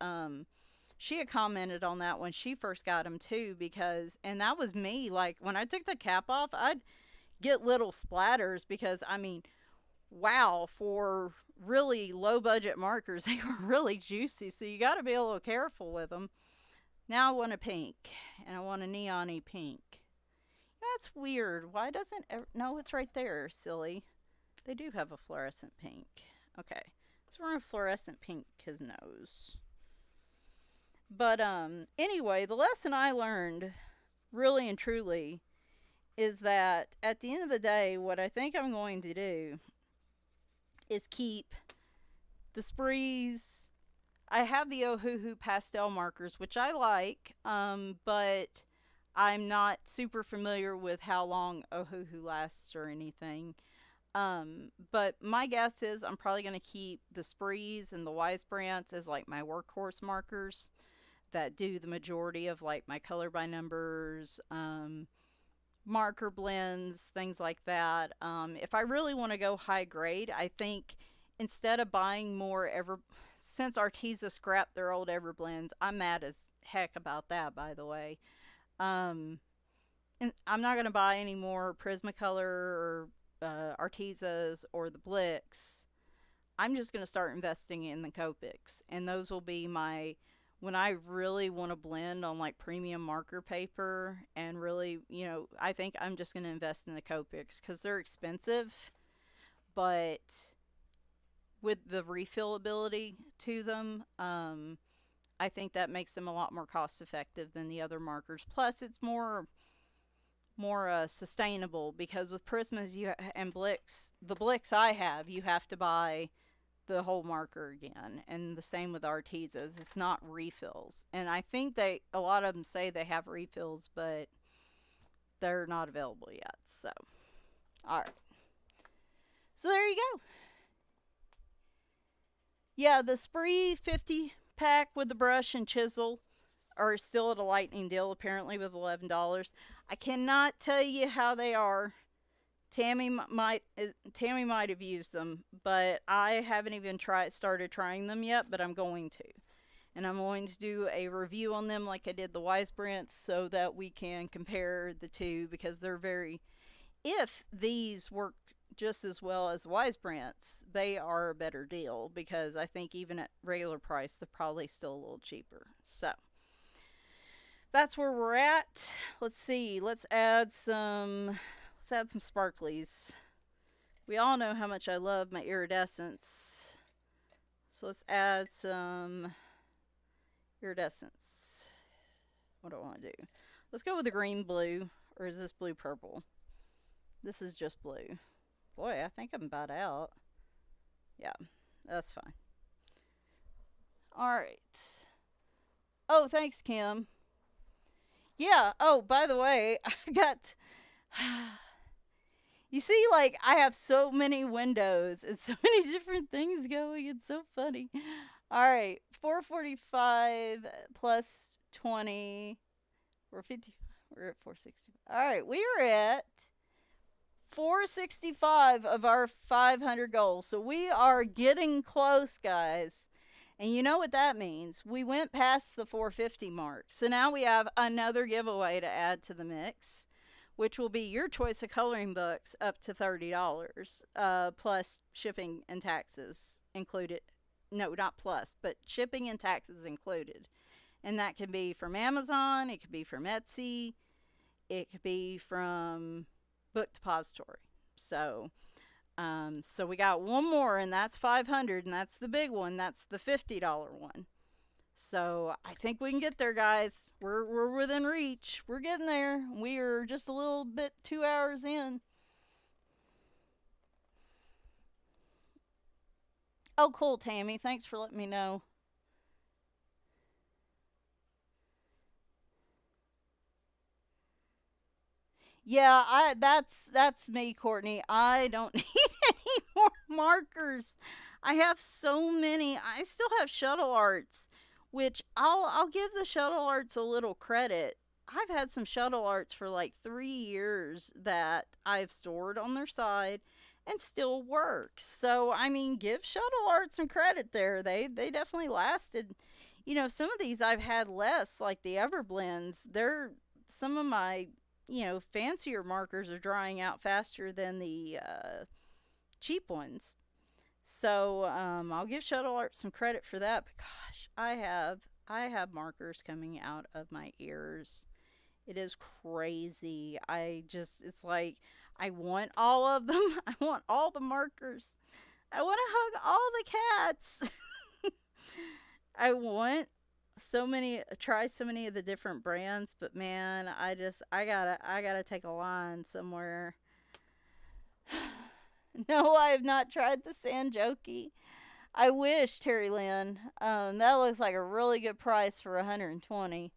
she had commented on that when she first got them too, and that was me. Like, when I took the cap off, I'd get little splatters because, wow, for really low budget markers, they were really juicy. So you got to be a little careful with them. Now I want a pink, and I want a neon-y pink. That's weird. Why doesn't no, it's right there, silly. They do have a fluorescent pink. Okay, so we're gonna fluorescent pink his nose. But anyway, the lesson I learned, really and truly, is that at the end of the day, what I think I'm going to do is keep the Sprees, I have the Ohuhu pastel markers, which I like, but I'm not super familiar with how long Ohuhu lasts or anything. But my guess is I'm probably going to keep the Sprees and the Wise Brands as like my workhorse markers that do the majority of like my color by numbers, marker blends, things like that. If I really want to go high grade, I think instead of buying more since Arteza scrapped their old Everblends, I'm mad as heck about that, by the way. Um, and I'm not going to buy any more Prismacolor or Artezas or the Blix. I'm just going to start investing in the Copics, and those will be my when I really want to blend on like premium marker paper and really, I think I'm just going to invest in the Copics because they're expensive, but with the refillability to them, I think that makes them a lot more cost effective than the other markers. Plus, it's more sustainable because with Prismas and Blix, the Blix I have, you have to buy the whole marker again, and the same with Artezas. It's not refills, and I think a lot of them say they have refills, but they're not available yet. So, all right. So there you go. Yeah, the Spree 50 pack with the brush and chisel are still at a lightning deal apparently with $11. I cannot tell you how they are. Tammy might have used them, but I haven't even started trying them yet, but I'm going to. And I'm going to do a review on them like I did the Wise Brands so that we can compare the two because they're if these work just as well as Wise Brands, they are a better deal because I think even at regular price, they're probably still a little cheaper. So that's where we're at. Let's see. Let's add some sparklies. We all know how much I love my iridescence. So let's add some iridescence. What do I want to do? Let's go with the green blue, or is this blue purple? This is just blue. Boy, I think I'm about out. Yeah, that's fine. All right. Oh, thanks, Kim. Yeah. Oh, by the way, I got. You see, like, I have so many windows and so many different things going. It's so funny. All right. 445 plus 20. We're 50. We're at 460. All right. We are at 465 of our 500 goals. So we are getting close, guys. And you know what that means. We went past the 450 mark. So now we have another giveaway to add to the mix, which will be your choice of coloring books up to $30, plus shipping and taxes included. No, not plus, but shipping and taxes included. And that can be from Amazon, it could be from Etsy, it could be from Book Depository. So we got one more, and that's 500, and that's the big one. That's the $50 one. So I think we can get there, guys. We're within reach. We're getting there. We are just a little bit 2 hours in. Oh, cool, Tammy. Thanks for letting me know. Yeah, that's me, Courtney. I don't need any more markers. I have so many. I still have shuttle arts, which I'll give the shuttle arts a little credit. I've had some shuttle arts for like 3 years that I've stored on their side and still work. So I mean, give shuttle arts some credit there. They definitely lasted. Some of these I've had less, like the Everblends. They're some of my fancier markers are drying out faster than the cheap ones. So I'll give Shuttle Art some credit for that. But gosh, I have markers coming out of my ears. It is crazy. It's like I want all of them. I want all the markers. I want to hug all the cats. I want try so many of the different brands, but man, I gotta take a line somewhere. No, I have not tried the Sanjoki. I wish, Terry Lynn. That looks like a really good price for 120.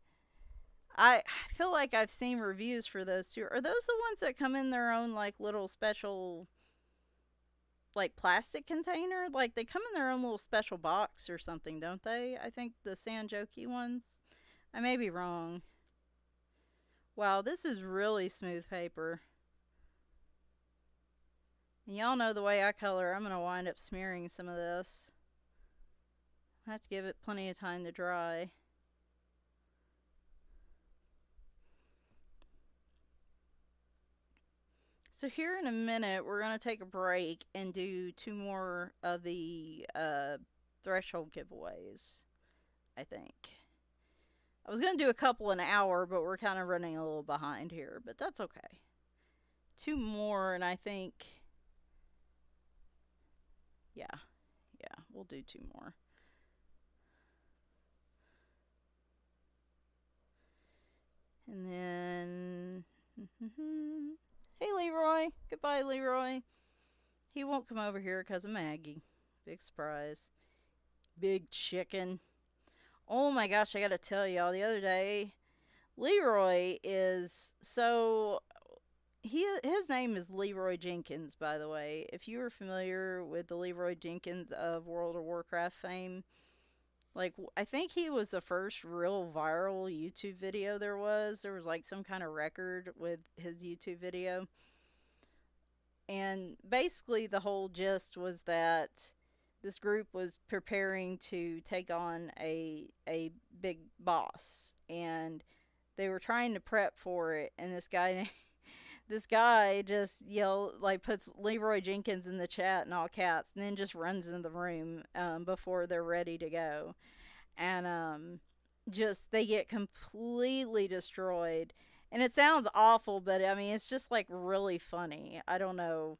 I feel like I've seen reviews for those too. Are those the ones that come in their own like little special like plastic container? Like they come in their own little special box or something, don't they? I think the Sanjoki ones. I may be wrong. Wow, this is really smooth paper. And y'all know the way I color, I'm gonna wind up smearing some of this. I have to give it plenty of time to dry. So here in a minute, we're gonna take a break and do two more of the threshold giveaways. I think I was gonna do a couple an hour, but we're kind of running a little behind here. But that's okay. Two more, and I think, yeah, yeah, we'll do two more. And then, hey Leroy, goodbye Leroy. He won't come over here because of Maggie. Big surprise. Big chicken. Oh my gosh, I gotta tell y'all, the other day, Leroy is so his name is Leroy Jenkins, by the way. If you are familiar with the Leroy Jenkins of World of Warcraft fame, like I think he was the first real viral YouTube video there was. There was like some kind of record with his YouTube video. And basically the whole gist was that this group was preparing to take on a big boss, and they were trying to prep for it, and this guy just like puts Leroy Jenkins in the chat in all caps and then just runs into the room before they're ready to go. And just they get completely destroyed. And it sounds awful, but I mean it's just like really funny. I don't know.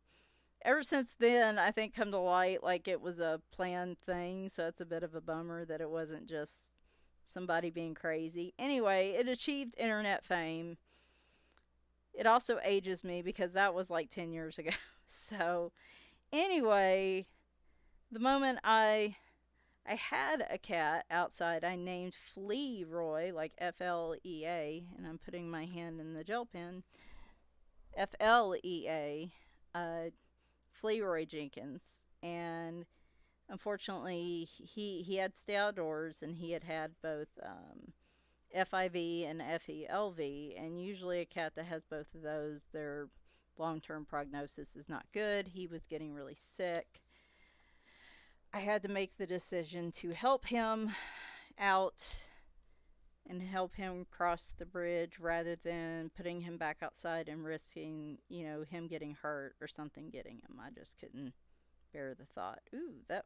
Ever since then, I think come to light like it was a planned thing, so it's a bit of a bummer that it wasn't just somebody being crazy. Anyway, it achieved internet fame. It also ages me because that was like 10 years ago. So, anyway, the moment I had a cat outside, I named Flea Roy, like FLEA, and I'm putting my hand in the gel pen. FLEA, Roy Jenkins. And unfortunately, he had to stay outdoors, and he had both FIV and FELV. And usually, a cat that has both of those, their long term prognosis is not good. He was getting really sick. I had to make the decision to help him out and help him cross the bridge rather than putting him back outside and risking, him getting hurt or something getting him. I just couldn't bear the thought. Ooh, that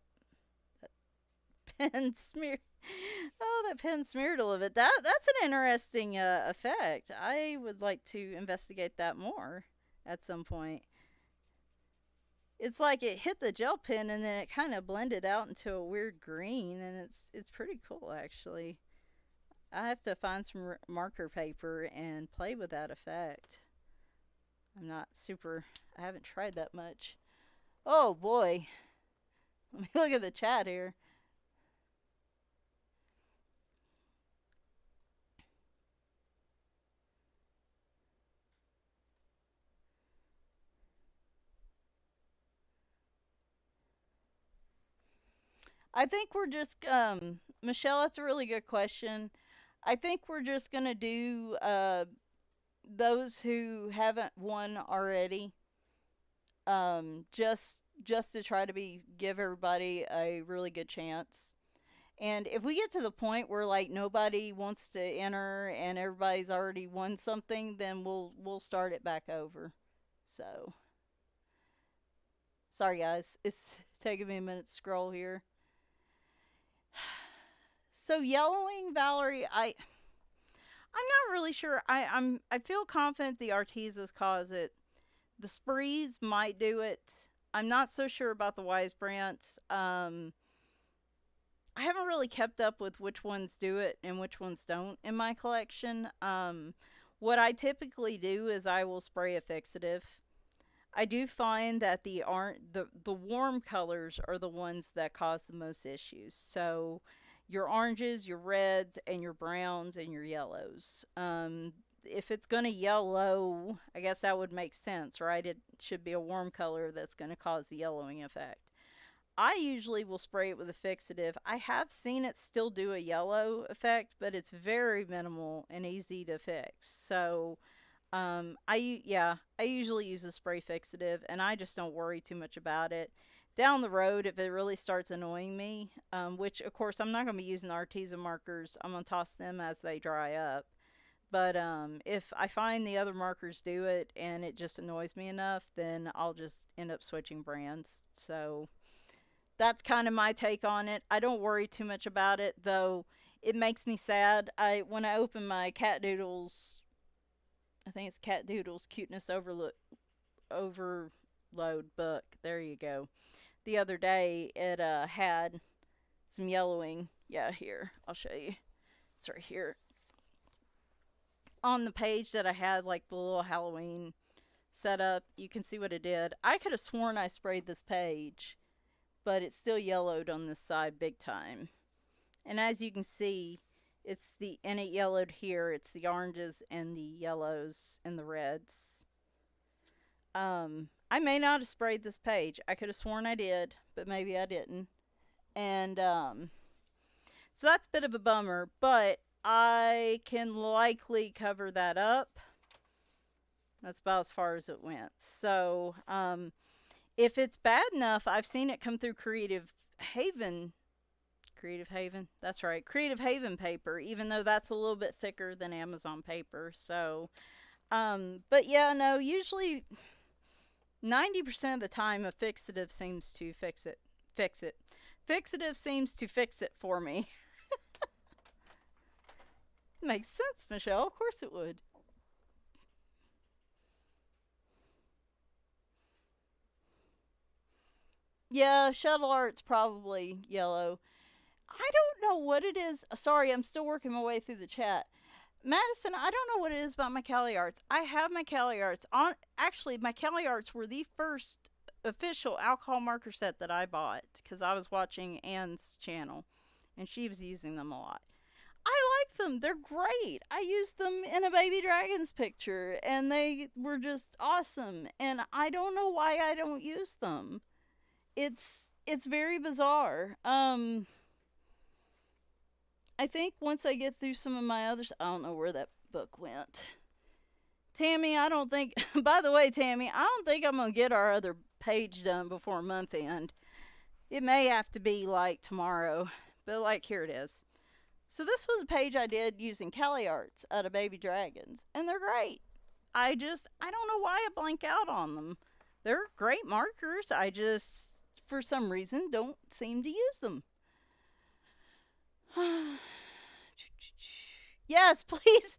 pen smeared. Oh, that pen smeared a little bit. That's an interesting effect. I would like to investigate that more at some point. It's like it hit the gel pen and then it kind of blended out into a weird green, and it's pretty cool actually. I have to find some marker paper and play with that effect. I'm not super. I haven't tried that much. Oh boy, let me look at the chat here. I think we're just Michelle. That's a really good question. I think we're just gonna do those who haven't won already. Just to try to give everybody a really good chance. And if we get to the point where like nobody wants to enter and everybody's already won something, then we'll start it back over. So sorry guys, it's taking me a minute to scroll here. So yellowing, Valerie, I'm not really sure. I feel confident the Artezas cause it. The Sprees might do it. I'm not so sure about the Wise Brants. I haven't really kept up with which ones do it and which ones don't in my collection. What I typically do is I will spray a fixative. I do find that the warm colors are the ones that cause the most issues. So your oranges, your reds, and your browns and your yellows. If it's going to yellow, I guess that would make sense, right? It should be a warm color that's going to cause the yellowing effect. I usually will spray it with a fixative. I have seen it still do a yellow effect, but it's very minimal and easy to fix. So, I usually use a spray fixative, and I just don't worry too much about it. Down the road, if it really starts annoying me, which of course I'm not going to be using artesian markers, I'm going to toss them as they dry up. But if I find the other markers do it and it just annoys me enough, then I'll just end up switching brands. So that's kind of my take on it. I don't worry too much about it, though. It makes me sad. I When I open my Cat Doodles, I think it's Cat Doodles Cuteness Overload book. There you go. The other day, it had some yellowing. Yeah, here I'll show you. It's right here on the page that I had, like the little Halloween setup. You can see what it did. I could have sworn I sprayed this page, but it's still yellowed on this side big time. And as you can see, it yellowed here. It's the oranges and the yellows and the reds. I may not have sprayed this page. I could have sworn I did, but maybe I didn't. And so that's a bit of a bummer, but I can likely cover that up. That's about as far as it went. So, if it's bad enough, I've seen it come through Haven. Creative Haven? That's right. Creative Haven paper, even though that's a little bit thicker than Amazon paper. So, but yeah, no, usually 90% of the time a fixative seems to fix it. Fixative seems to fix it for me. Makes sense, Michelle. Of course it would. Yeah, shuttle art's probably yellow. I don't know what it is. Sorry, I'm still working my way through the chat. Madison, I don't know what it is about my Cali Arts. I have my Cali Arts on. Actually, my Cali Arts were the first official alcohol marker set that I bought because I was watching Anne's channel and she was using them a lot. I like them. They're great. I used them in a baby dragon's picture and they were just awesome. And I don't know why I don't use them. It's very bizarre. I think once I get through some of my others, I don't know where that book went. Tammy, I don't think, by the way, Tammy, I don't think I'm going to get our other page done before month end. It may have to be like tomorrow, but like here it is. So this was a page I did using Cali Arts out of Baby Dragons, and they're great. I don't know why I blank out on them. They're great markers. I just, for some reason, don't seem to use them. Yes, please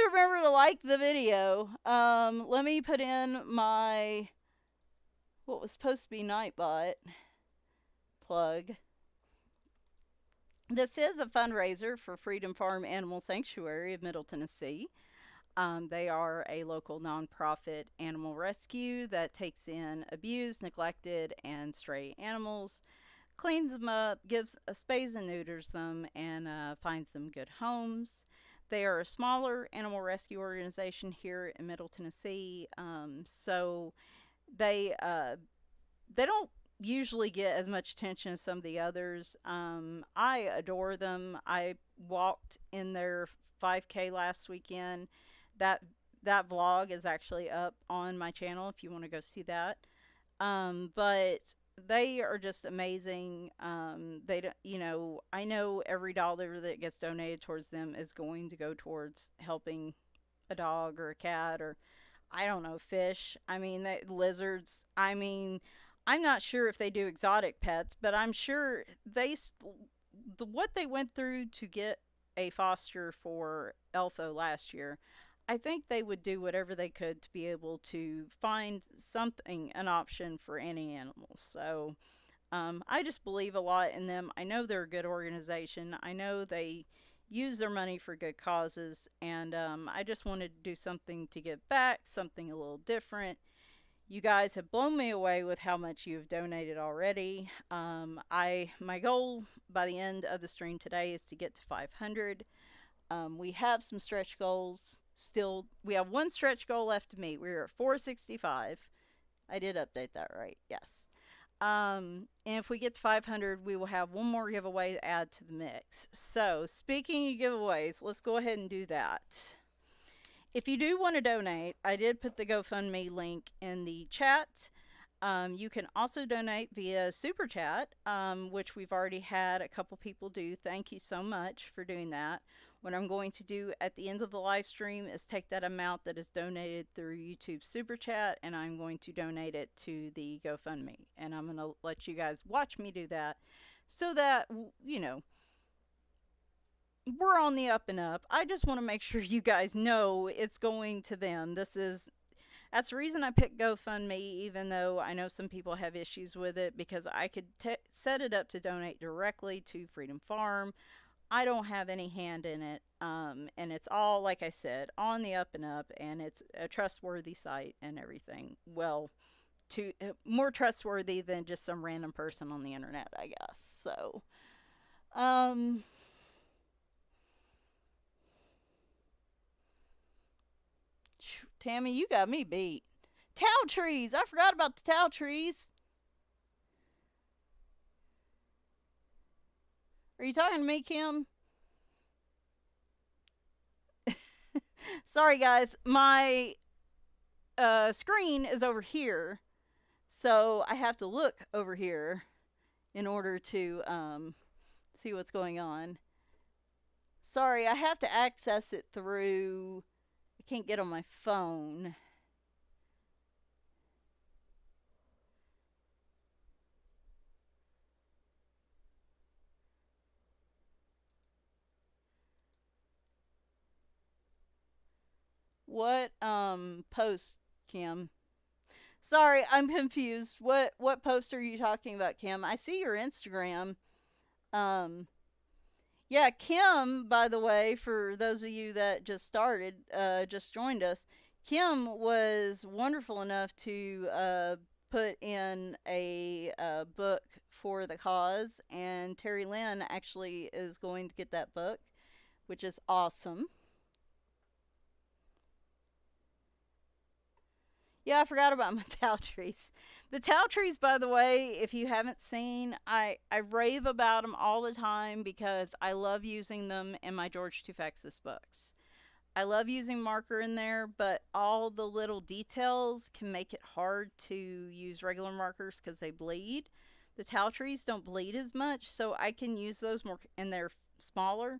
remember to like the video. Let me put in my what was supposed to be Nightbot plug. This is a fundraiser for Freedom Farm Animal Sanctuary of Middle Tennessee. They are a local nonprofit animal rescue that takes in abused, neglected, and stray animals, cleans them up, gives spays and neuters them, and finds them good homes. They are a smaller animal rescue organization here in Middle Tennessee, so they don't usually get as much attention as some of the others. I adore them. I walked in their 5K last weekend. That that vlog is actually up on my channel if you want to go see that. But they are just amazing. They don't, I know every dollar that gets donated towards them is going to go towards helping a dog or a cat or I don't know, fish. I mean, lizards. I mean, I'm not sure if they do exotic pets, but I'm sure what they went through to get a foster for Elfo last year. I think they would do whatever they could to be able to find something, an option for any animal. So I just believe a lot in them. I know they're a good organization. I know they use their money for good causes. And I just wanted to do something to give back, something a little different. You guys have blown me away with how much you've donated already. My goal by the end of the stream today is to get to 500. We have some stretch goals still. We have one stretch goal left to meet. We're at 465. I did update that, right? Yes. And if we get to 500, we will have one more giveaway to add to the mix. So, speaking of giveaways, let's go ahead and do that. If you do want to donate, I did put the GoFundMe link in the chat. You can also donate via Super Chat, which we've already had a couple people do. Thank you so much for doing that. What I'm going to do at the end of the live stream is take that amount that is donated through YouTube Super Chat and I'm going to donate it to the GoFundMe. And I'm going to let you guys watch me do that so that, you know, we're on the up and up. I just want to make sure you guys know it's going to them. That's the reason I picked GoFundMe, even though I know some people have issues with it, because I could set it up to donate directly to Freedom Farm. I don't have any hand in it, and it's all, like I said, on the up and up, and it's a trustworthy site and everything. Well, more trustworthy than just some random person on the internet, I guess. So, Tammy, you got me beat. Towel trees! I forgot about the towel trees. Are you talking to me, Kim? Sorry, guys. My screen is over here. So I have to look over here in order to see what's going on. Sorry, I have to access it through. I can't get on my phone. What post, Kim? Sorry, I'm confused. What post are you talking about, Kim? I see your Instagram. Um yeah, Kim, by the way, for those of you that just joined us, Kim was wonderful enough to put in a book for the cause, and Terry Lynn actually is going to get that book, which is awesome. Yeah, I forgot about my towel trees. The towel trees, by the way, if you haven't seen, I rave about them all the time because I love using them in my George Tufexis books. I love using marker in there, but all the little details can make it hard to use regular markers because they bleed. The towel trees don't bleed as much, so I can use those more, and they're smaller,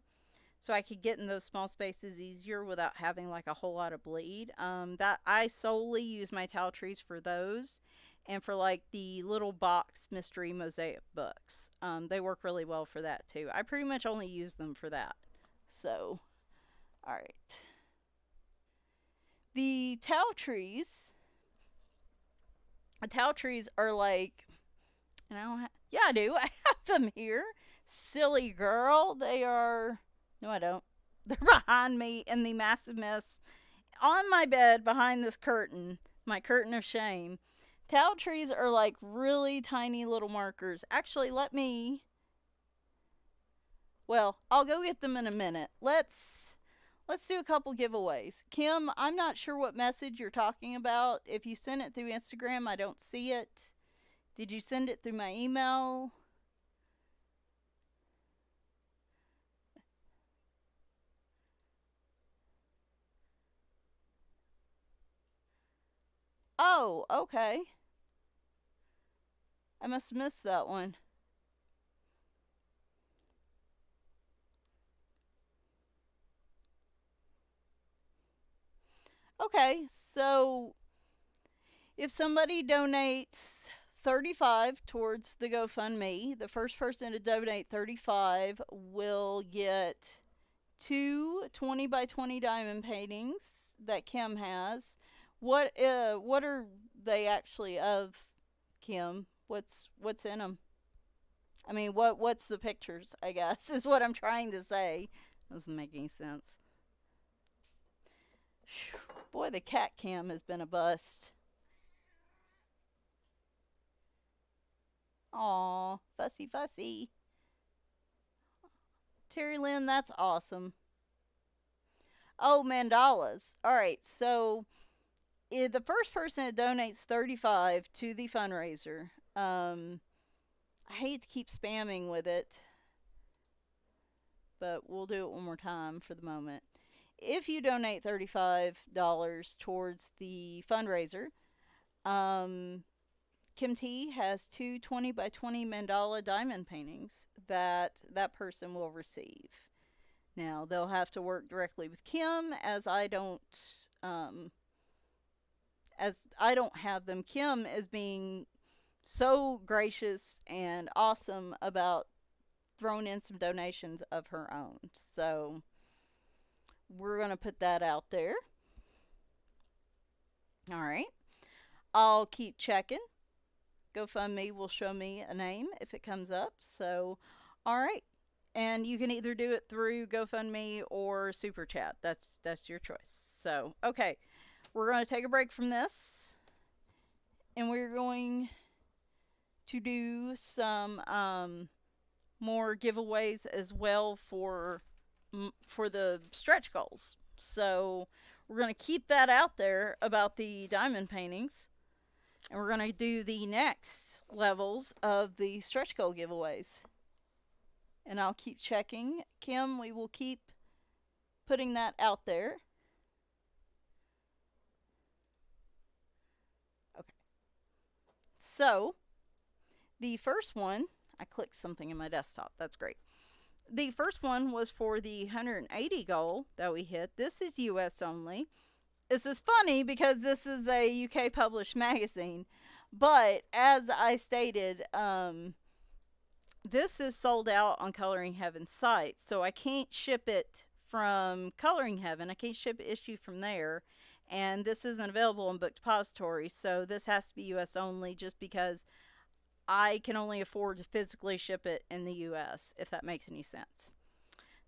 so I could get in those small spaces easier without having like a whole lot of bleed. That I solely use my towel trees for those, and for like the little box mystery mosaic books. They work really well for that too. I pretty much only use them for that. So, all right. The towel trees. The towel trees are like, and I don't yeah, I do. I have them here. Silly girl. They are. No, I don't. They're behind me in the massive mess on my bed behind this curtain, my curtain of shame. Towel trees are like really tiny little markers. Actually, well, I'll go get them in a minute. Let's do a couple giveaways. Kim, I'm not sure what message you're talking about. If you sent it through Instagram, I don't see it. Did you send it through my email? Oh, okay. I must have missed that one. Okay, so if somebody donates 35 towards the GoFundMe, the first person to donate 35 will get two 20 by 20 diamond paintings that Kim has. What are they actually of, Kim? What's in them? I mean, what's the pictures, I guess, is what I'm trying to say. Doesn't make any sense. Boy, the cat cam has been a bust. Aw, fussy fussy. Terry Lynn, that's awesome. Oh, mandalas. All right, so the first person that donates 35 to the fundraiser, I hate to keep spamming with it, but we'll do it one more time for the moment. If you donate $35 towards the fundraiser, um, Kim T has two 20 by 20 mandala diamond paintings that that person will receive. Now, they'll have to work directly with Kim um, as I don't have them. Kim is being so gracious and awesome about throwing in some donations of her own. So, we're going to put that out there. All right. I'll keep checking. GoFundMe will show me a name if it comes up. So, all right. And you can either do it through GoFundMe or Super Chat. That's your choice. So, okay. We're going to take a break from this and we're going to do some more giveaways as well for the stretch goals. So, we're going to keep that out there about the diamond paintings. And we're going to do the next levels of the stretch goal giveaways. And I'll keep checking. Kim, we will keep putting that out there. Okay. So, the first one, I clicked something in my desktop. That's great. The first one was for the 180 goal that we hit. This is US only. This is funny because this is a UK published magazine. But as I stated, this is sold out on Coloring Heaven's site. So I can't ship it from Coloring Heaven. I can't ship issue from there. And this isn't available in Book Depository. So this has to be US only just because I can only afford to physically ship it in the US, if that makes any sense.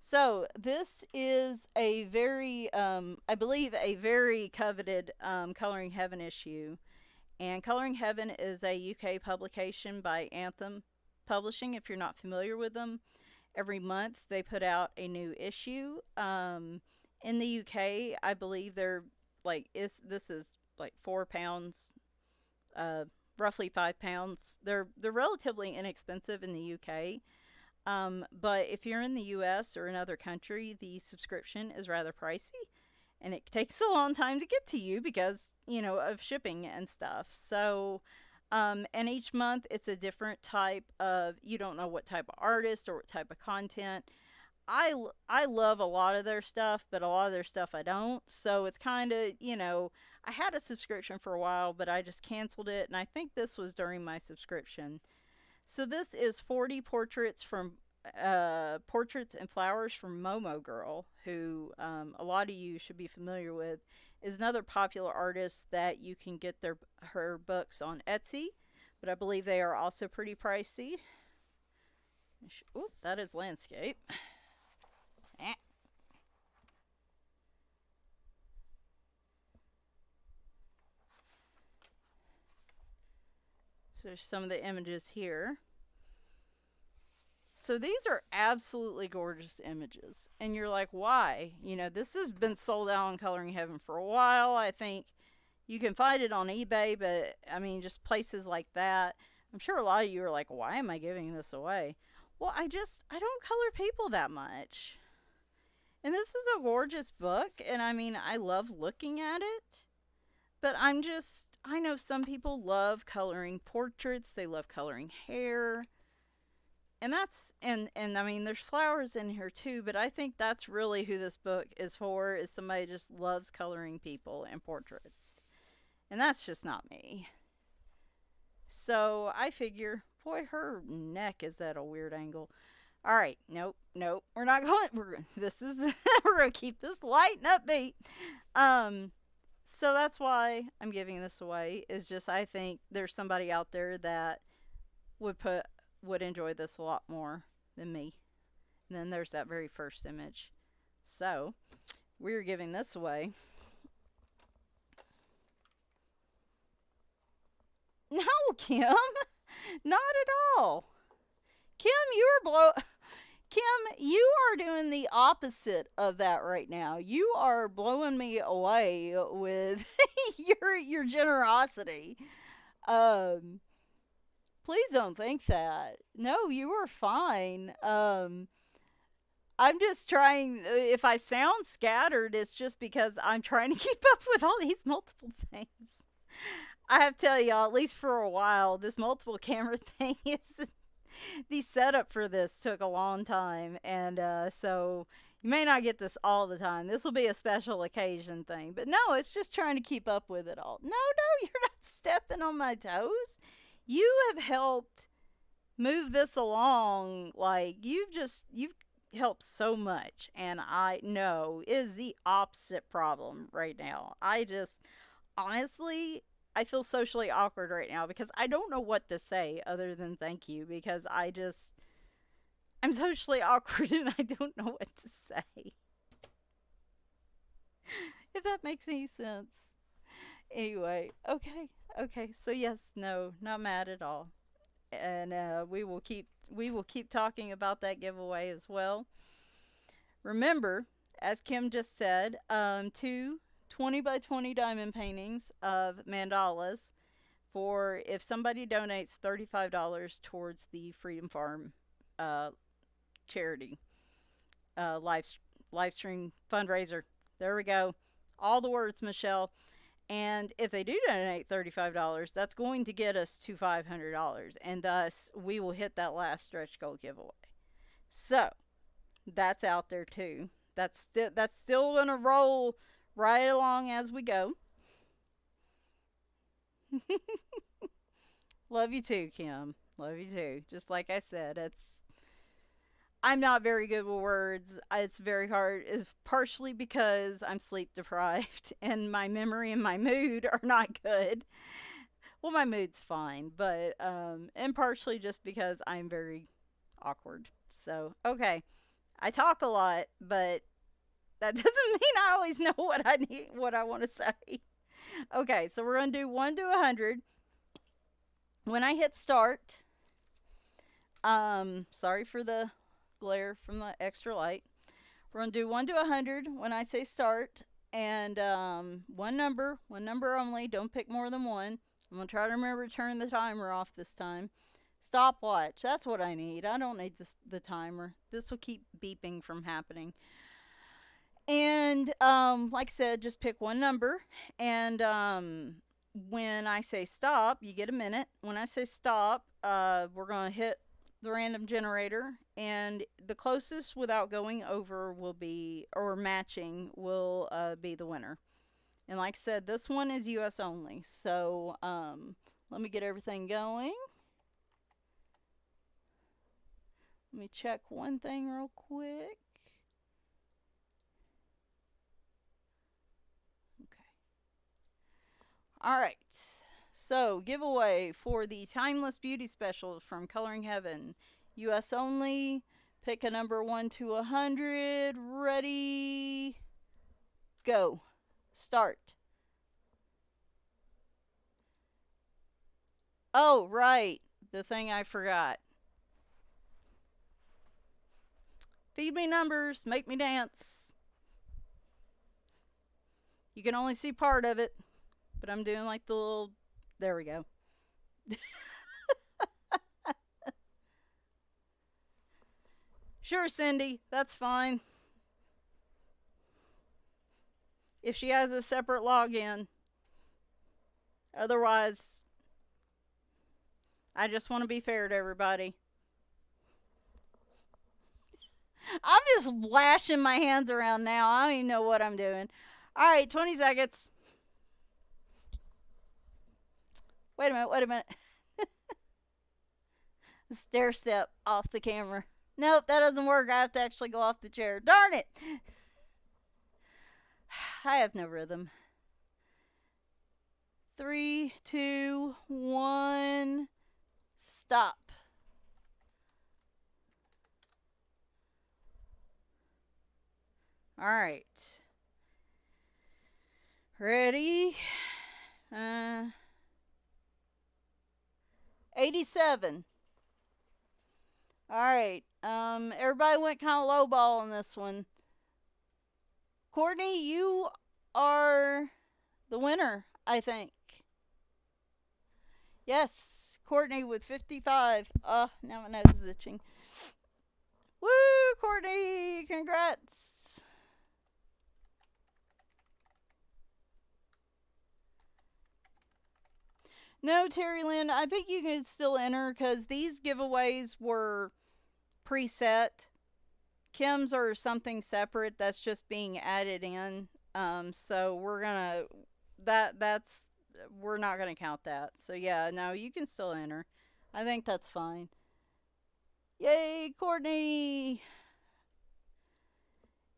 So this is a very, I believe, a very coveted Coloring Heaven issue. And Coloring Heaven is a UK publication by Anthem Publishing, if you're not familiar with them. Every month they put out a new issue. In the UK, I believe they're this is like £4, roughly £5. They're relatively inexpensive in the UK. But if you're in the US or another country, the subscription is rather pricey and it takes a long time to get to you because, of shipping and stuff. So, and each month it's a different type of, you don't know what type of artist or what type of content. I love a lot of their stuff, but a lot of their stuff I don't. So it's kind of, I had a subscription for a while, but I just canceled it. And I think this was during my subscription. So this is 40 portraits and flowers from Momo Girl, who a lot of you should be familiar with, is another popular artist that you can get her books on Etsy, but I believe they are also pretty pricey. Oop, that is landscape. So there's some of the images here. So these are absolutely gorgeous images. And you're like, why? This has been sold out on Coloring Heaven for a while. I think you can find it on eBay, but I mean, just places like that. I'm sure a lot of you are like, why am I giving this away? Well, I don't color people that much. And this is a gorgeous book. And I mean, I love looking at it. But I know some people love coloring portraits. They love coloring hair. And I mean, there's flowers in here too, but I think that's really who this book is for, is somebody who just loves coloring people and portraits. And that's just not me. So I figure, boy, her neck is at a weird angle. All right, nope. We're not going. We're gonna keep this light and upbeat. So that's why I'm giving this away. Is just I think there's somebody out there that would enjoy this a lot more than me. And then there's that very first image. So we're giving this away. No, Kim. Not at all. Kim, you are blow. Kim, you are doing the opposite of that right now. You are blowing me away with your generosity. Um, please don't think that. No, you are fine. I'm just trying. If I sound scattered, it's just because I'm trying to keep up with all these multiple things. I have to tell y'all, at least for a while, this multiple camera thing is the setup for this took a long time, and so you may not get this all the time. This will be a special occasion thing, but no, it's just trying to keep up with it all. No, no, you're not stepping on my toes. You have helped move this along. Like you've helped so much, and I know is the opposite problem right now. I just honestly, I feel socially awkward right now because I don't know what to say other than thank you because I'm socially awkward and I don't know what to say. If that makes any sense. Anyway, okay. Okay. So yes, no, not mad at all. And we will keep talking about that giveaway as well. Remember, as Kim just said, two 20 by 20 diamond paintings of mandalas for if somebody donates $35 towards the Freedom Farm uh, charity live stream fundraiser. There we go. All the words, Michelle. And if they do donate $35, that's going to get us to $500, and thus we will hit that last stretch goal giveaway. So that's out there too. That's still gonna roll right along as we go. Love you too, Kim. Love you too. Just like I said, I'm not very good with words. It's very hard. It's partially because I'm sleep deprived and my memory and my mood are not good. Well, my mood's fine, but and partially just because I'm very awkward. So, okay. I talk a lot, but that doesn't mean I always know what I want to say. Okay, so we're going to do 1 to 100. When I hit start, sorry for the glare from the extra light. We're going to do 1 to 100 when I say start. And one number only. Don't pick more than one. I'm going to try to remember to turn the timer off this time. Stopwatch. That's what I need. I don't need the timer. This will keep beeping from happening. And like I said, just pick one number. And when I say stop, you get a minute. When I say stop, we're going to hit the random generator, and the closest without going over will be, or matching, will be the winner. And like I said, this one is US only. So let me get everything going. Let me check one thing real quick. Okay. All right. So, giveaway for the Timeless Beauty Special from Coloring Heaven. US only. Pick a number 1 to 100. Ready. Go. Start. Oh, right. The thing I forgot. Feed me numbers. Make me dance. You can only see part of it, but I'm doing like the little. There we go. Sure, Cindy. That's fine. If she has a separate login. Otherwise, I just want to be fair to everybody. I'm just lashing my hands around now. I don't even know what I'm doing. All right, 20 seconds. Wait a minute. Stair step off the camera. Nope, that doesn't work. I have to actually go off the chair. Darn it! I have no rhythm. 3, 2, 1. Stop. All right. Ready? 87. All right. Everybody went kind of low ball on this one. Courtney, you are the winner, I think. Yes, Courtney with 55. Now my nose is itching. Woo, Courtney! Congrats. No, Terry Lynn, I think you can still enter because these giveaways were preset. Kim's are something separate that's just being added in. So we're gonna that's we're not gonna count that. So yeah, no, you can still enter. I think that's fine. Yay, Courtney!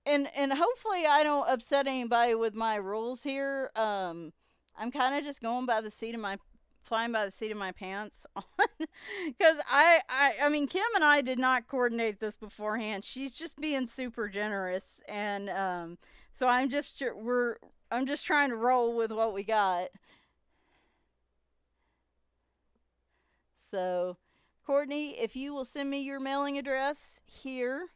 And hopefully I don't upset anybody with my rules here. I'm kind of just going by the seat of my flying by the seat of my pants on because I mean Kim and I did not coordinate this beforehand. She's just being super generous, and so I'm just trying to roll with what we got. So Courtney, if you will send me your mailing address here,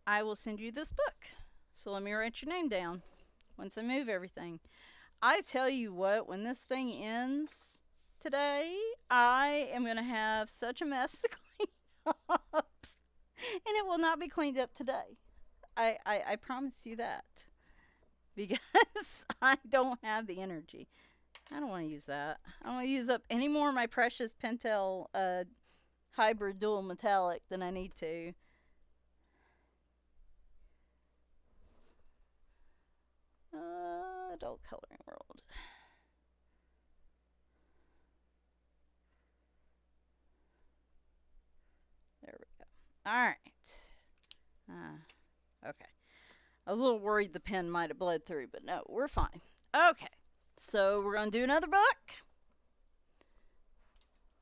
I will send you this book. So let me write your name down once I move everything. I tell you what, when this thing ends today, I am going to have such a mess to clean up. And it will not be cleaned up today. I promise you that. Because I don't have the energy. I don't want to use that. I don't want to use up any more of my precious Pentel hybrid dual metallic than I need to. Adult coloring world. There we go. All right. Okay. I was a little worried the pen might have bled through, but no, we're fine. Okay. So we're going to do another book.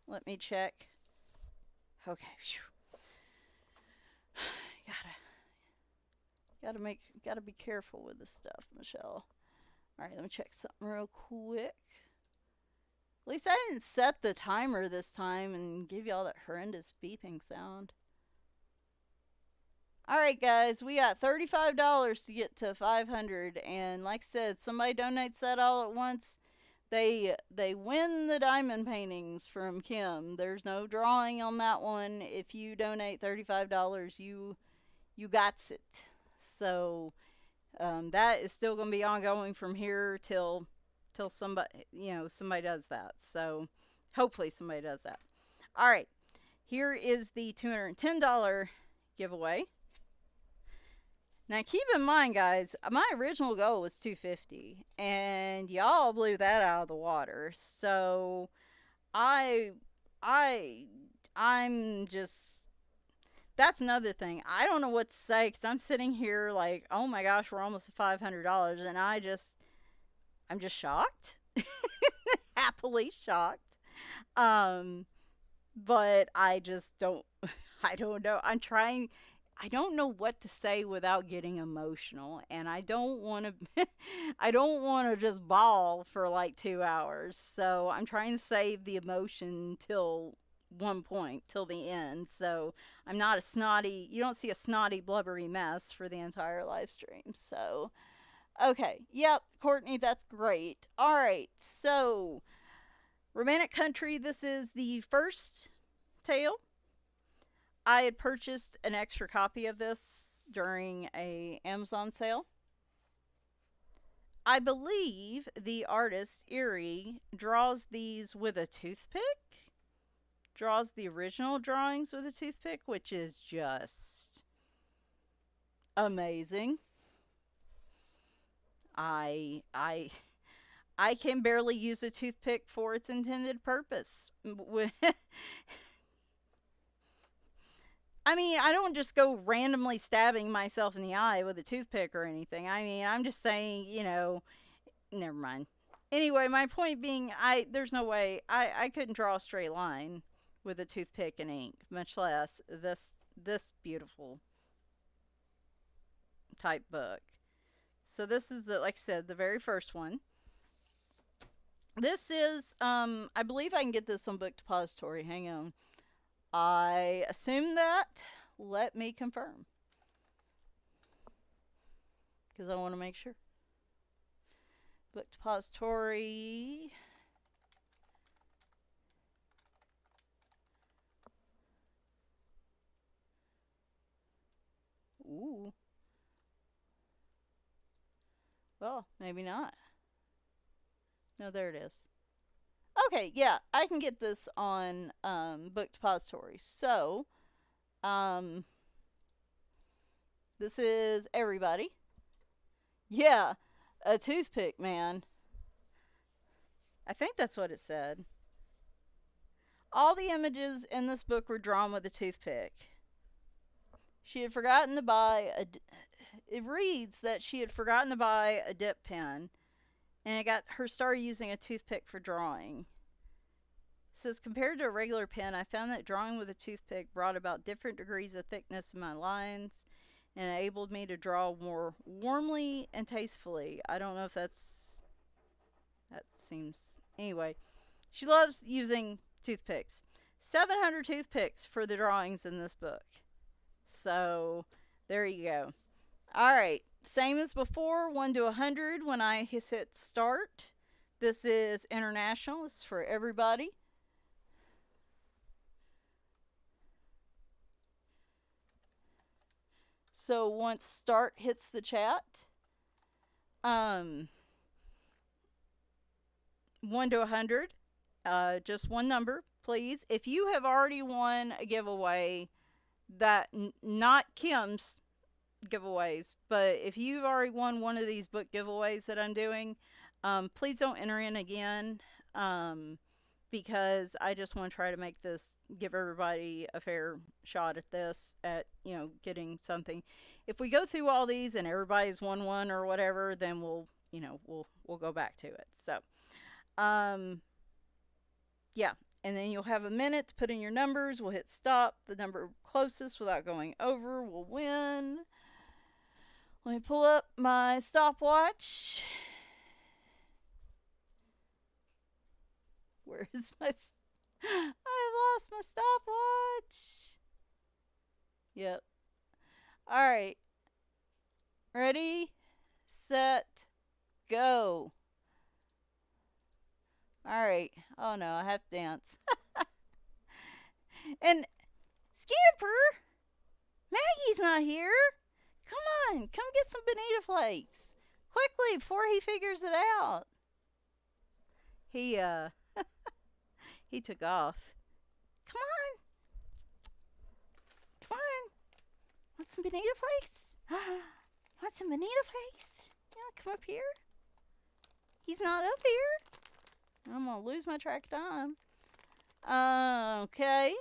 Let me check. Okay. Gotta be careful with this stuff, Michelle. All right, let me check something real quick. At least I didn't set the timer this time and give you all that horrendous beeping sound. All right, guys, we got $35 to get to 500, and like I said, somebody donates that all at once. They win the diamond paintings from Kim. There's no drawing on that one. If you donate $35, you got it. So that is still going to be ongoing from here till somebody does that. So hopefully somebody does that. All right, here is the $210 giveaway. Now keep in mind, guys, my original goal was $250, and y'all blew that out of the water. So I'm just, that's another thing. I don't know what to say because I'm sitting here like, oh my gosh, we're almost at $500, and I'm just shocked, happily shocked. But I just don't. I don't know. I don't know what to say without getting emotional, and I don't want to. I don't want to just bawl for like 2 hours. So I'm trying to save the emotion till one point, till the end. So I'm not a snotty. You don't see a snotty, blubbery mess for the entire live stream. So, okay, yep, Courtney, that's great. All right, so Romantic Country. This is the first tale. I had purchased an extra copy of this during a Amazon sale. I believe the artist, Erie, draws these with a toothpick. Draws the original drawings with a toothpick, which is just amazing. I can barely use a toothpick for its intended purpose. I mean, I don't just go randomly stabbing myself in the eye with a toothpick or anything. I mean, I'm just saying, never mind. Anyway, my point being, there's no way I couldn't draw a straight line with a toothpick and ink, much less this beautiful type book. So this is like I said, the very first one. This is, I believe I can get this on Book Depository. Hang on. I assume that. Let me confirm. Because I want to make sure. Book Depository. Ooh. Well, maybe not. No, there it is. Okay, yeah, I can get this on Book Depository. So, um, this is everybody. Yeah, a toothpick, man. I think that's what it said. All the images in this book were drawn with a toothpick. She had forgotten to buy a. It reads that she had forgotten to buy a dip pen, and it got her started using a toothpick for drawing. It says, compared to a regular pen, I found that drawing with a toothpick brought about different degrees of thickness in my lines and enabled me to draw more warmly and tastefully. I don't know if that seems. Anyway, she loves using toothpicks. 700 toothpicks for the drawings in this book. So, there you go. All right, same as before, 1 to 100 when I hit start. This is international. This is for everybody. So once start hits the chat, 1 to 100, just one number, please. If you have already won a giveaway, that not Kim's giveaways, but if you've already won one of these book giveaways that I'm doing, please don't enter in again, because I just want to try to make this, give everybody a fair shot at this, at, getting something. If we go through all these and everybody's won one or whatever, then we'll go back to it. So, yeah. And then you'll have a minute to put in your numbers. We'll hit stop. The number closest without going over will win. Let me pull up my stopwatch. Where is my... I've lost my stopwatch. Yep. Alright. Ready, set, go. Alright. Oh no, I have to dance. And Scamper, Maggie's not here. Come on, come get some bonita flakes. Quickly, before he figures it out. He he took off. Come on. Come on. Want some bonita flakes? Want some bonita flakes? Yeah, come up here. He's not up here. I'm gonna lose my track of time. Okay.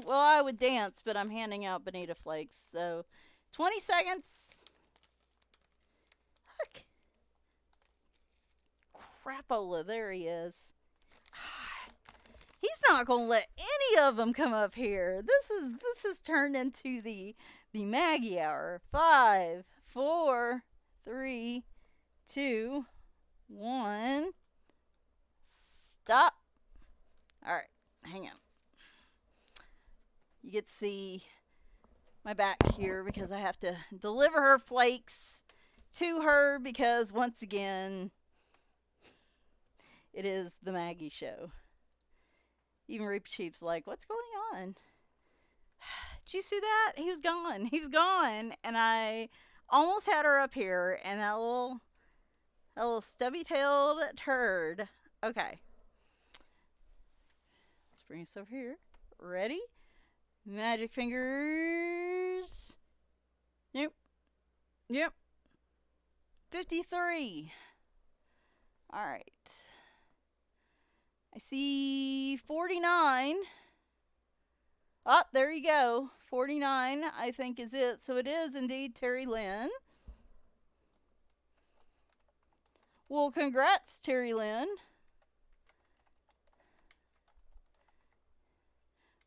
Well, I would dance, but I'm handing out bonita flakes. So, 20 seconds. Look. Crapola, there he is. He's not gonna let any of them come up here. This is turned into the Maggie hour. 5, 4, 3, 2, 1. Stop. All right, hang on. You get to see my back here because I have to deliver her flakes to her because once again, it is the Maggie show. Even Reaper Chief's like, what's going on? Did you see that? He was gone. He was gone. And I almost had her up here. And that little stubby-tailed turd. Okay. Let's bring this over here. Ready? Magic fingers. Yep. 53. All right. I see 49. Oh, there you go. 49, I think, is it. So it is indeed Terry Lynn. Well, congrats, Terry Lynn.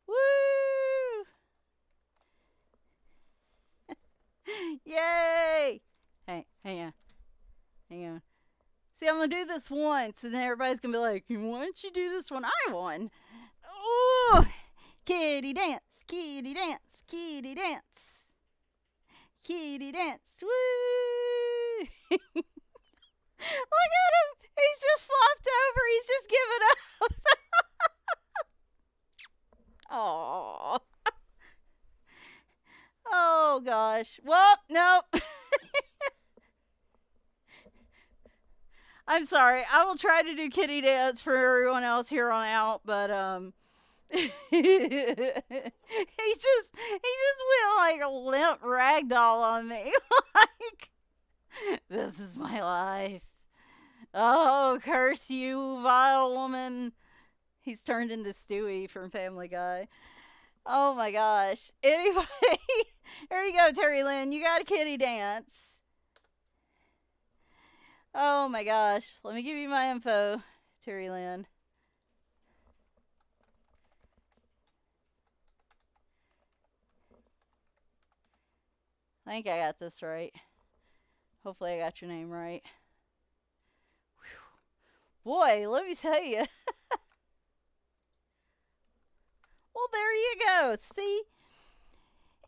Woo! Yay! Hey, hang on. See, I'm gonna do this once, and then everybody's gonna be like, "Why don't you do this one? I won." Oh, kitty dance, kitty dance, kitty dance, kitty dance. Woo! Look at him. He's just flopped over. He's just giving up. Oh. Oh gosh. Well, nope. I'm sorry. I will try to do kitty dance for everyone else here on out, but he just went like a limp ragdoll on me. Like, this is my life. Oh, curse you, vile woman. He's turned into Stewie from Family Guy. Oh my gosh. Anyway, here you go, Terry Lynn. You got a kitty dance. Oh my gosh. Let me give you my info, Terry Lynn. I think I got this right. Hopefully, I got your name right. Whew. Boy, let me tell you. Well, there you go. See,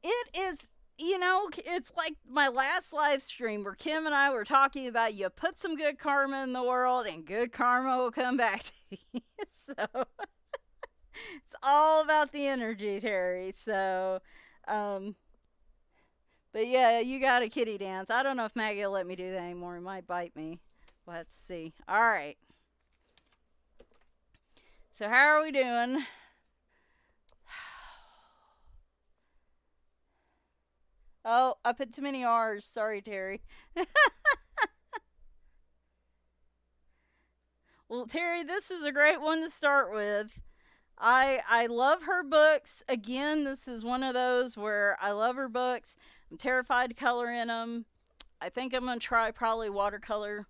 it is, it's like my last live stream where Kim and I were talking about you put some good karma in the world and good karma will come back to you. So, it's all about the energy, Terry. So, but yeah, you got a kitty dance. I don't know if Maggie will let me do that anymore. It might bite me. We'll have to see. All right. So, how are we doing? Oh, I put too many R's. Sorry, Terry. Well, Terry, this is a great one to start with. I love her books. Again, this is one of those where I love her books. I'm terrified to color in them. I think I'm going to try probably watercolor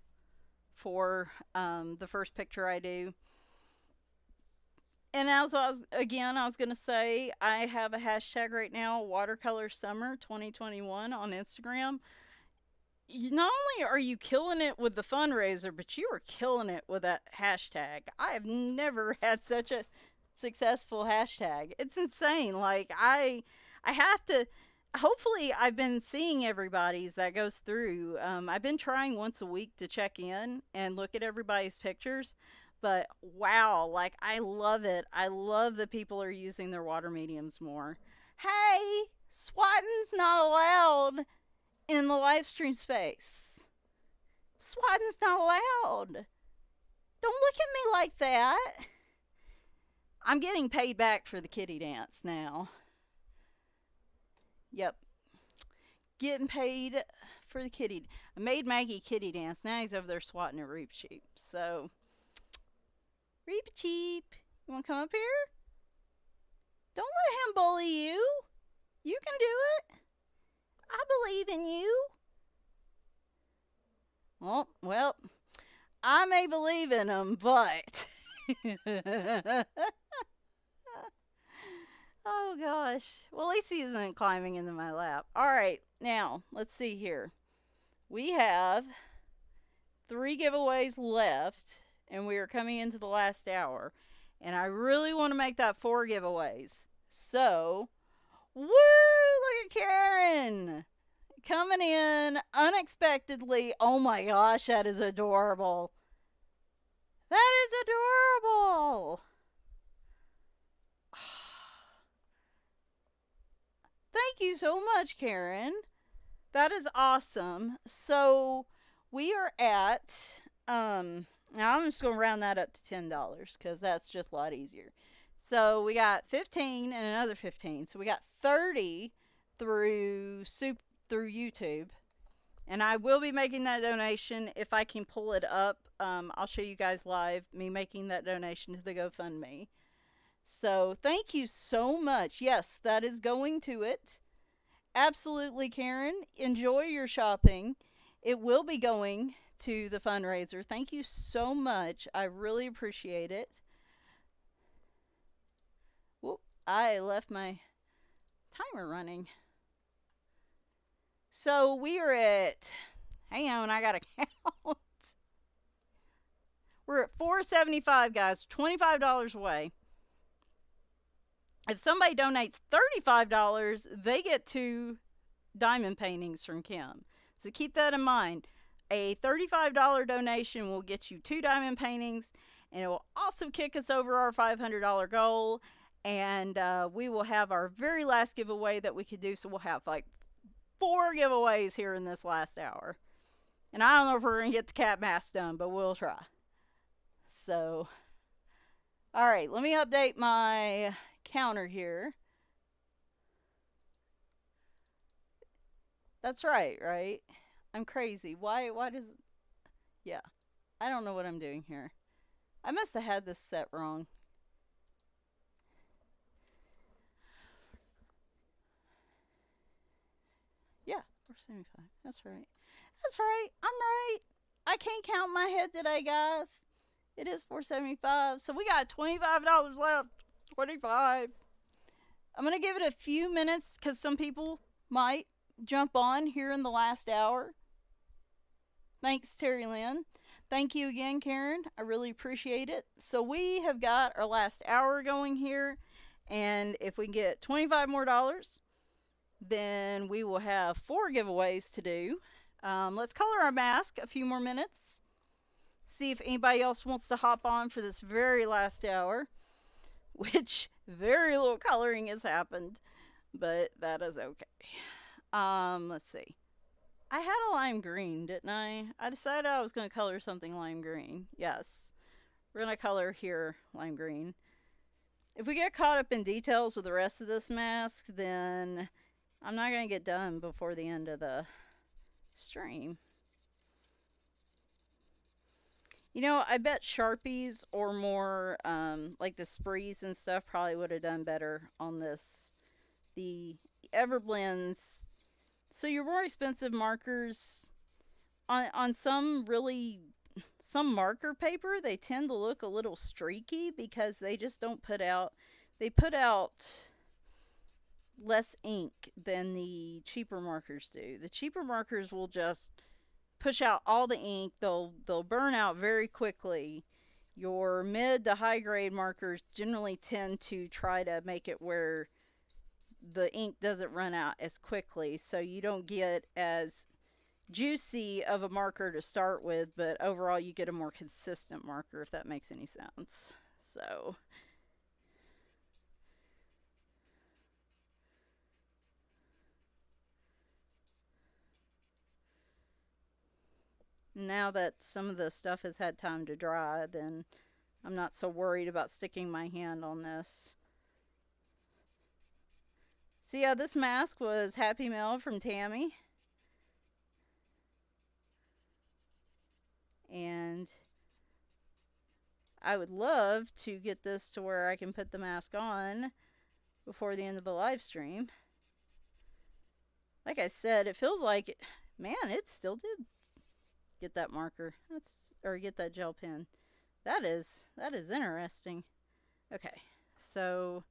for the first picture I do. And as I was going to say, I have a hashtag right now, Watercolor Summer 2021 on Instagram. Not only are you killing it with the fundraiser, but you are killing it with that hashtag. I have never had such a successful hashtag. It's insane. Like I have to. Hopefully, I've been seeing everybody's that goes through. I've been trying once a week to check in and look at everybody's pictures. But wow, like I love it. I love that people are using their water mediums more. Hey, swatting's not allowed in the live stream space. Swatting's not allowed. Don't look at me like that. I'm getting paid back for the kitty dance now. Yep. Getting paid for the kitty. I made Maggie kitty dance. Now he's over there swatting at Reap Sheep. So, Reap Sheep, you want to come up here? Don't let him bully you. You can do it. I believe in you. Well, I may believe in him, but. Oh gosh. Well, at least he isn't climbing into my lap. All right, now let's see here. We have 3 giveaways left, and we are coming into the last hour. And I really want to make that 4 giveaways. So, woo! Look at Karen coming in unexpectedly. Oh my gosh, that is adorable. That is adorable. Thank you so much, Karen. That is awesome. So we are at now I'm just gonna round that up to $10 because that's just a lot easier. So we got 15 and another 15. So we got 30 through YouTube. And I will be making that donation if I can pull it up. I'll show you guys live me making that donation to the GoFundMe. So thank you so much. Yes, that is going to it. Absolutely, Karen. Enjoy your shopping. It will be going to the fundraiser. Thank you so much. I really appreciate it. Whoop, I left my timer running. So we are at, hang on, I gotta count. $4.75, guys. $25 away. If somebody donates $35, they get 2 diamond paintings from Kim. So keep that in mind. A $35 donation will get you 2 diamond paintings, and it will also kick us over our $500 goal. And we will have our very last giveaway that we could do. So we'll have like 4 giveaways here in this last hour. And I don't know if we're going to get the cat mask done, but we'll try. So, all right, let me update my counter here. That's right? I'm crazy. Why does... Yeah, I don't know what I'm doing here. I must have had this set wrong. Yeah, 475. That's right. That's right. I'm right. I can't count my head today, guys. It is 475. So we got $25 left. 25. I'm going to give it a few minutes because some people might jump on here in the last hour. Thanks, Terry Lynn. Thank you again, Karen. I really appreciate it. So we have got our last hour going here. And if we get 25 more dollars, then we will have 4 giveaways to do. Let's color our mask a few more minutes. See if anybody else wants to hop on for this very last hour. Which very little coloring has happened. But that is okay. Let's see. I had a lime green, didn't I? I decided I was going to color something lime green. Yes. We're going to color here lime green. If we get caught up in details with the rest of this mask, then I'm not going to get done before the end of the stream. You know, I bet Sharpies or more, like the sprees and stuff probably would have done better on this. The Everblends. So your more expensive markers, on some marker paper, they tend to look a little streaky because they just don't put out, they put out less ink than the cheaper markers do. The cheaper markers will just push out all the ink. They'll burn out very quickly. Your mid to high grade markers generally tend to try to make it where the ink doesn't run out as quickly, so you don't get as juicy of a marker to start with, but overall you get a more consistent marker, if that makes any sense. So now that some of the stuff has had time to dry, then I'm not so worried about sticking my hand on this. So yeah, this mask was Happy Mail from Tammy. And I would love to get this to where I can put the mask on before the end of the live stream. Like I said, it feels like, man, it still did get that marker. Or get that gel pen. That is interesting. Okay, so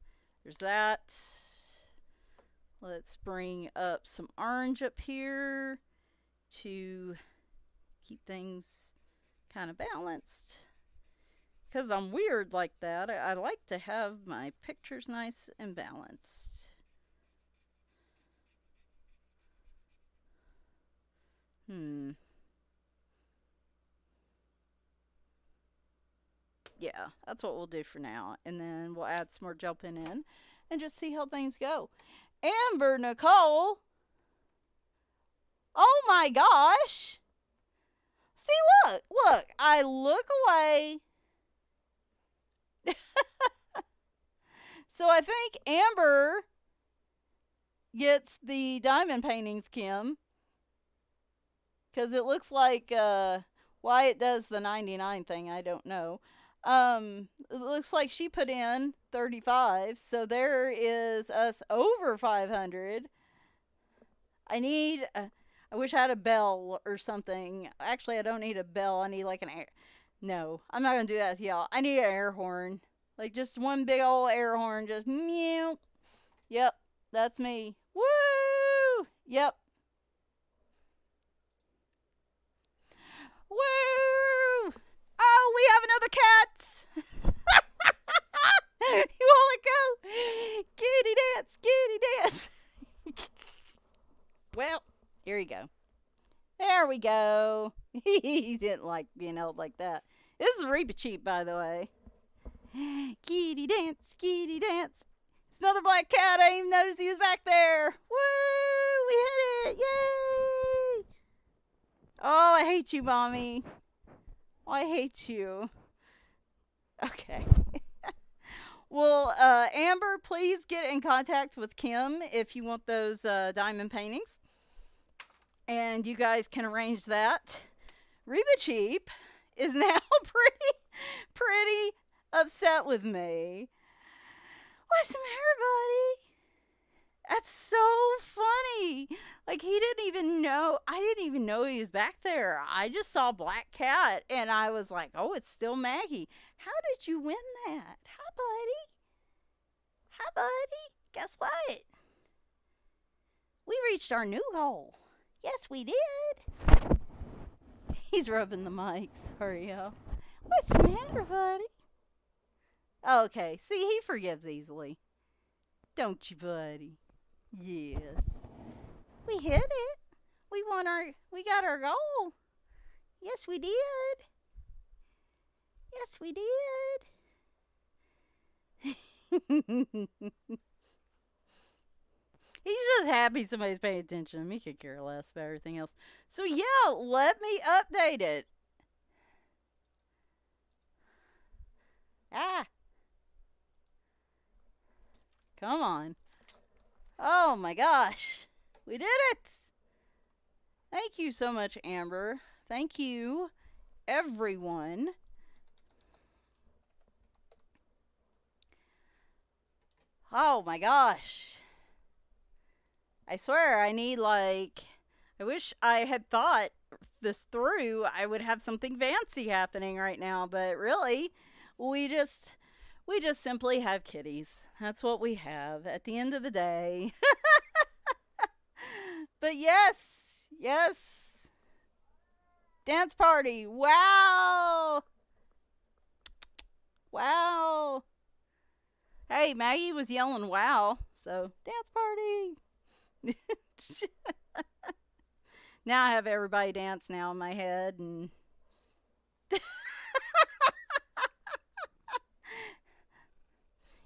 there's that. Let's bring up some orange up here to keep things kind of balanced. Because I'm weird like that. I like to have my pictures nice and balanced. Yeah, that's what we'll do for now. And then we'll add some more gel pen in and just see how things go. Amber Nicole. Oh my gosh. See, look. I look away. So I think Amber gets the diamond paintings, Kim. Because it looks like why it does the 99 thing, I don't know. It looks like she put in 35, so there is us over 500. I wish I had a bell or something. Actually, I don't need a bell. I need like an air. No, I'm not gonna do that to y'all. I need an air horn. Like just one big old air horn, just meow. Yep, that's me. Woo! Yep. Woo! Oh, we have another cat. go. There we go. He didn't like being held like that. This is Reaper Cheap, by the way. Kitty dance, kitty dance. It's another black cat. I didn't even notice he was back there. Woo! We hit it! Yay! Oh, I hate you, Mommy. Oh, I hate you. Okay. Well, Amber, please get in contact with Kim if you want those diamond paintings. And you guys can arrange that. Reba Cheap is now pretty upset with me. What's the matter, buddy? That's so funny. Like, he didn't even know. I didn't even know he was back there. I just saw Black Cat, and I was like, oh, it's still Maggie. How did you win that? Hi, buddy. Hi, buddy. Guess what? We reached our new goal. Yes, we did. He's rubbing the mics. Hurry up. What's the matter, buddy? Okay, see, he forgives easily. Don't you, buddy? Yes. We hit it. We got our goal. Yes, we did. Yes, we did. He's just happy somebody's paying attention. He could care less about everything else. So yeah, let me update it. Ah. Come on. Oh my gosh. We did it. Thank you so much, Amber. Thank you, everyone. Oh my gosh. I swear I need I wish I had thought this through. I would have something fancy happening right now, but really, we just simply have kitties. That's what we have at the end of the day. But yes. Dance party. Wow. Wow. Hey, Maggie was yelling wow. So, dance party. Now I have everybody dance now in my head, and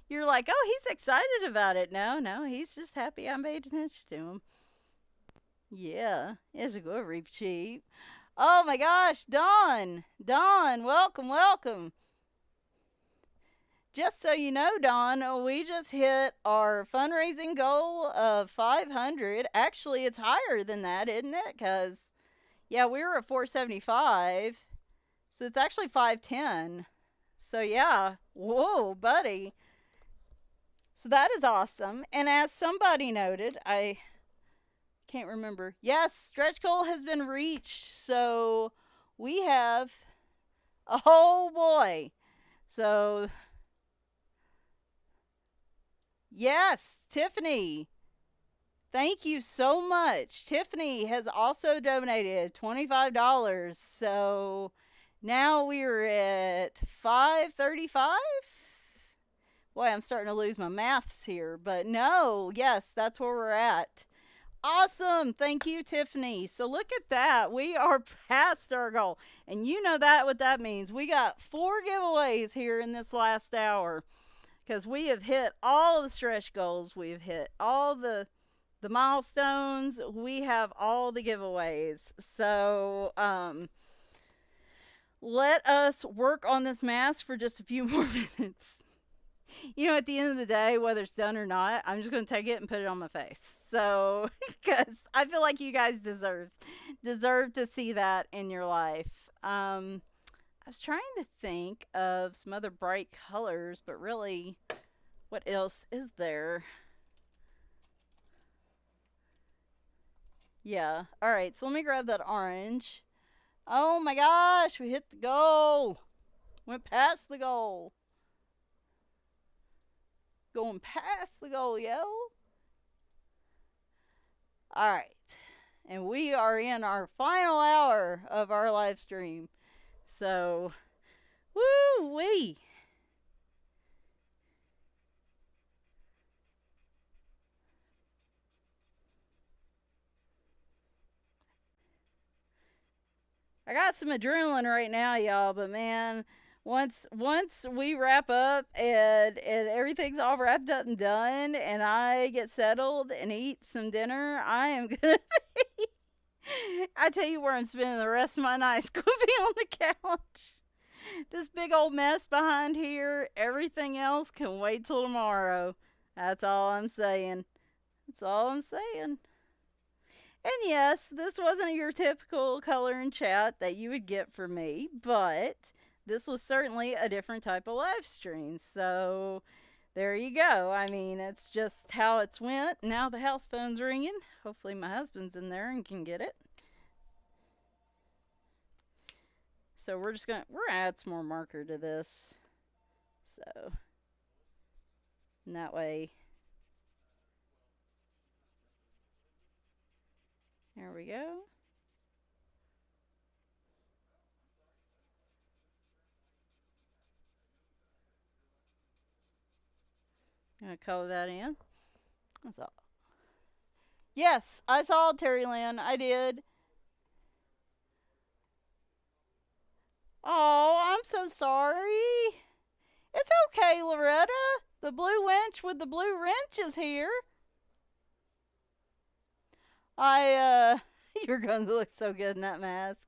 you're like, oh, he's excited about it. No, he's just happy I paid attention to him. Yeah, it's a good reap cheap. Oh my gosh, Dawn, welcome. Just so you know, Dawn, we just hit our fundraising goal of 500. Actually, it's higher than that, isn't it? Because, yeah, we were at 475. So it's actually 510. So, yeah. Whoa, buddy. So that is awesome. And as somebody noted, I can't remember. Yes, stretch goal has been reached. So we have, oh boy. So, yes, Tiffany. Thank you so much. Tiffany has also donated $25. So now we're at 535. Boy, I'm starting to lose my maths here. But no, yes, that's where we're at. Awesome. Thank you, Tiffany. So look at that. We are past our goal. And you know what that means. We got 4 giveaways here in this last hour. Because we have hit all the stretch goals. We've hit all the milestones. We have all the giveaways. So, let us work on this mask for just a few more minutes. You know, at the end of the day, whether it's done or not, I'm just going to take it and put it on my face. So, because I feel like you guys deserve to see that in your life. I was trying to think of some other bright colors, but really, what else is there? Yeah. All right, so let me grab that orange. Oh my gosh, we hit the goal. Went past the goal. Going past the goal, yo. All right. And we are in our final hour of our live stream. So, woo-wee. I got some adrenaline right now, y'all, but man, once we wrap up and everything's all wrapped up and done and I get settled and eat some dinner, I am gonna I tell you where I'm spending the rest of my night. It's gonna be on the couch. This big old mess behind here, everything else can wait till tomorrow. That's all I'm saying. That's all I'm saying. And yes, this wasn't your typical color and chat that you would get from me, but this was certainly a different type of live stream. So there you go. I mean, it's just how it's went. Now the house phone's ringing. Hopefully my husband's in there and can get it. So we're gonna add some more marker to this. So and that way, there we go. I'm gonna color that in. That's all. Yes, I saw Terry Lynn. I did. Oh, I'm so sorry. It's okay, Loretta. The blue wench with the blue wrench is here. You're going to look so good in that mask.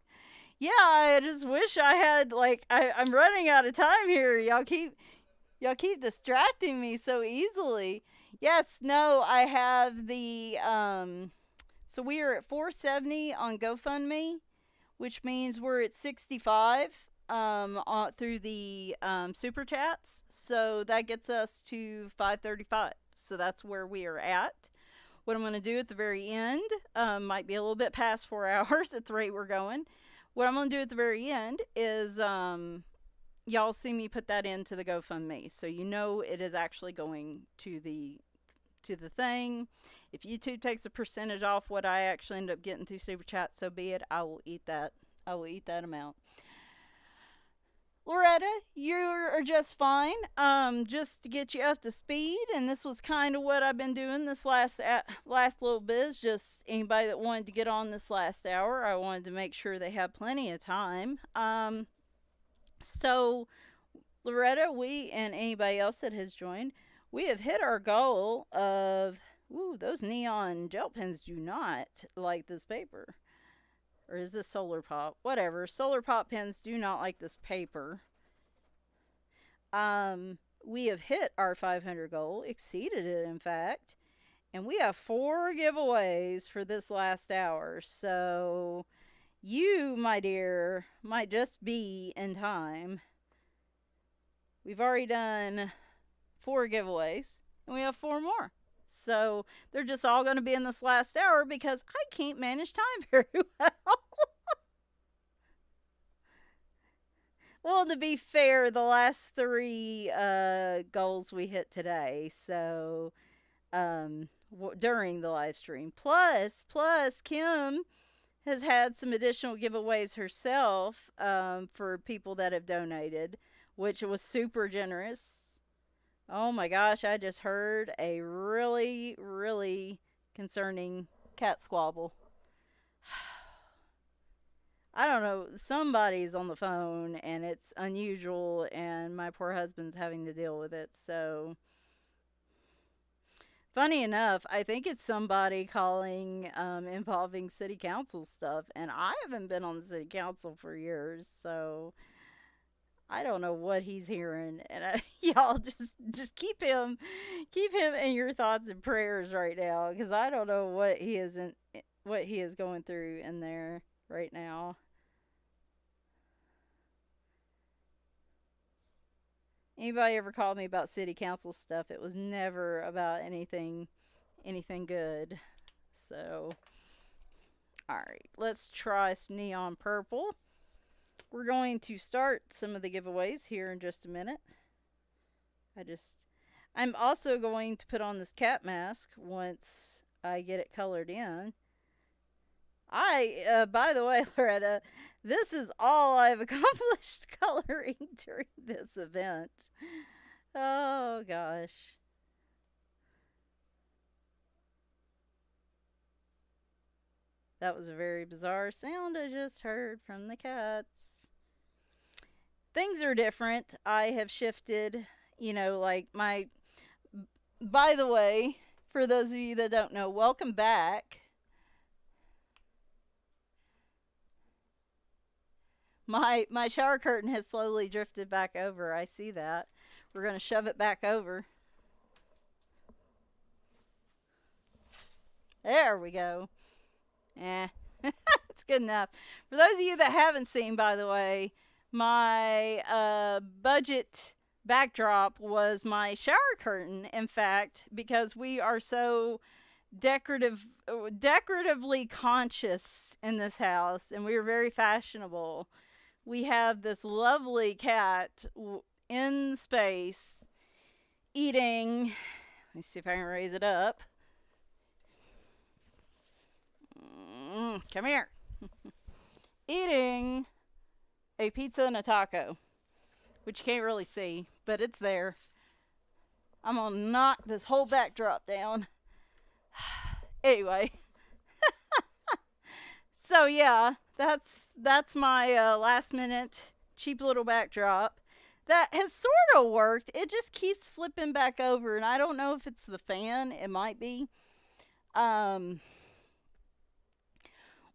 Yeah, I just wish I had, I'm running out of time here. Y'all keep distracting me so easily. Yes, no, I have so we are at 470 on GoFundMe, which means we're at 65 through the super chats. So that gets us to 535. So that's where we are at. What I'm going to do at the very end might be a little bit past 4 hours at the rate we're going. What I'm going to do at the very end is y'all see me put that into the GoFundMe, so you know it is actually going to the thing. If YouTube takes a percentage off what I actually end up getting through super chat, so be it. I will eat that. I will eat that amount. Loretta, you are just fine. Just to get you up to speed, and this was kind of what I've been doing this last little bit. Is just anybody that wanted to get on this last hour, I wanted to make sure they had plenty of time. So Loretta, we and anybody else that has joined, we have hit our goal of. Ooh, those neon gel pens do not like this paper. Or is this Solar Pop? Whatever. Solar Pop pens do not like this paper. We have hit our 500 goal, exceeded it, in fact. And we have 4 giveaways for this last hour. So you, my dear, might just be in time. We've already done 4 giveaways, and we have 4 more. So they're just all going to be in this last hour because I can't manage time very well. Well, to be fair, the last 3 goals we hit today. So during the live stream. Plus, Kim has had some additional giveaways herself for people that have donated, which was super generous. Oh my gosh, I just heard a really, really concerning cat squabble. I don't know, somebody's on the phone and it's unusual, and my poor husband's having to deal with it. So, funny enough, I think it's somebody calling involving city council stuff, and I haven't been on the city council for years, so I don't know what he's hearing, and y'all just keep him in your thoughts and prayers right now, because I don't know what he is going through in there right now. Anybody ever called me about city council stuff? It was never about anything good. So, all right, let's try some neon purple. We're going to start some of the giveaways here in just a minute. I'm also going to put on this cat mask once I get it colored in. By the way, Loretta, this is all I've accomplished coloring during this event. Oh gosh. That was a very bizarre sound I just heard from the cats. Things are different. I have shifted, like my. By the way, for those of you that don't know, welcome back. My shower curtain has slowly drifted back over. I see that. We're going to shove it back over. There we go. Eh, it's good enough. For those of you that haven't seen, by the way, my budget backdrop was my shower curtain. In fact, because we are so decoratively conscious in this house, and we are very fashionable. We have this lovely cat in space eating. Let me see if I can raise it up. Come here. Eating a pizza and a taco, which you can't really see, but it's there. I'm gonna knock this whole backdrop down. Anyway, so yeah, that's my last minute cheap little backdrop that has sort of worked. It just keeps slipping back over, and I don't know if it's the fan. It might be.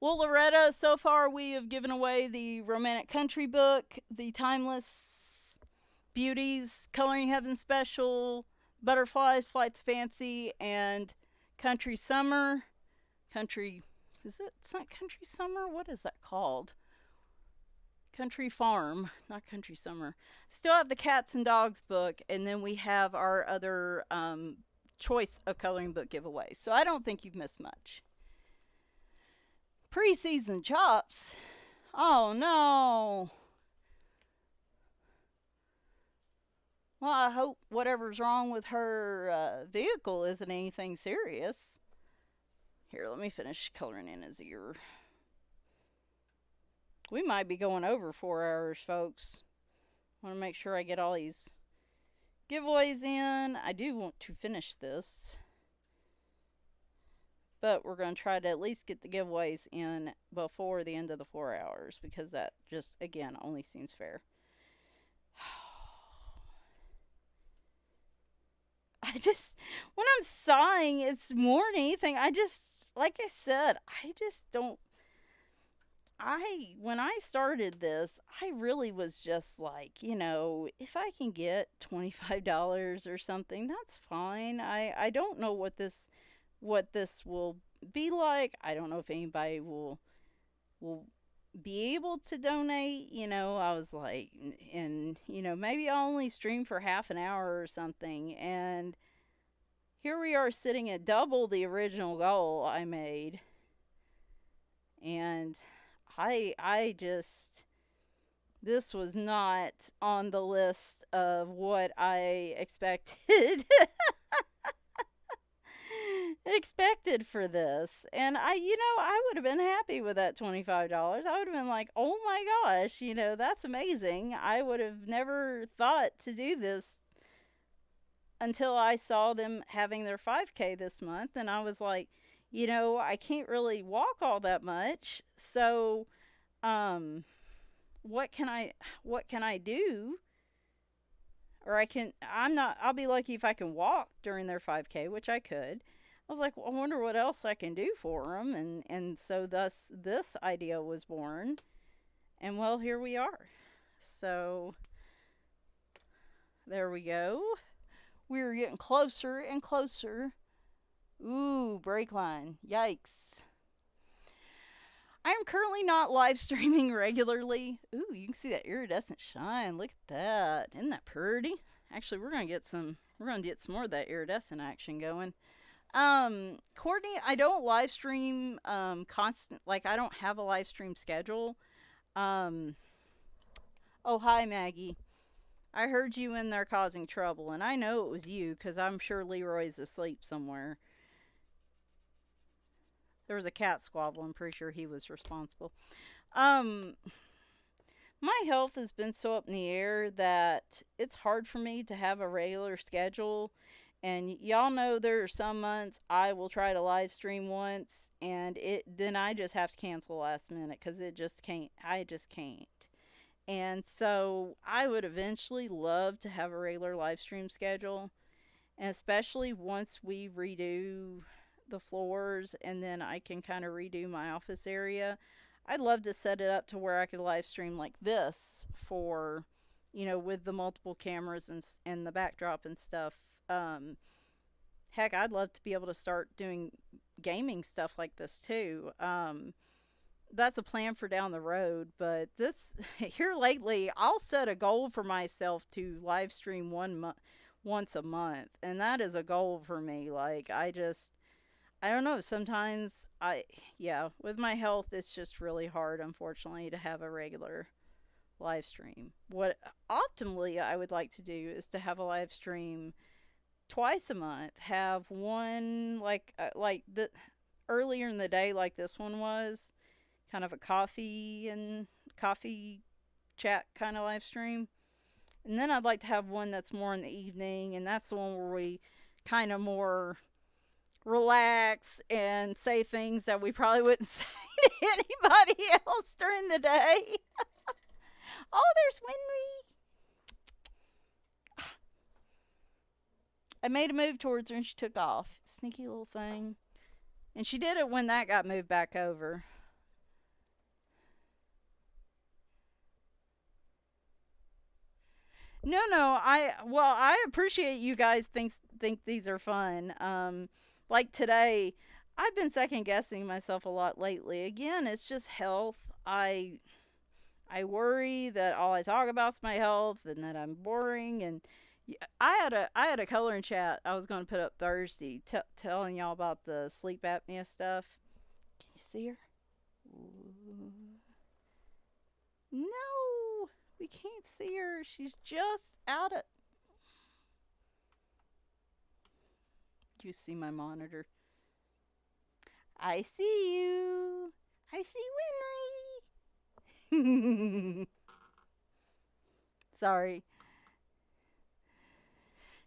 Well, Loretta, so far we have given away the Romantic Country book, the Timeless Beauties, Coloring Heaven Special, Butterflies, Flights of Fancy, and Country Summer. It's not Country Summer? What is that called? Country Farm, not Country Summer. Still have the Cats and Dogs book, and then we have our other choice of coloring book giveaway. So I don't think you've missed much. Pre-season chops? Oh no. Well, I hope whatever's wrong with her vehicle isn't anything serious. Here, let me finish coloring in his ear. We might be going over 4 hours, folks. I want to make sure I get all these giveaways in. I do want to finish this. But we're going to try to at least get the giveaways in before the end of the 4 hours, because that just, again, only seems fair. When I'm sighing, it's more than anything. Like I said, when I started this, I really was just like, if I can get $25 or something, that's fine. I don't know what this will be like. I don't know if anybody will be able to donate. I was like, and maybe I'll only stream for half an hour or something. And here we are sitting at double the original goal I made. And this was not on the list of what I expected for this. And I would have been happy with that $25. I would have been like, oh my gosh, that's amazing. I would have never thought to do this until I saw them having their 5K this month. And I was like, I can't really walk all that much. So, what can I do? Or I'll be lucky if I can walk during their 5K, which I could. I was like, well, I wonder what else I can do for them. And so thus this idea was born. And well, here we are. So there we go. We're getting closer and closer. Ooh, brake line. Yikes. I am currently not live streaming regularly. Ooh, you can see that iridescent shine. Look at that. Isn't that pretty? Actually, we're gonna get some more of that iridescent action going. Courtney, I don't live stream constant, like I don't have a live stream schedule. Oh, hi Maggie. I heard you in there causing trouble, and I know it was you because I'm sure Leroy's asleep somewhere. There was a cat squabble. I'm pretty sure he was responsible. My health has been so up in the air that it's hard for me to have a regular schedule. And y'all know there are some months I will try to live stream once, and then I just have to cancel last minute because it just can't. I just can't. And so I would eventually love to have a regular live stream schedule, and especially once we redo the floors and then I can kind of redo my office area. I'd love to set it up to where I could live stream like this for, with the multiple cameras and the backdrop and stuff. Um, Heck, I'd love to be able to start doing gaming stuff like this too. That's a plan for down the road, but this here lately, I'll set a goal for myself to live stream once a month, and that is a goal for me. Like I don't know. Sometimes yeah, with my health, it's just really hard, unfortunately, to have a regular live stream. What optimally I would like to do is to have a live stream twice a month. Have one like the earlier in the day, like this one was, kind of a coffee chat kind of live stream. And then I'd like to have one that's more in the evening, and that's the one where we kind of more relax and say things that we probably wouldn't say to anybody else during the day. Oh, there's Winry. I made a move towards her and she took off. Sneaky little thing. And she did it when that got moved back over. No. I appreciate you guys think these are fun. Like today, I've been second guessing myself a lot lately. Again, it's just health. I worry that all I talk about is my health and that I'm boring. And I had a coloring chat I was going to put up Thursday, telling y'all about the sleep apnea stuff. Can you see her? Ooh. No, we can't see her. She's just out of. You see my monitor? I see you. I see Winry. Sorry.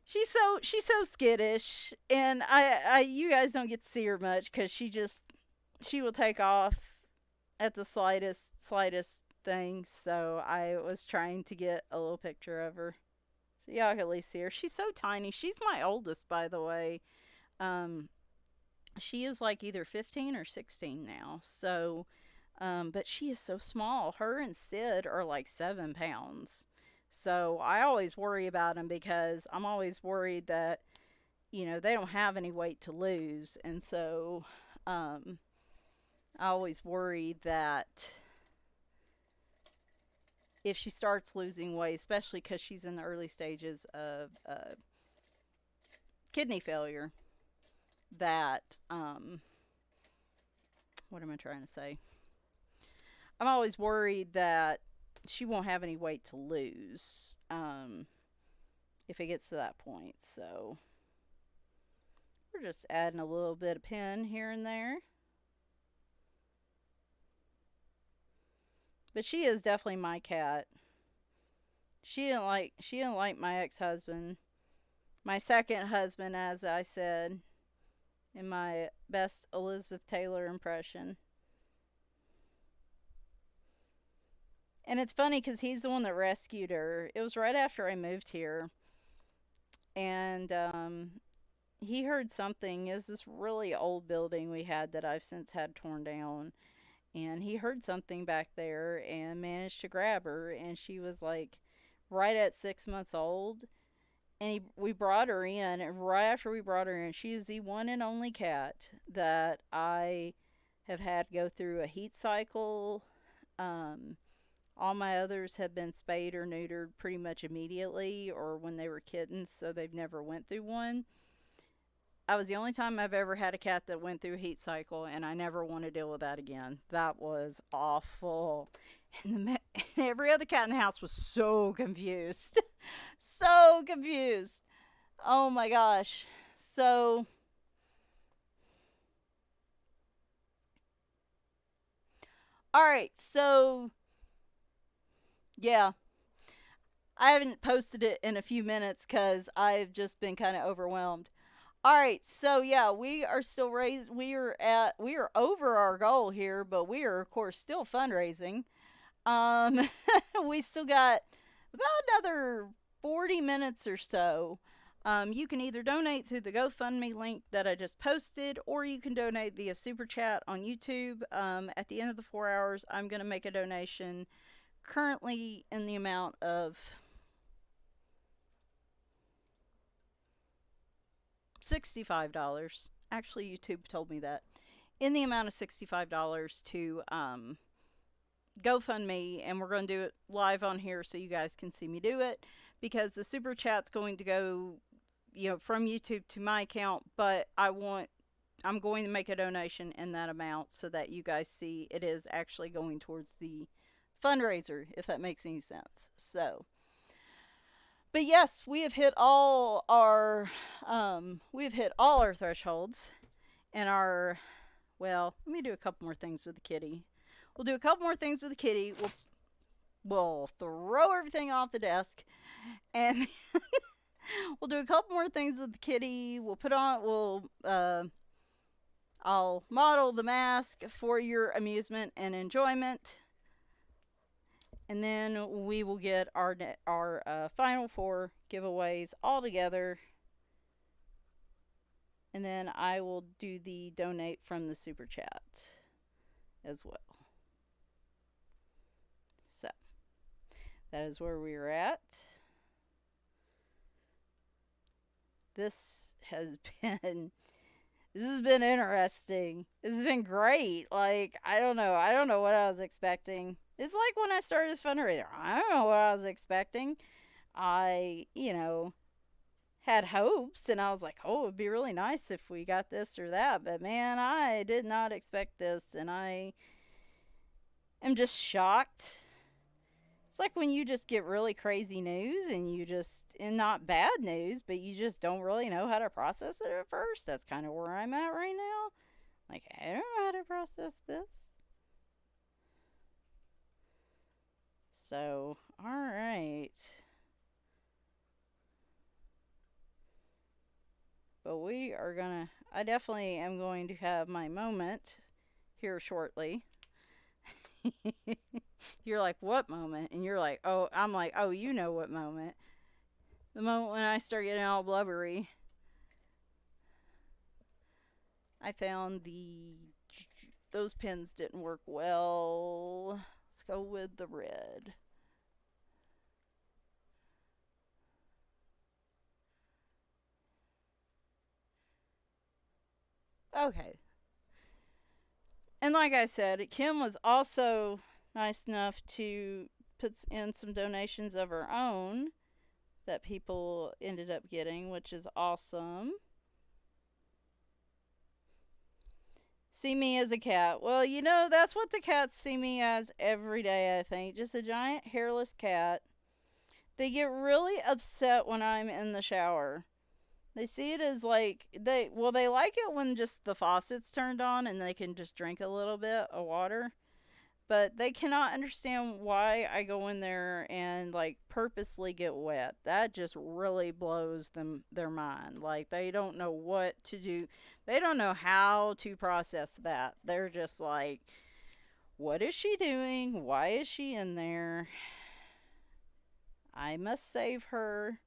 She's so skittish, and I you guys don't get to see her much because she will take off at the slightest thing. So I was trying to get a little picture of her, so y'all can at least see her. She's so tiny. She's my oldest, by the way. Um, she is like either 15 or 16 now. So, but she is so small. Her and Sid are like 7 pounds. So I always worry about them because I'm always worried that they don't have any weight to lose, and so um, I always worry that if she starts losing weight, especially because she's in the early stages of kidney failure, that what am I trying to say? I'm always worried that she won't have any weight to lose if it gets to that point. So we're just adding a little bit of pin here and there. But she is definitely my cat. She didn't like my ex-husband. My second husband, as I said in my best Elizabeth Taylor impression. And it's funny because he's the one that rescued her. It was right after I moved here. And he heard something. It was this really old building we had that I've since had torn down. And he heard something back there and managed to grab her. And she was like right at 6 months old. And we brought her in. And right after we brought her in, she is the one and only cat that I have had go through a heat cycle. All my others have been spayed or neutered pretty much immediately or when they were kittens, so they've never went through one. I was the only time I've ever had a cat that went through a heat cycle, and I never want to deal with that again. That was awful. And every other cat in the house was so confused. So confused. Oh my gosh. So, all right. So, yeah. I haven't posted it in a few minutes because I've just been kind of overwhelmed. All right, so yeah, we are still raised. We are over our goal here, but we are of course still fundraising. Um, we still got about another 40 minutes or so. You can either donate through the GoFundMe link that I just posted, or you can donate via Super Chat on YouTube. At the end of the 4 hours, I'm going to make a donation currently in the amount of $65. Actually, YouTube told me that. In the amount of $65 to GoFundMe, and we're going to do it live on here so you guys can see me do it because the super chat's going to go, from YouTube to my account, but I'm going to make a donation in that amount so that you guys see it is actually going towards the fundraiser, if that makes any sense. So, but yes, we have hit all our thresholds and our well, let me do a couple more things with the kitty. We'll do a couple more things with the kitty. We'll throw everything off the desk and we'll do a couple more things with the kitty. I'll model the mask for your amusement and enjoyment. And then we will get our final four giveaways all together. And then I will do the donate from the super chat as well. So that is where we are at. This has been interesting. This has been great. Like, I don't know. I don't know what I was expecting. It's like when I started this fundraiser. I don't know what I was expecting. I, had hopes and I was like, oh, it'd be really nice if we got this or that. But man, I did not expect this and I am just shocked. It's like when you just get really crazy news and not bad news, but you just don't really know how to process it at first. That's kind of where I'm at right now. Like, I don't know how to process this. So, alright. But I definitely am going to have my moment here shortly. You're like, what moment? And you're like, oh, I'm like, oh, you know what moment. The moment when I start getting all blubbery. I found those pins didn't work well. Let's go with the red. Okay. And like I said, Kim was also nice enough to put in some donations of her own that people ended up getting, which is awesome. See me as a cat. Well, that's what the cats see me as every day, I think. Just a giant hairless cat. They get really upset when I'm in the shower. They see it as like they like it when just the faucet's turned on and they can just drink a little bit of water. But they cannot understand why I go in there and like purposely get wet. That just really blows their mind. Like they don't know what to do. They don't know how to process that. They're just like, what is she doing? Why is she in there? I must save her.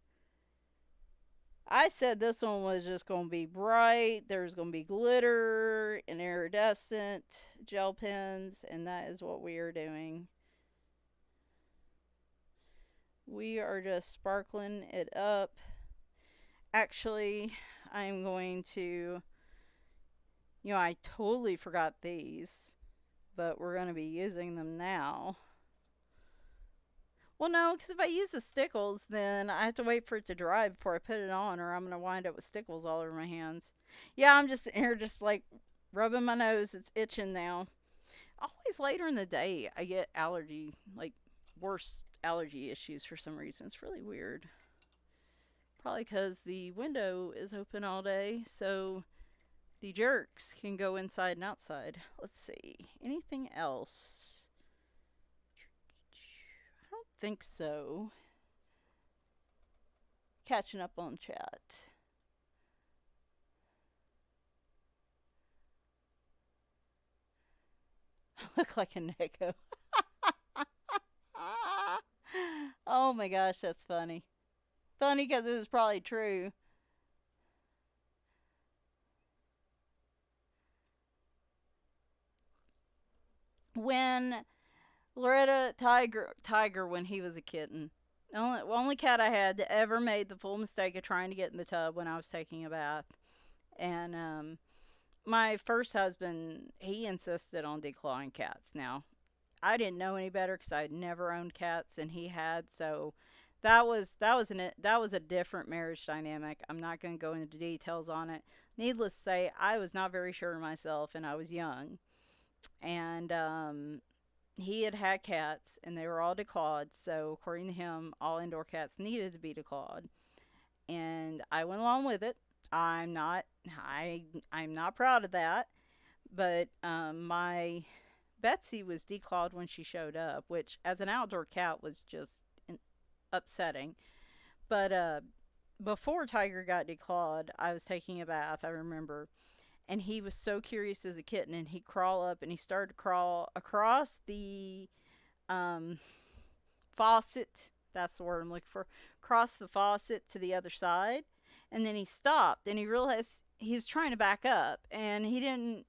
I said this one was just going to be bright. There's going to be glitter and iridescent gel pens, and that is what we are doing. We are just sparkling it up. Actually, I'm going to, I totally forgot these, but we're going to be using them now. Well, no, because if I use the stickles, then I have to wait for it to dry before I put it on, or I'm going to wind up with stickles all over my hands. Yeah, I'm just here, just like rubbing my nose. It's itching now. Always later in the day, I get worse allergy issues for some reason. It's really weird. Probably because the window is open all day, so the jerks can go inside and outside. Let's see. Anything else? I don't think so. catching up on chat. Look like a Neko. Oh my gosh, that's funny. Funny because it was probably true. When Loretta Tiger when he was a kitten. Only cat I had that ever made the full mistake of trying to get in the tub when I was taking a bath. And my first husband, he insisted on declawing cats. Now, I didn't know any better because I'd never owned cats, and he had. So that was a different marriage dynamic. I'm not going to go into details on it. Needless to say, I was not very sure of myself, and I was young. And he had had cats, and they were all declawed. So according to him, all indoor cats needed to be declawed, and I went along with it. I'm not I'm not proud of that, but my Betsy was declawed when she showed up, which as an outdoor cat was just upsetting. But before Tiger got declawed, I was taking a bath, I remember, and he was so curious as a kitten, and he'd crawl up and he started to crawl across the um, faucet. That's the word I'm looking for. Across the faucet to the other side, and then he stopped and he realized he was trying to back up, and he didn't.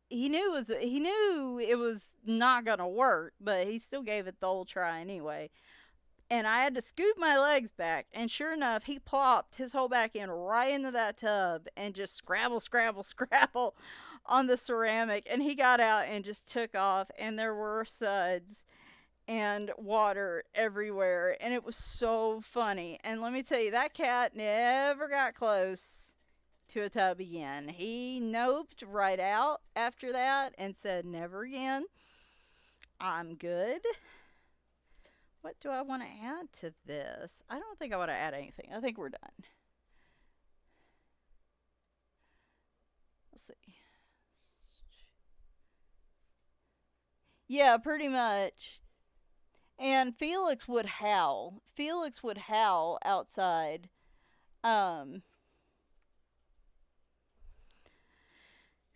He knew it was not gonna work, but he still gave it the old try anyway. And I had to scoop my legs back, and sure enough, he plopped his whole back end right into that tub and just scrabble, scrabble, scrabble on the ceramic. And he got out and just took off, and there were suds and water everywhere, and it was so funny. And let me tell you, that cat never got close to a tub again. He noped right out after that and said, never again. I'm good. What do I want to add to this? I don't think I want to add anything. I think we're done. Let's see. Yeah, pretty much. And Felix would howl. Felix would howl outside. Um,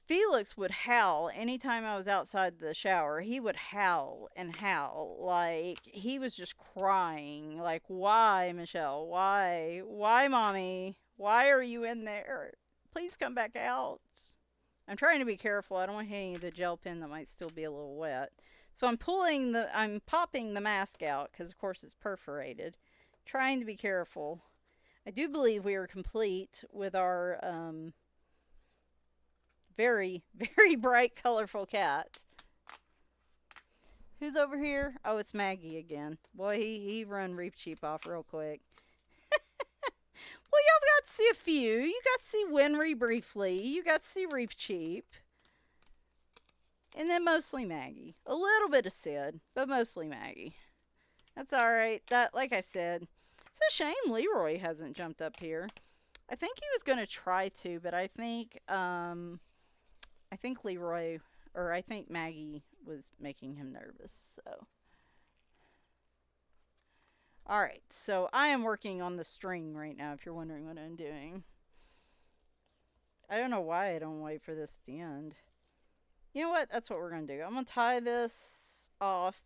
Felix would howl anytime I was outside the shower. He would howl and howl like he was just crying. Like, why, Michelle? Why? Why, mommy? Why are you in there? Please come back out. I'm trying to be careful. I don't want any of the gel pen that might still be a little wet. So I'm popping the mask out because, of course, it's perforated. Trying to be careful. I do believe we are complete with our very, very bright, colorful cat. Who's over here? Oh, it's Maggie again. Boy, he run Reap Cheap off real quick. Well, y'all got to see a few. You got to see Winry briefly. You got to see Reap Cheap. And then mostly Maggie. A little bit of Sid, but mostly Maggie. That's alright. That, like I said, it's a shame Leroy hasn't jumped up here. I think he was going to try to, but I think Leroy, or I think Maggie was making him nervous, so. Alright, so I am working on the string right now, if you're wondering what I'm doing. I don't know why I don't wait for this to end. You know what? That's what we're going to do. I'm going to tie this off.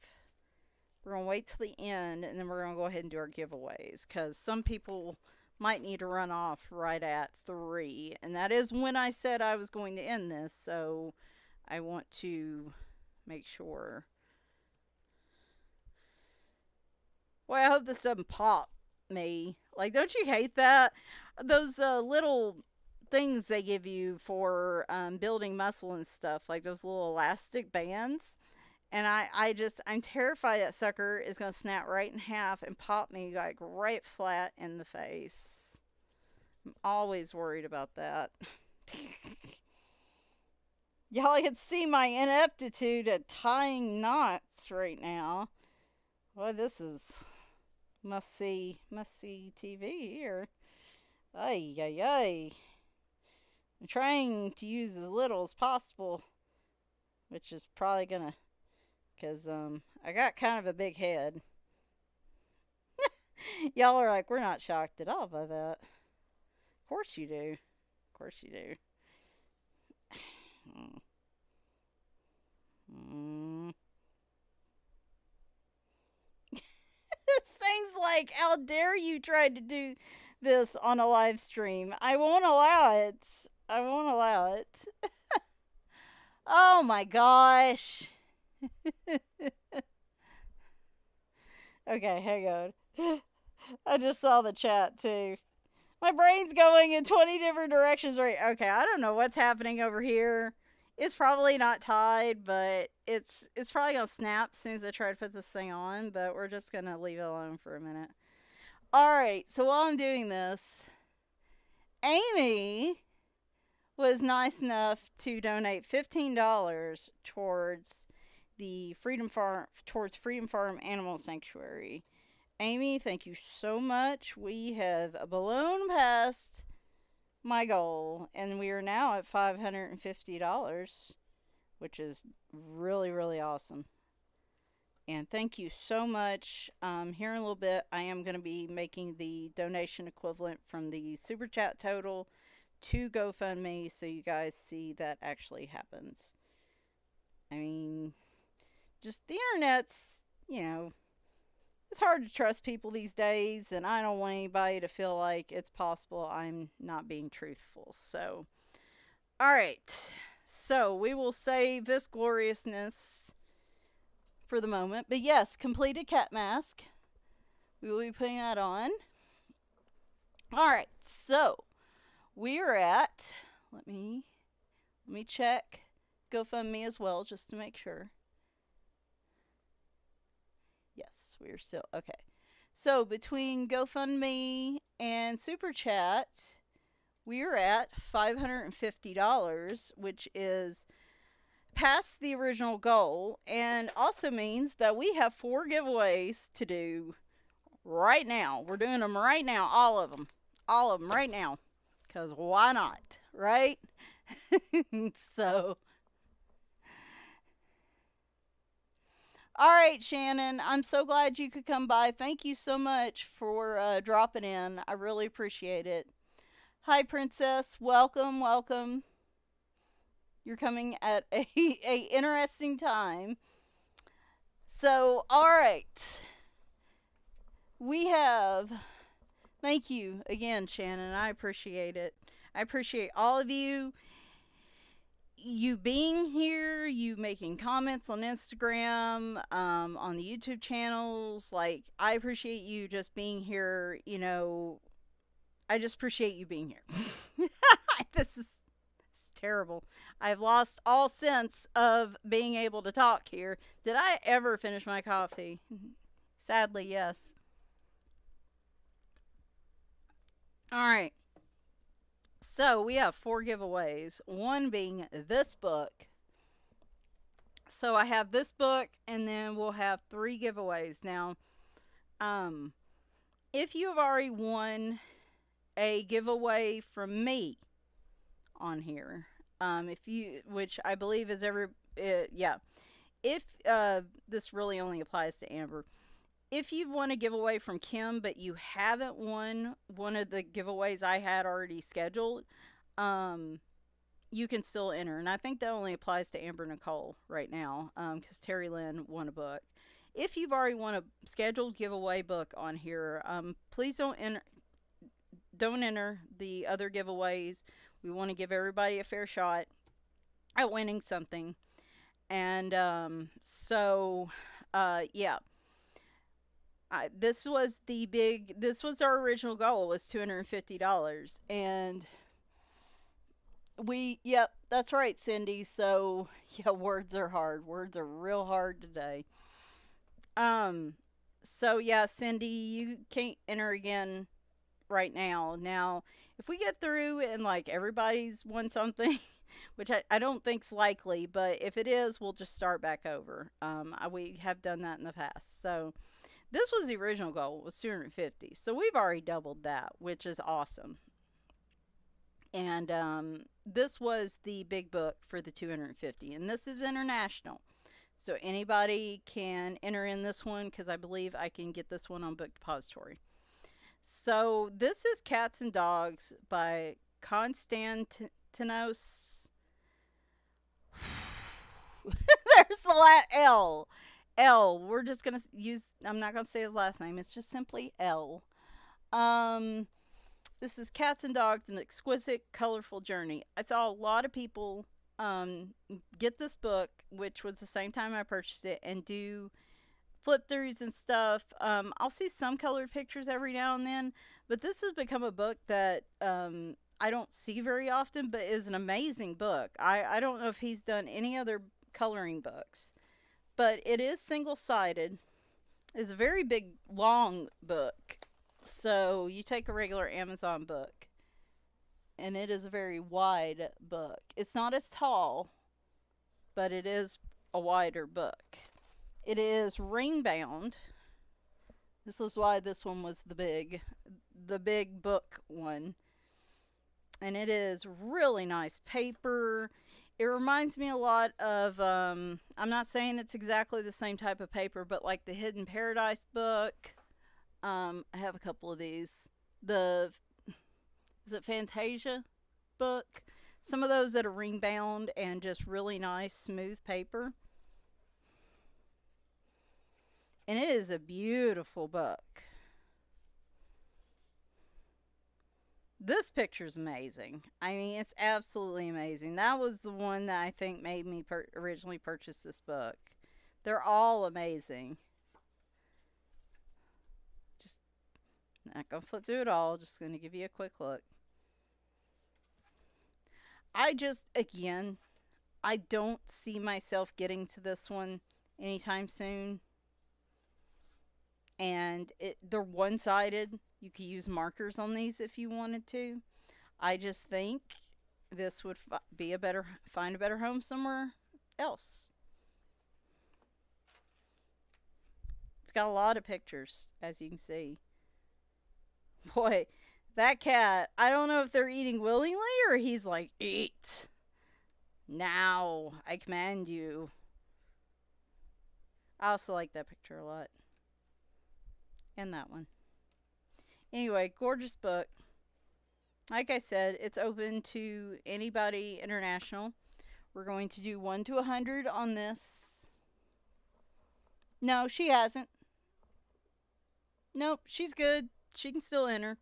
We're going to wait till the end, and then we're going to go ahead and do our giveaways, because some people might need to run off right at 3. And that is when I said I was going to end this, so I want to make sure. Well, I hope this doesn't pop me. Like, don't you hate that? Those little things they give you for building muscle and stuff, like those little elastic bands. And I'm terrified that sucker is going to snap right in half and pop me like right flat in the face. I'm always worried about that. Y'all can see my ineptitude at tying knots right now. Well, this is must see TV here. Ay, ay, ay. I'm trying to use as little as possible, which is probably gonna, because I got kind of a big head. Y'all are like, we're not shocked at all by that. Of course you do. Of course you do. Mm. This thing's like, how dare you try to do this on a live stream? I won't allow it. I won't allow it. Oh my gosh. Okay, hang on. I just saw the chat too. My brain's going in 20 different directions right. Okay, I don't know what's happening over here. It's probably not tied, but it's probably gonna snap as soon as I try to put this thing on, but we're just gonna leave it alone for a minute. Alright, so while I'm doing this, Amy was nice enough to donate $15 towards the Freedom Farm Animal Sanctuary. Amy, thank you so much. We have blown past my goal, and we are now at $550, which is really, really awesome. And thank you so much. Here in a little bit, I am going to be making the donation equivalent from the Super Chat total to GoFundMe so you guys see that actually happens. I mean, just the internet's, it's hard to trust people these days, and I don't want anybody to feel like it's possible I'm not being truthful. So, alright. So, we will save this gloriousness for the moment. But yes, completed cat mask. We will be putting that on. Alright, so we are at, let me check GoFundMe as well just to make sure. Yes, we're still okay. So between GoFundMe and Super Chat, we're at $550, which is past the original goal, and also means that we have 4 giveaways to do right now. We're doing them right now, all of them right now, because why not, right? So, all right, Shannon, I'm so glad you could come by. Thank you so much for dropping in. I really appreciate it. Hi, Princess. Welcome, welcome. You're coming at a interesting time. So, all right. We have, thank you again, Shannon. I appreciate it. I appreciate all of you. You being here, you making comments on Instagram, on the YouTube channels. Like, I appreciate you just being here. I just appreciate you being here. This is terrible. I've lost all sense of being able to talk here. Did I ever finish my coffee? Sadly, yes. Alright. So, we have 4 giveaways. One being this book. So, I have this book, and then we'll have 3 giveaways. Now, if you have already won a giveaway from me on here, which I believe is if this really only applies to Amber. If you've won a giveaway from Kim, but you haven't won one of the giveaways I had already scheduled, you can still enter. And I think that only applies to Amber Nicole right now, because Terry Lynn won a book. If you've already won a scheduled giveaway book on here, please don't enter the other giveaways. We want to give everybody a fair shot at winning something. And yeah. This was our original goal, was $250. And yep, that's right, Cindy. So, yeah, words are hard. Words are real hard today. So yeah, Cindy, you can't enter again right now. Now, if we get through and like everybody's won something, which I don't think's likely, but if it is, we'll just start back over. We have done that in the past. So this was the original goal, was 250. So we've already doubled that, which is awesome. And this was the big book for the 250, and this is international. So anybody can enter in this one, because I believe I can get this one on Book Depository. So this is Cats and Dogs by Konstantinos. There's the L. L. We're just gonna use. I'm not gonna say his last name. It's just simply L. Um, this is Cats and Dogs: An Exquisite, Colorful Journey. I saw a lot of people get this book, which was the same time I purchased it, and do flip throughs and stuff. I'll see some colored pictures every now and then, but this has become a book that I don't see very often, but is an amazing book. I don't know if he's done any other coloring books, but it is single sided. It's a very big, long book. So you take a regular Amazon book, and it is a very wide book. It's not as tall, but it is a wider book. It is ring bound. This is why this one was the big book one. And it is really nice paper. It reminds me a lot of, I'm not saying it's exactly the same type of paper, but like the Hidden Paradise book. I have a couple of these. Is it Fantasia book? Some of those that are ring bound and just really nice, smooth paper. And it is a beautiful book. This picture's amazing. I mean, it's absolutely amazing. That was the one that I think made me originally purchase this book. They're all amazing. Just not gonna flip through it all. Just gonna give you a quick look. Again, I don't see myself getting to this one anytime soon. And they're one-sided. You could use markers on these if you wanted to. I just think this would find a better home somewhere else. It's got a lot of pictures, as you can see. Boy, that cat, I don't know if they're eating willingly or he's like, eat. Now, I command you. I also like that picture a lot. And that one. Anyway, gorgeous book. Like I said, it's open to anybody international. We're going to do 1 to 100 on this. No, she hasn't. Nope, she's good. She can still enter.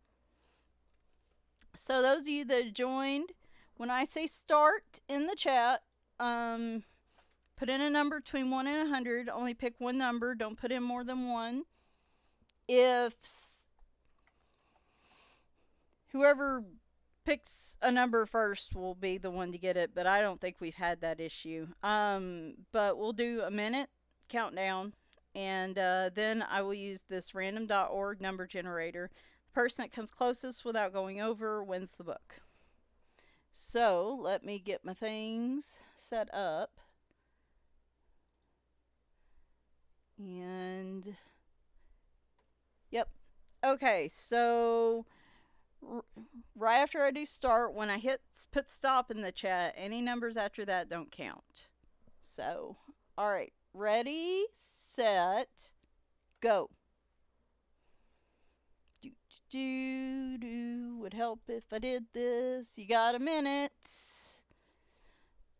So those of you that joined, when I say start in the chat, put in a number between 1 and 100. Only pick one number. Don't put in more than one. If whoever picks a number first will be the one to get it, but I don't think we've had that issue. But we'll do a minute countdown, and then I will use this random.org number generator. The person that comes closest without going over wins the book. So let me get my things set up. And yep. Okay, so right after I do start, when I put stop in the chat, any numbers after that don't count. So, all right, ready, set, go. Would help if I did this. You got a minute.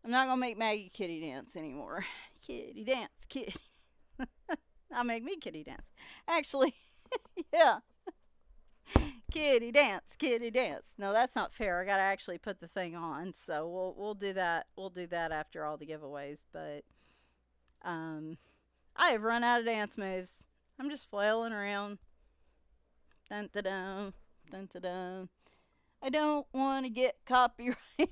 I'm not gonna make Maggie kitty dance anymore. Kitty dance, kitty. I'll make me kitty dance. Actually, yeah. Kitty dance, kitty dance. No, that's not fair. I gotta actually put the thing on. So we'll do that. We'll do that after all the giveaways. But I have run out of dance moves. I'm just flailing around. Dun da dun, dun da dun. I don't want to get copyright. I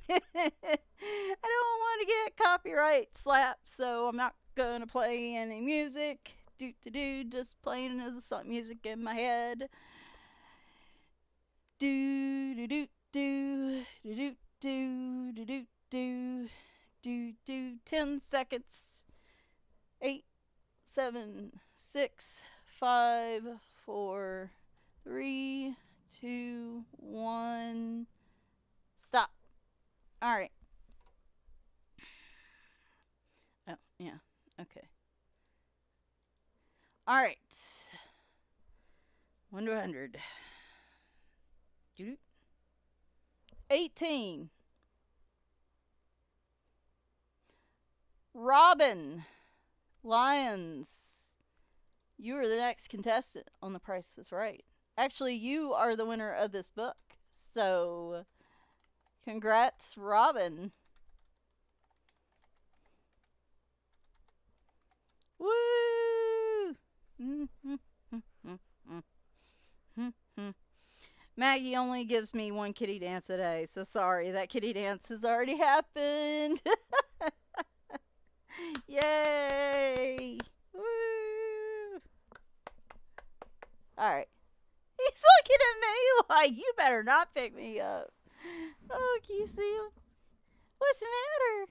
don't want to get copyright slapped, so I'm not gonna play any music. Just playing the music in my head. Do do do do do do do do do do do 10 seconds. 8, 7, 6, 5, 4, 3, 2, 1. Stop. All right. Oh, yeah. Okay. All right. 1 to 100. 18. Robin Lyons. You are the next contestant on The Price is Right. Actually, you are the winner of this book. So, congrats, Robin. Woo! Maggie only gives me one kitty dance a day, so sorry, that kitty dance has already happened. Yay! Woo! Alright. He's looking at me like, you better not pick me up. Oh, can you see him? What's the matter?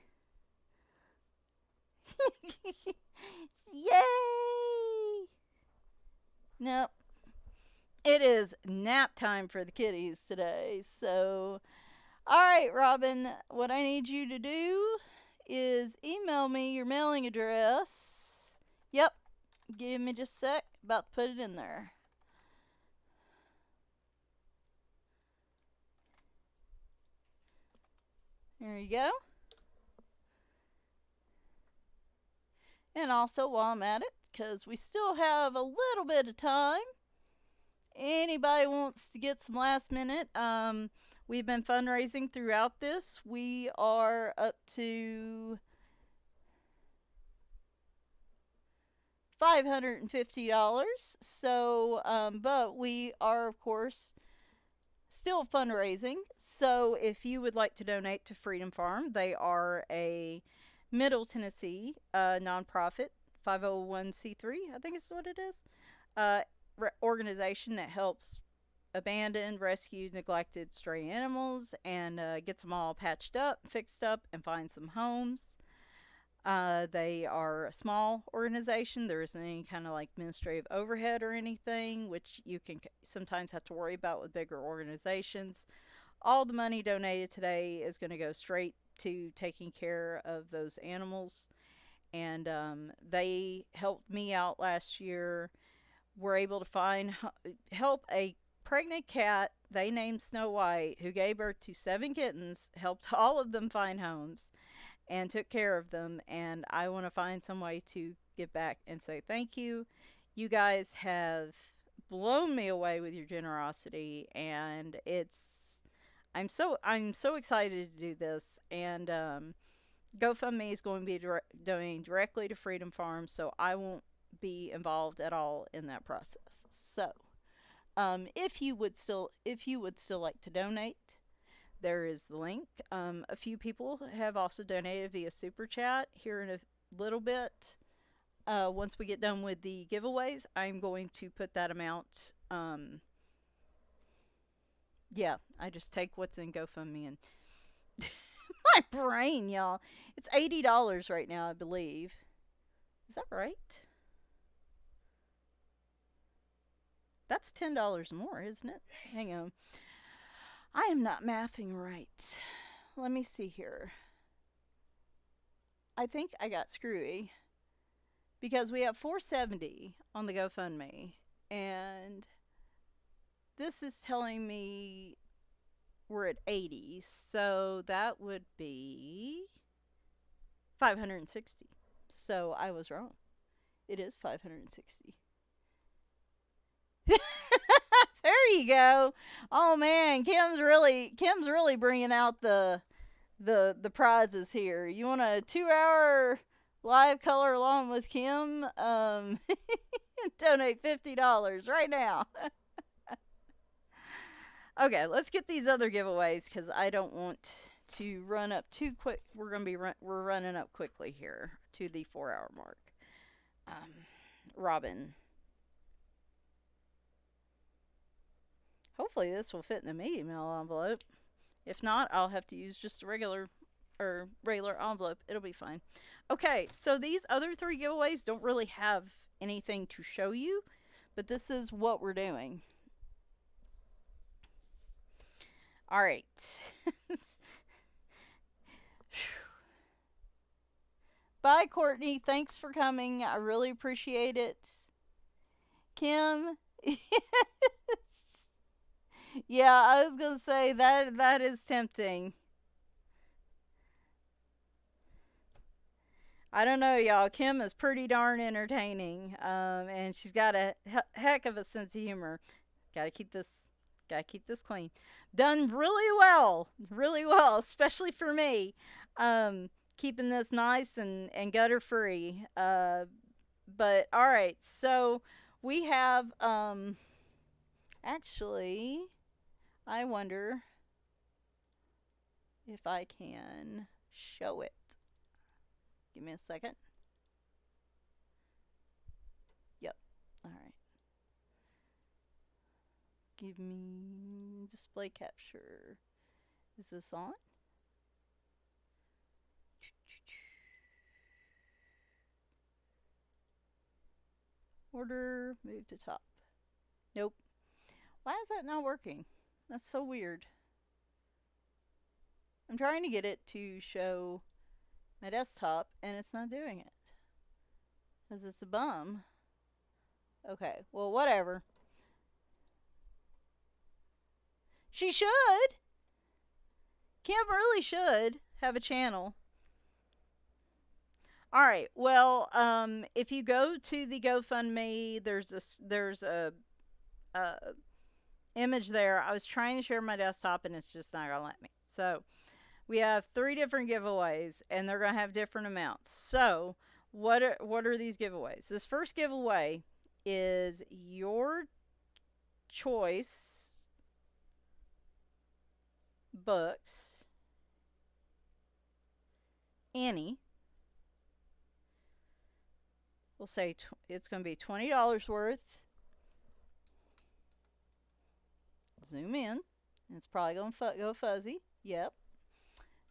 Yay! Nope. It is nap time for the kitties today. So, alright, Robin, what I need you to do is email me your mailing address. Yep. Give me just a sec. About to put it in there. There you go. And also, while I'm at it, because we still have a little bit of time, anybody wants to get some last minute, we've been fundraising throughout this. We are up to $550. So, but we are, of course, still fundraising. So, if you would like to donate to Freedom Farm, they are a Middle Tennessee nonprofit, 501c3, I think is what it is, organization that helps abandoned, rescued, neglected stray animals and gets them all patched up, fixed up, and finds them homes. They are a small organization. There isn't any kind of like administrative overhead or anything, which you can sometimes have to worry about with bigger organizations. All the money donated today is going to go straight to taking care of those animals. And they helped me out last year. We're able to help a pregnant cat they named Snow White, who gave birth to 7 kittens, helped all of them find homes and took care of them. And I want to find some way to give back and say thank you. You guys have blown me away with your generosity, and I'm so excited to do this. And GoFundMe is going to be donating directly to Freedom Farm, so I won't be involved at all in that process. So, if you would still like to donate, there is the link. A few people have also donated via Super Chat here in a little bit. Once we get done with the giveaways, I'm going to put that amount. Yeah, I just take what's in GoFundMe and my brain, y'all. It's $80 right now, I believe. Is that right? That's $10 more, isn't it? Hang on. I am not mathing right. Let me see here. I think I got screwy because we have $470 on the GoFundMe, and this is telling me we're at 80, so that would be 560. So I was wrong. It is 560. There you go. Oh man, Kim's really bringing out the prizes here. You want a 2-hour live color along with Kim? Donate $50 right now. Okay, let's get these other giveaways because I don't want to run up too quick. We're running up quickly here to the 4-hour mark. Robin. Hopefully this will fit in the media mail envelope. If not, I'll have to use just a regular envelope. It'll be fine. Okay, so these other 3 giveaways don't really have anything to show you, but this is what we're doing. All right. Bye, Courtney. Thanks for coming. I really appreciate it. Kim, Yeah, I was gonna say that is tempting. I don't know, y'all. Kim is pretty darn entertaining, and she's got a heck of a sense of humor. Gotta keep this, gotta keep this clean. Done really well, especially for me. Keeping this nice and gutter free. But all right, so we have actually, I wonder if I can show it. Give me a second. Yep. All right. Give me display capture. Is this on? Order, move to top. Nope. Why is that not working? That's so weird. I'm trying to get it to show my desktop and it's not doing it. Because it's a bum. Okay, well, whatever. She should! Kim really should have a channel. All right. Well, if you go to the GoFundMe, there's a image there. I was trying to share my desktop and it's just not gonna let me. So we have 3 different giveaways and they're gonna have different amounts. So what are these giveaways? This first giveaway is your choice books, any. We'll say it's going to be $20 worth. Zoom in. It's probably going to go fuzzy. Yep.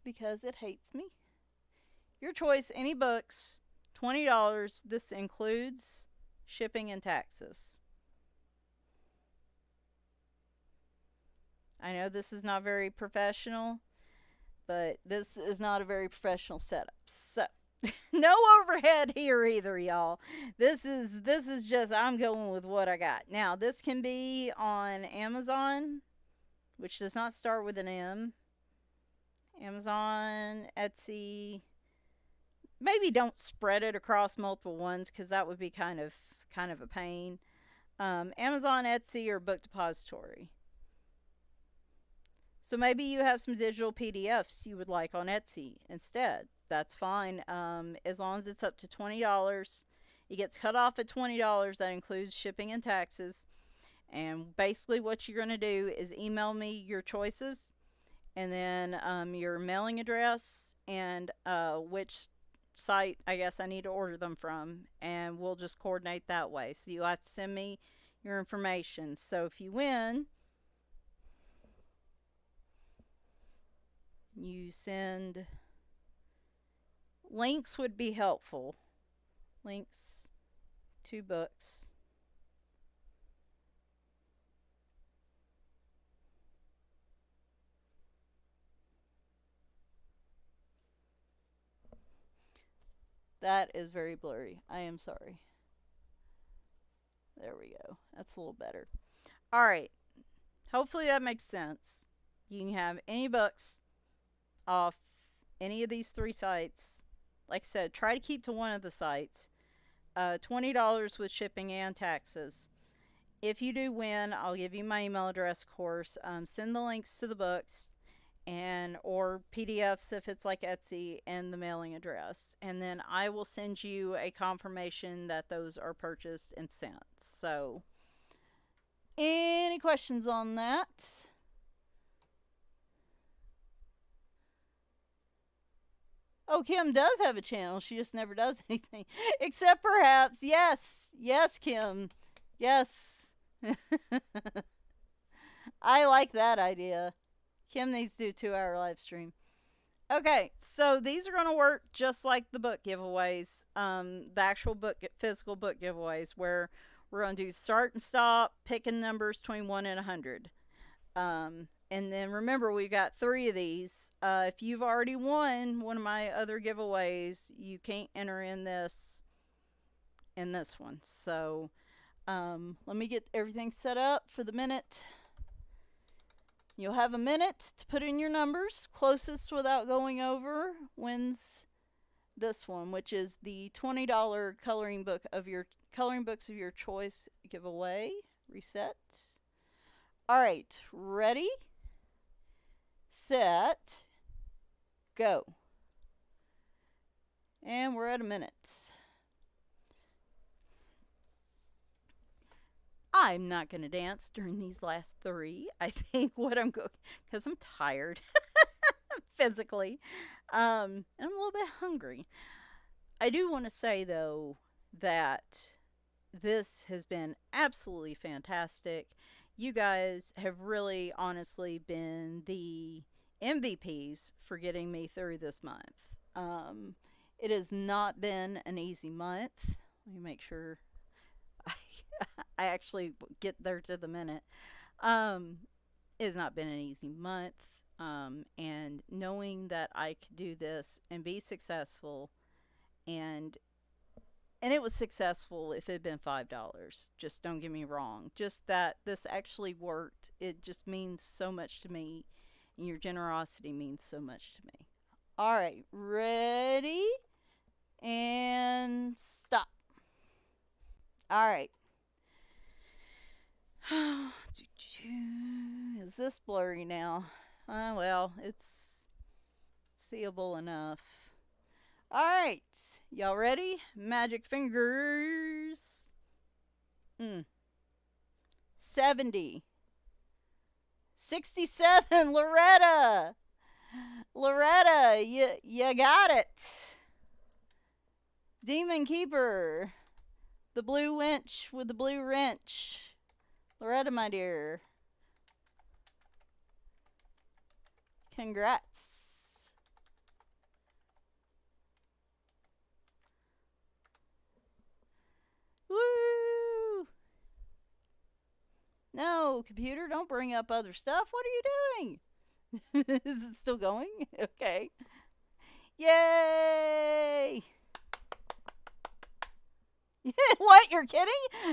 Because it hates me. Your choice, any books, $20. This includes shipping and taxes. I know this is not very professional, but this is not a very professional setup. So, no overhead here either, y'all. This is just I'm going with what I got. Now, this can be on Amazon, which does not start with an M. Amazon, Etsy. Maybe don't spread it across multiple ones because that would be kind of a pain. Amazon, Etsy, or Book Depository. So maybe you have some digital PDFs you would like on Etsy instead. That's fine. As long as it's up to $20. It gets cut off at $20. That includes shipping and taxes. And basically what you're going to do is email me your choices and then your mailing address and which site I guess I need to order them from. And we'll just coordinate that way. So you'll have to send me your information. So if you win, you send links would be helpful. Links to books. That is very blurry. I am sorry. There we go. That's a little better. All right. Hopefully that makes sense. You can have any books off any of these 3 sites. Like I said, try to keep to one of the sites. $20 with shipping and taxes. If you do win, I'll give you my email address, of course. Send the links to the books and or PDFs if it's like Etsy and the mailing address. And then I will send you a confirmation that those are purchased and sent. So, any questions on that? Oh, Kim does have a channel. She just never does anything. Except perhaps, yes, Kim. Yes. I like that idea. Kim needs to do a 2-hour live stream. Okay, so these are going to work just like the book giveaways, the actual physical book giveaways, where we're going to do start and stop, picking numbers between 1 and 100. And then remember, we've got 3 of these. If you've already won one of my other giveaways, you can't enter in this one. So let me get everything set up for the minute. You'll have a minute to put in your numbers. Closest without going over wins this one, which is the $20 coloring books of your choice giveaway. Reset. All right, ready, set, go. And we're at a minute. I'm not going to dance during these last three. I think what I'm going, because I'm tired physically, and I'm a little bit hungry. I do want to say, though, that this has been absolutely fantastic. You guys have really, honestly, been the MVPs for getting me through this month. It has not been an easy month. Let me make sure I, I actually get there to the minute. Um, it has not been an easy month. And knowing that I could do this and be successful, and it was successful if it had been $5. Just don't get me wrong. Just that this actually worked. It just means so much to me, and your generosity means so much to me. All right, ready and stop. All right. Is this blurry now? Well, it's seeable enough. All right. Y'all ready? Magic fingers. 70. 67. Loretta. Loretta, you got it. Demon Keeper. The blue winch with the blue wrench. Loretta, my dear. Congrats. Woo! No, computer, don't bring up other stuff. What are you doing? Is it still going? Okay. Yay! What? You're kidding?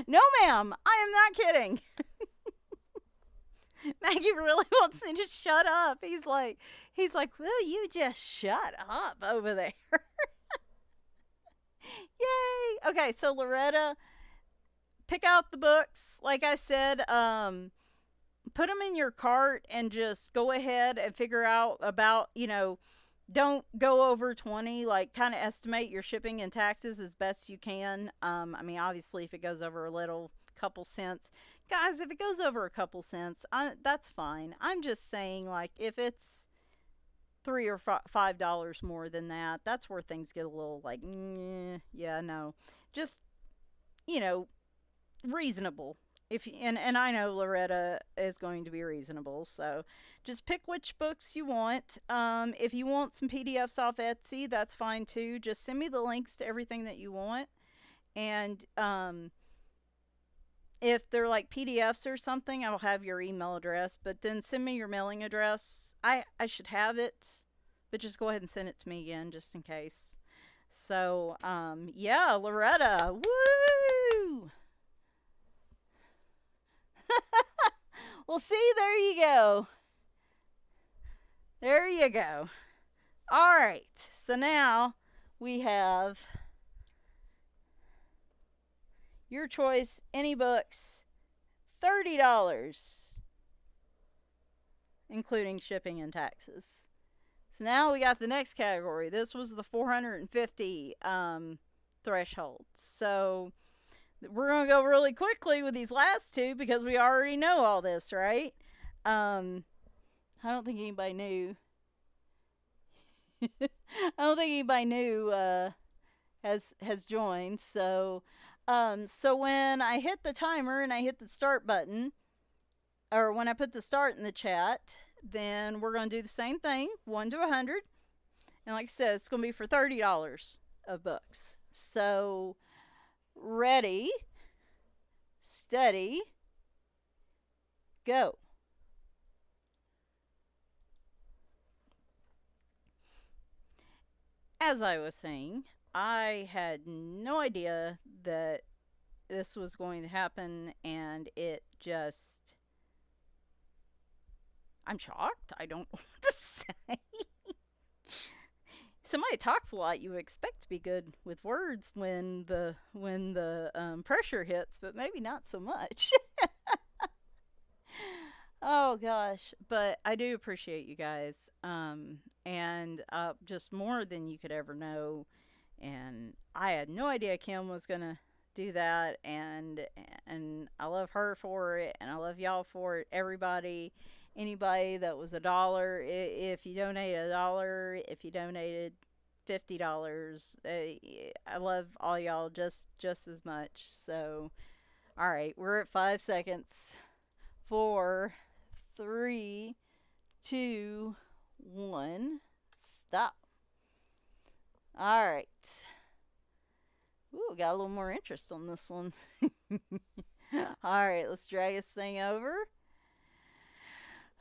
No, ma'am. I am not kidding. Maggie really wants me to shut up. He's like, will you just shut up over there? Yay! Okay, so Loretta, pick out the books. Like I said, put them in your cart and just go ahead and figure out about, don't go over 20. Like, kind of estimate your shipping and taxes as best you can. I mean, obviously, if it goes over a little, couple cents. Guys, if it goes over a couple cents, that's fine. I'm just saying, like, if it's $3 or $5 more than that, that's where things get a little like, yeah, no. Just, reasonable. And I know Loretta is going to be reasonable, so just pick which books you want. If you want some PDFs off Etsy, that's fine too. Just send me the links to everything that you want, and if they're like PDFs or something, I'll have your email address. But then send me your mailing address. I should have it, but just go ahead and send it to me again, just in case. So yeah, Loretta, woo! Well, see, there you go. There you go. All right. So now we have your choice, any books, $30, including shipping and taxes. So now we got the next category. This was the 450 threshold. So we're going to go really quickly with these last two because we already know all this, right? I don't think anybody knew. I don't think anybody knew has joined. So when I hit the timer and I hit the start button, or when I put the start in the chat, then we're going to do the same thing, 1 to 100. And like I said, it's going to be for $30 of books. So ready, steady, go. As I was saying, I had no idea that this was going to happen, and it just, I'm shocked. I don't know what to say. Somebody talks a lot, you expect to be good with words when the pressure hits, but maybe not so much. Oh gosh, but I do appreciate you guys, and just more than you could ever know. And I had no idea Kim was gonna do that, and I love her for it, and I love y'all for it. Everybody, anybody that was a dollar, if you donated a dollar, if you donated $50, I love all y'all just as much. So, all right, we're at 5 seconds. 4, 3, 2, 1. Stop. All right. Ooh, got a little more interest on this one. All right, let's drag this thing over.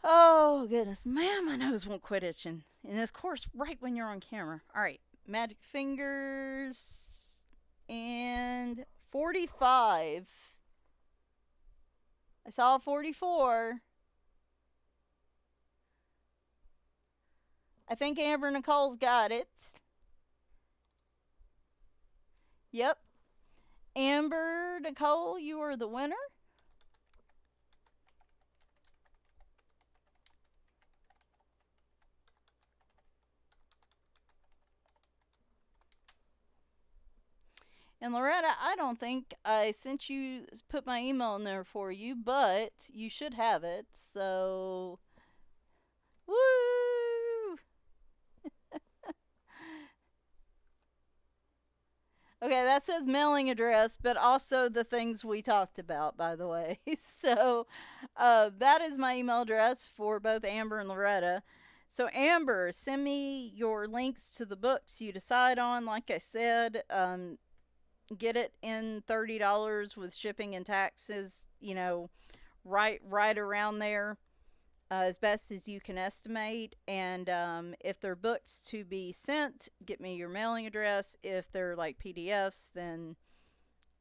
Oh, goodness. Man, my nose won't quit itching. And this course right when you're on camera. All right, magic fingers. And 45. I saw 44. I think Amber Nicole's got it. Yep. Amber Nicole, you are the winner. And Loretta, I don't think I put my email in there for you, but you should have it. So, woo! Okay, that says mailing address, but also the things we talked about, by the way. So, that is my email address for both Amber and Loretta. So, Amber, send me your links to the books you decide on. Like I said, get it in $30 with shipping and taxes, right around there, as best as you can estimate. And if they're books to be sent, get me your mailing address. If they're like PDFs, then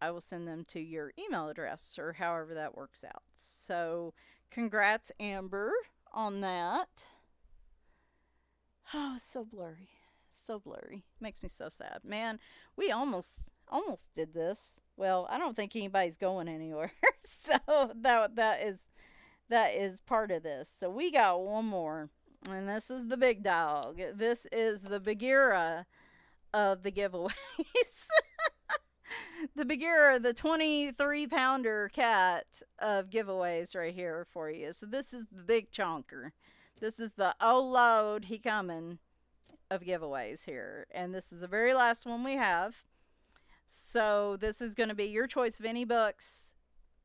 I will send them to your email address, or however that works out. So congrats, Amber, on that. Oh, it's so blurry. So blurry. Makes me so sad. Man, we almost did this. Well, I don't think anybody's going anywhere. So that is part of this. So we got one more. And this is the big dog. This is the Bagheera of the giveaways. The Bagheera, the 23-pounder cat of giveaways right here for you. So this is the big chonker. This is the oh load, he coming of giveaways here. And this is the very last one we have. So this is going to be your choice of any books,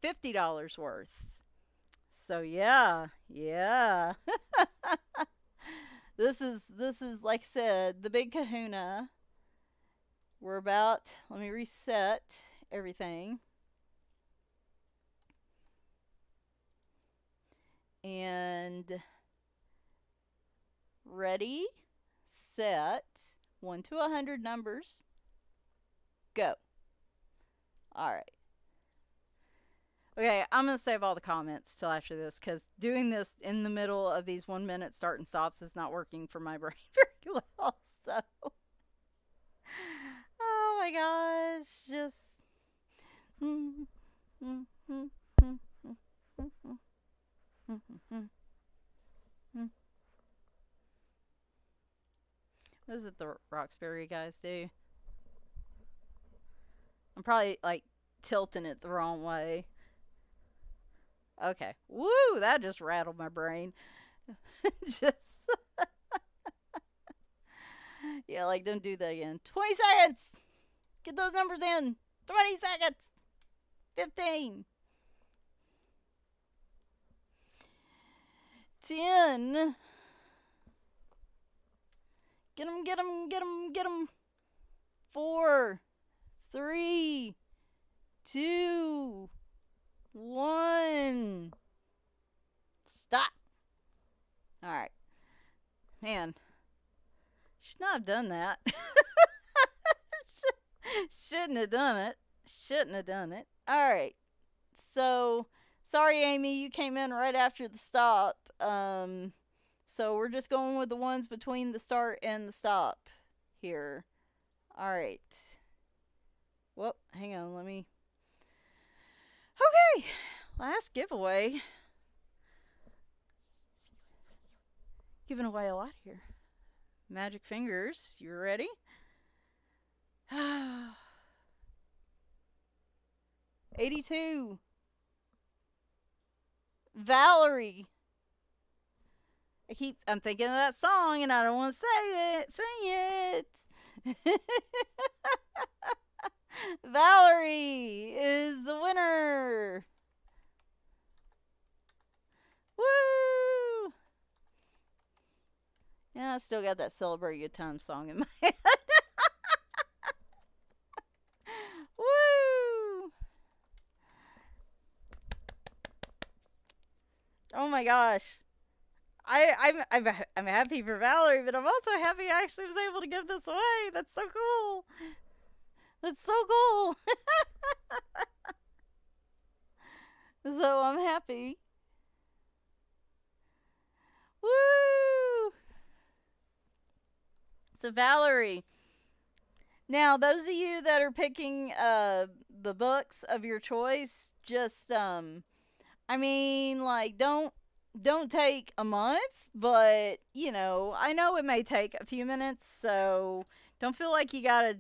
$50 worth. So yeah. This is like I said, the big kahuna. Let me reset everything. And ready, set, 1 to 100 numbers. Go. All right. Okay, I'm going to save all the comments till after this, because doing this in the middle of these 1 minute start and stops is not working for my brain very well. So, oh my gosh, just. What is it the Roxbury guys do? I'm probably like tilting it the wrong way. Okay. Woo! That just rattled my brain. Just. Yeah, like, don't do that again. 20 seconds! Get those numbers in! 20 seconds! 15. 10. Get them, get them, get them, get them. 4, 3, 2, 1. Stop. All right. Man, should not have done that. Shouldn't have done it. All right. So Sorry, Amy, you came in right after the stop. So we're just going with the ones between the start and the stop here. All right. Whoop, hang on, let me. Okay, last giveaway. Giving away a lot here. Magic fingers, you ready? 82. Valerie. I'm thinking of that song and I don't want to say it. Sing it. Valerie is the winner. Woo! Yeah, I still got that Celebrate Good Time song in my head. Woo! Oh my gosh. I'm happy for Valerie, but I'm also happy I actually was able to give this away. That's so cool. That's so cool. So I'm happy. Woo! So Valerie, now those of you that are picking the books of your choice, just I mean, like, don't take a month, but I know it may take a few minutes, so don't feel like you gotta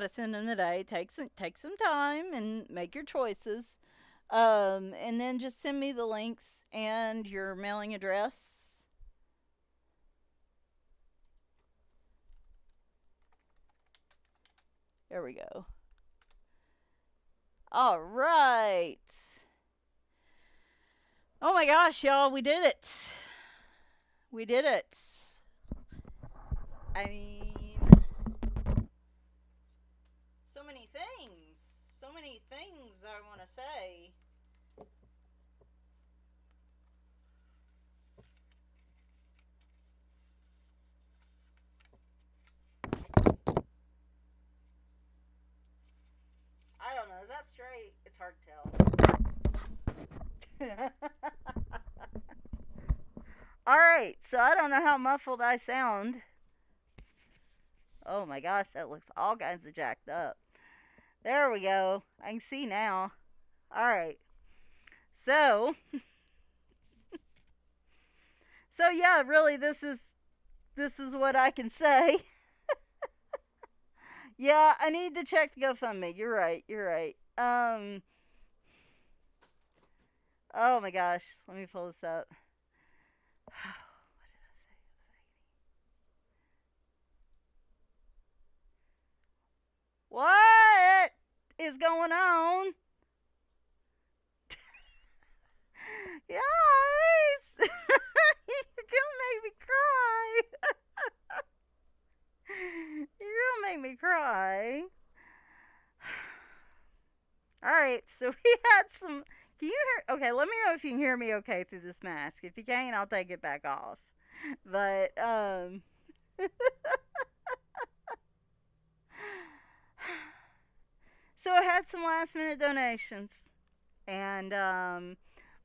send them today. Take some time and make your choices. And then just send me the links and your mailing address. There we go. All right. Oh my gosh, y'all, we did it. We did it. I mean, so many things. So many things I want to say. I don't know. Is that straight? It's hard to tell. Alright, so I don't know how muffled I sound. Oh my gosh, that looks all kinds of jacked up. There we go. I can see now. Alright. So, yeah, really this is what I can say. Yeah, I need to check the GoFundMe. You're right. You're right. Oh my gosh, let me pull this up. What is going on? Guys, you're gonna make me cry. You're gonna make me cry. All right, so we had some. Can you hear? Okay, let me know if you can hear me okay through this mask. If you can't, I'll take it back off. But so I had some last minute donations, and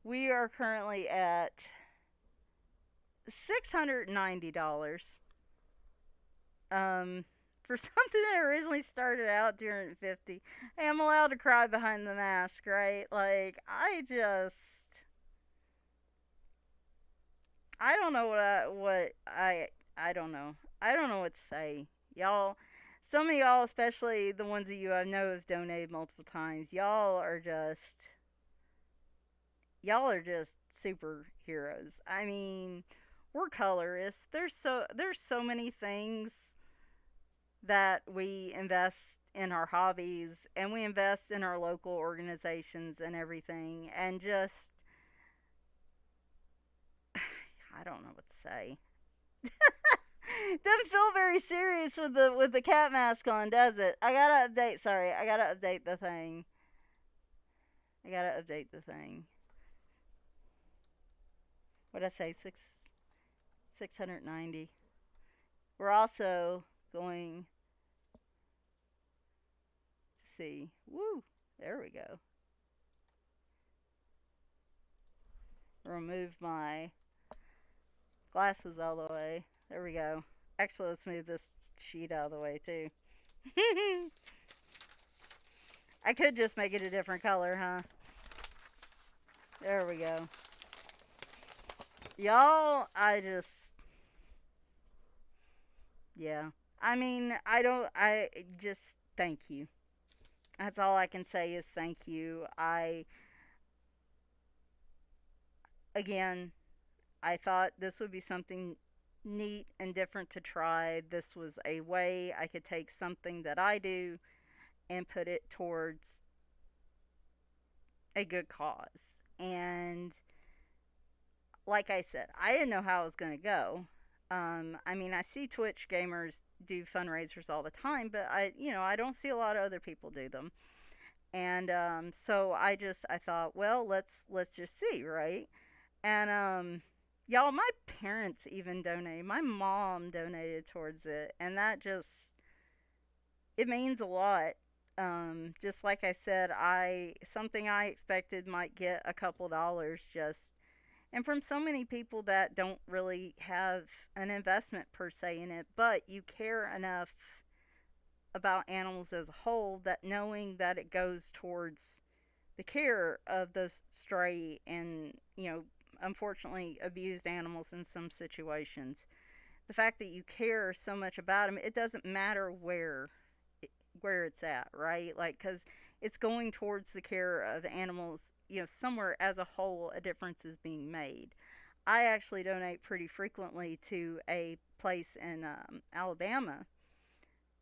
we are currently at $690. Um, for something that originally started out 250. Hey, I'm allowed to cry behind the mask, right? Like, I don't know I don't know. I don't know what to say. Y'all, some of y'all, especially the ones of you I know have donated multiple times, y'all are just superheroes. I mean, we're colorists. There's so many things that we invest in our hobbies and we invest in our local organizations and everything, and just I don't know what to say. Doesn't feel very serious with the cat mask on, does it? I gotta update. Sorry, I gotta update the thing. I gotta update the thing. What did I say? 690. We're also going to see. Woo! There we go. remove my glasses all the way. There we go. Actually, let's move this sheet out of the way too. I could just make it a different color, huh? There we go. Y'all, yeah. I mean, I just, thank you. That's all I can say is thank you. Again, I thought this would be something neat and different to try. This was a way I could take something that I do and put it towards a good cause. And like I said, I didn't know how it was going to go. I mean, I see Twitch gamers do fundraisers all the time, but I don't see a lot of other people do them. And so I thought, well, let's just see, right? And y'all, my parents even donated. My mom donated towards it, and that just, it means a lot. Just like I said, something I expected might get a couple dollars, just, and from so many people that don't really have an investment per se in it, but you care enough about animals as a whole that knowing that it goes towards the care of those stray and, unfortunately abused animals in some situations. The fact that you care so much about them, it doesn't matter where it's at, right? Like, because it's going towards the care of animals, somewhere as a whole, a difference is being made. I actually donate pretty frequently to a place in Alabama.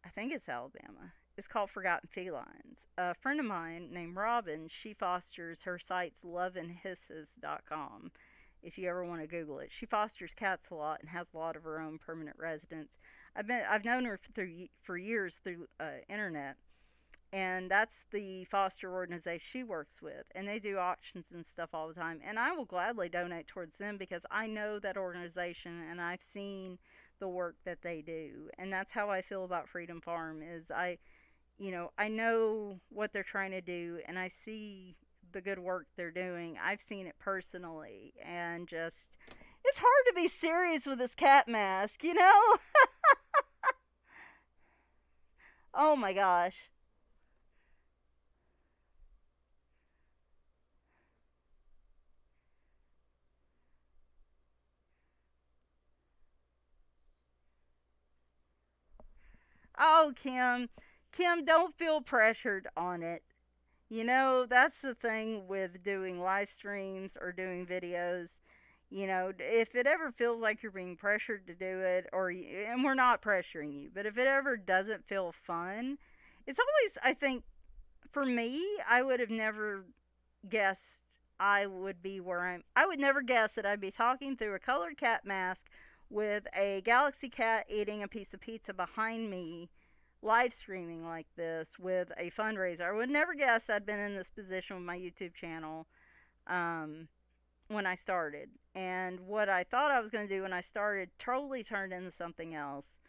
I think it's Alabama. It's called Forgotten Felines. A friend of mine named Robin, she fosters, her site's loveandhisses.com. If you ever want to Google it, she fosters cats a lot and has a lot of her own permanent residents. I've known her for years through internet, and that's the foster organization she works with, and they do auctions and stuff all the time. And I will gladly donate towards them because I know that organization and I've seen the work that they do, and that's how I feel about Freedom Farm. Is I know what they're trying to do, and I see the good work they're doing. I've seen it personally, and just, it's hard to be serious with this cat mask, Oh my gosh. Oh, Kim, don't feel pressured on it. That's the thing with doing live streams or doing videos. If it ever feels like you're being pressured to do it, and we're not pressuring you, but if it ever doesn't feel fun, it's always, I think, for me, I would have never guessed I would be where I would never guess that I'd be talking through a colored cat mask with a galaxy cat eating a piece of pizza behind me, live streaming like this with a fundraiser. I would never guess I'd been in this position with my YouTube channel um, when I started. And what I thought I was going to do when I started totally turned into something else.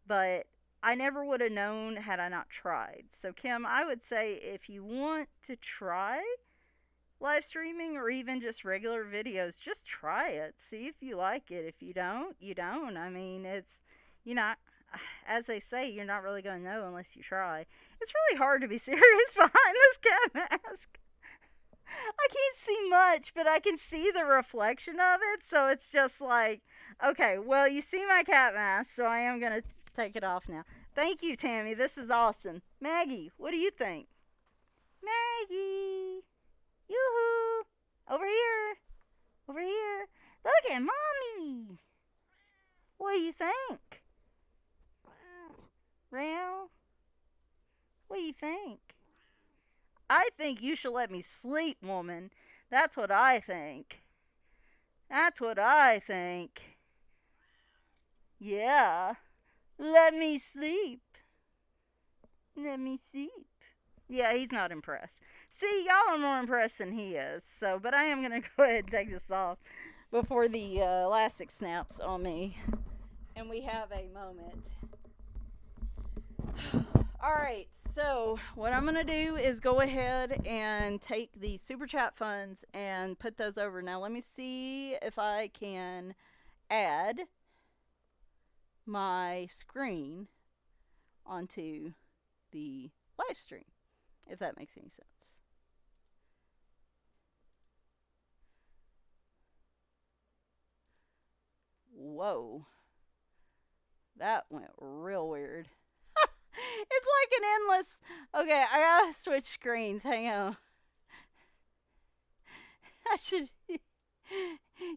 But I never would have known had I not tried. So, Kim, I would say if you want to try live streaming or even just regular videos, just try it. See if you like it. If you don't, you don't. I mean, you know, as they say, you're not really going to know unless you try. It's really hard to be serious behind this cat mask. I can't see much, but I can see the reflection of it, so it's just like, okay, well, you see my cat mask, so I am going to take it off now. Thank you, Tammy. This is awesome. Maggie, what do you think? Maggie! Yoo-hoo! Over here! Over here! Look at Mommy! What do you think? Real? What do you think? I think you should let me sleep, woman. That's what I think. That's what I think. Yeah. Let me sleep. Let me sleep. Yeah, he's not impressed. See, y'all are more impressed than he is. So, but I am going to go ahead and take this off before the elastic snaps on me. And we have a moment. All right, so what I'm going to do is go ahead and take the super chat funds and put those over. Now, let me see if I can add my screen onto the live stream, if that makes any sense. Whoa. That went real weird. It's like an endless. Okay, I gotta switch screens. Hang on. I should. Y'all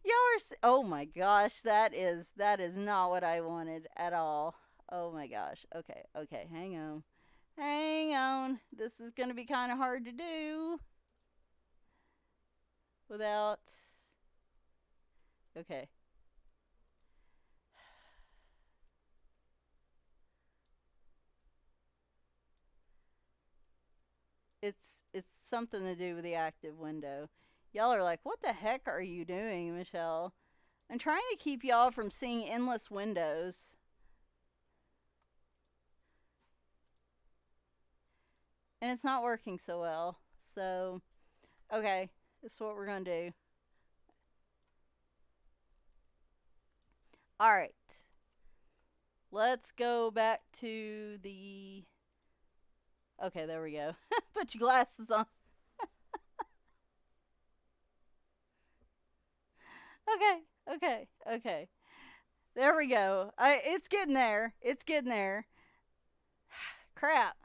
are. Oh my gosh, that is not what I wanted at all. Oh my gosh. Okay, okay, hang on. Hang on. This is gonna be kind of hard to do without. Okay. It's something to do with the active window. Y'all are like, what the heck are you doing, Michelle? I'm trying to keep y'all from seeing endless windows. And it's not working so well. So, okay, this is what we're going to do. All right. Let's go back to the. Okay, there we go. Put your glasses on. Okay, okay, okay. There we go. It's getting there. It's getting there. Crap.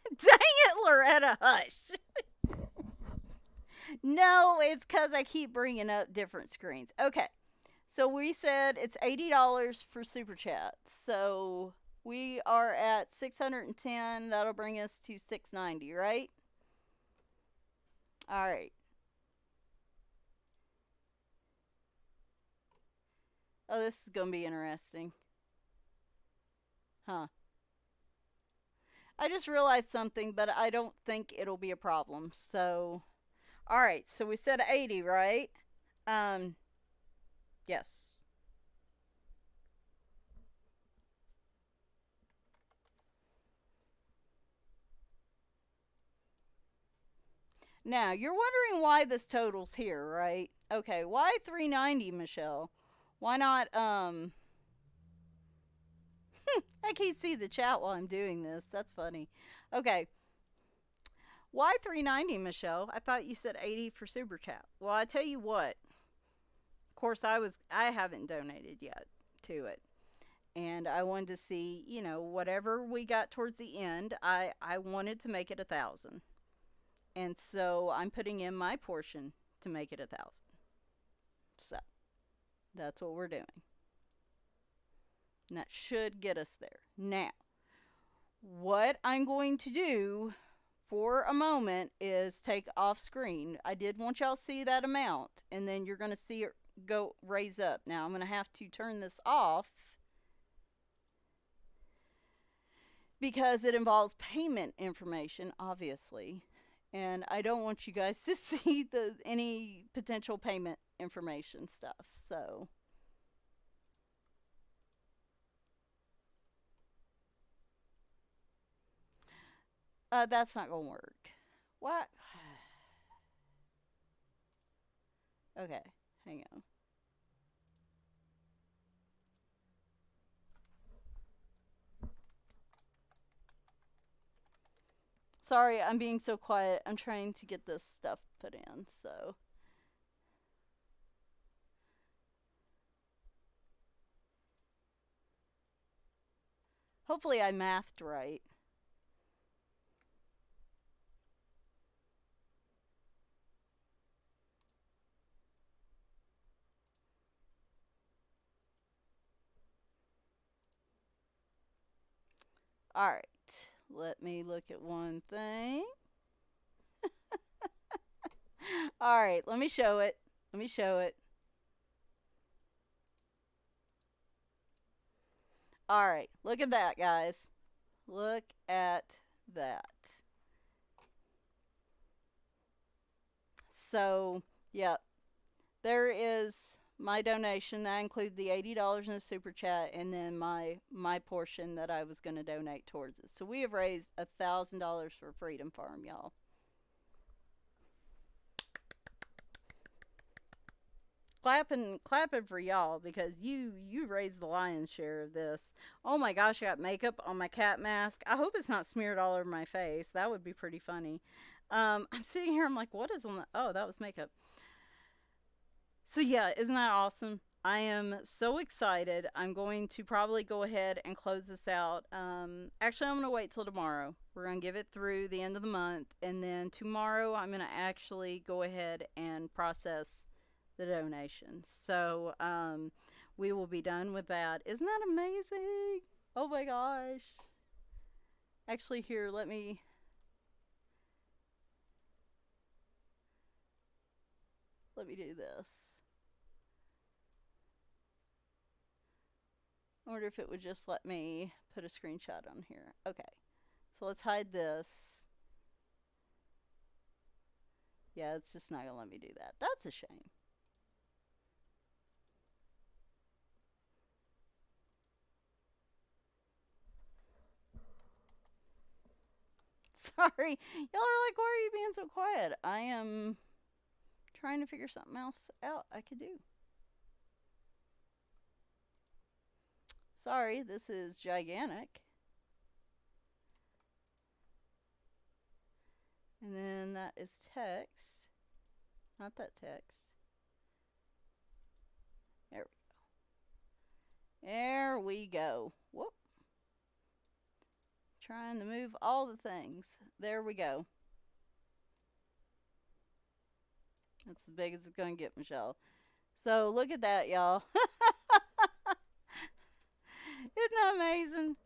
Dang it, Loretta, hush. No, it's because I keep bringing up different screens. Okay, so we said it's $80 for Super Chat. So we are at 610. That'll bring us to 690, right? All right. Oh, this is going to be interesting. Huh. I just realized something, but I don't think it'll be a problem. So, all right. So we said 80, right? Um, yes. Now, you're wondering why this total's here, right? Okay, why 390, Michelle? Why not I can't see the chat while I'm doing this. That's funny. Okay. Why 390, Michelle? I thought you said 80 for super chat. Well, I tell you what. Of course, I haven't donated yet to it. And I wanted to see, whatever we got towards the end, I wanted to make it 1,000. And so I'm putting in my portion to make it 1,000. So that's what we're doing. And that should get us there. Now, what I'm going to do for a moment is take off screen. I did want y'all to see that amount, and then you're going to see it go raise up. Now, I'm going to have to turn this off because it involves payment information, obviously. And I don't want you guys to see any potential payment information stuff. So that's not going to work. What? Okay, hang on. Sorry, I'm being so quiet. I'm trying to get this stuff put in, so. Hopefully I mathed right. All right, let me look at one thing. All right, let me show it. Let me show it. All right, look at that, guys. Look at that. So, yep, there is my donation. I include the $80 in the super chat, and then my portion that I was going to donate towards it. So we have raised $1,000 for Freedom Farm, y'all. Clapping for y'all because you raised the lion's share of this. Oh my gosh, I got makeup on my cat mask. I hope it's not smeared all over my face. That would be pretty funny. I'm sitting here. I'm like, what is on the? Oh, that was makeup. So yeah, isn't that awesome? I am so excited. I'm going to probably go ahead and close this out. Actually, I'm going to wait till tomorrow. We're going to give it through the end of the month, and then tomorrow I'm going to actually go ahead and process the donations. So we will be done with that. Isn't that amazing? Oh my gosh! Actually, here, let me do this. I wonder if it would just let me put a screenshot on here. Okay, so let's hide this. Yeah, it's just not gonna let me do that. That's a shame. Sorry, y'all are like, why are you being so quiet? I am trying to figure something else out I could do. Sorry, this is gigantic. And then that is text. Not that text. There we go. There we go. Whoop. Trying to move all the things. There we go. That's as big as it's going to get, Michelle. So look at that, y'all. Isn't that amazing?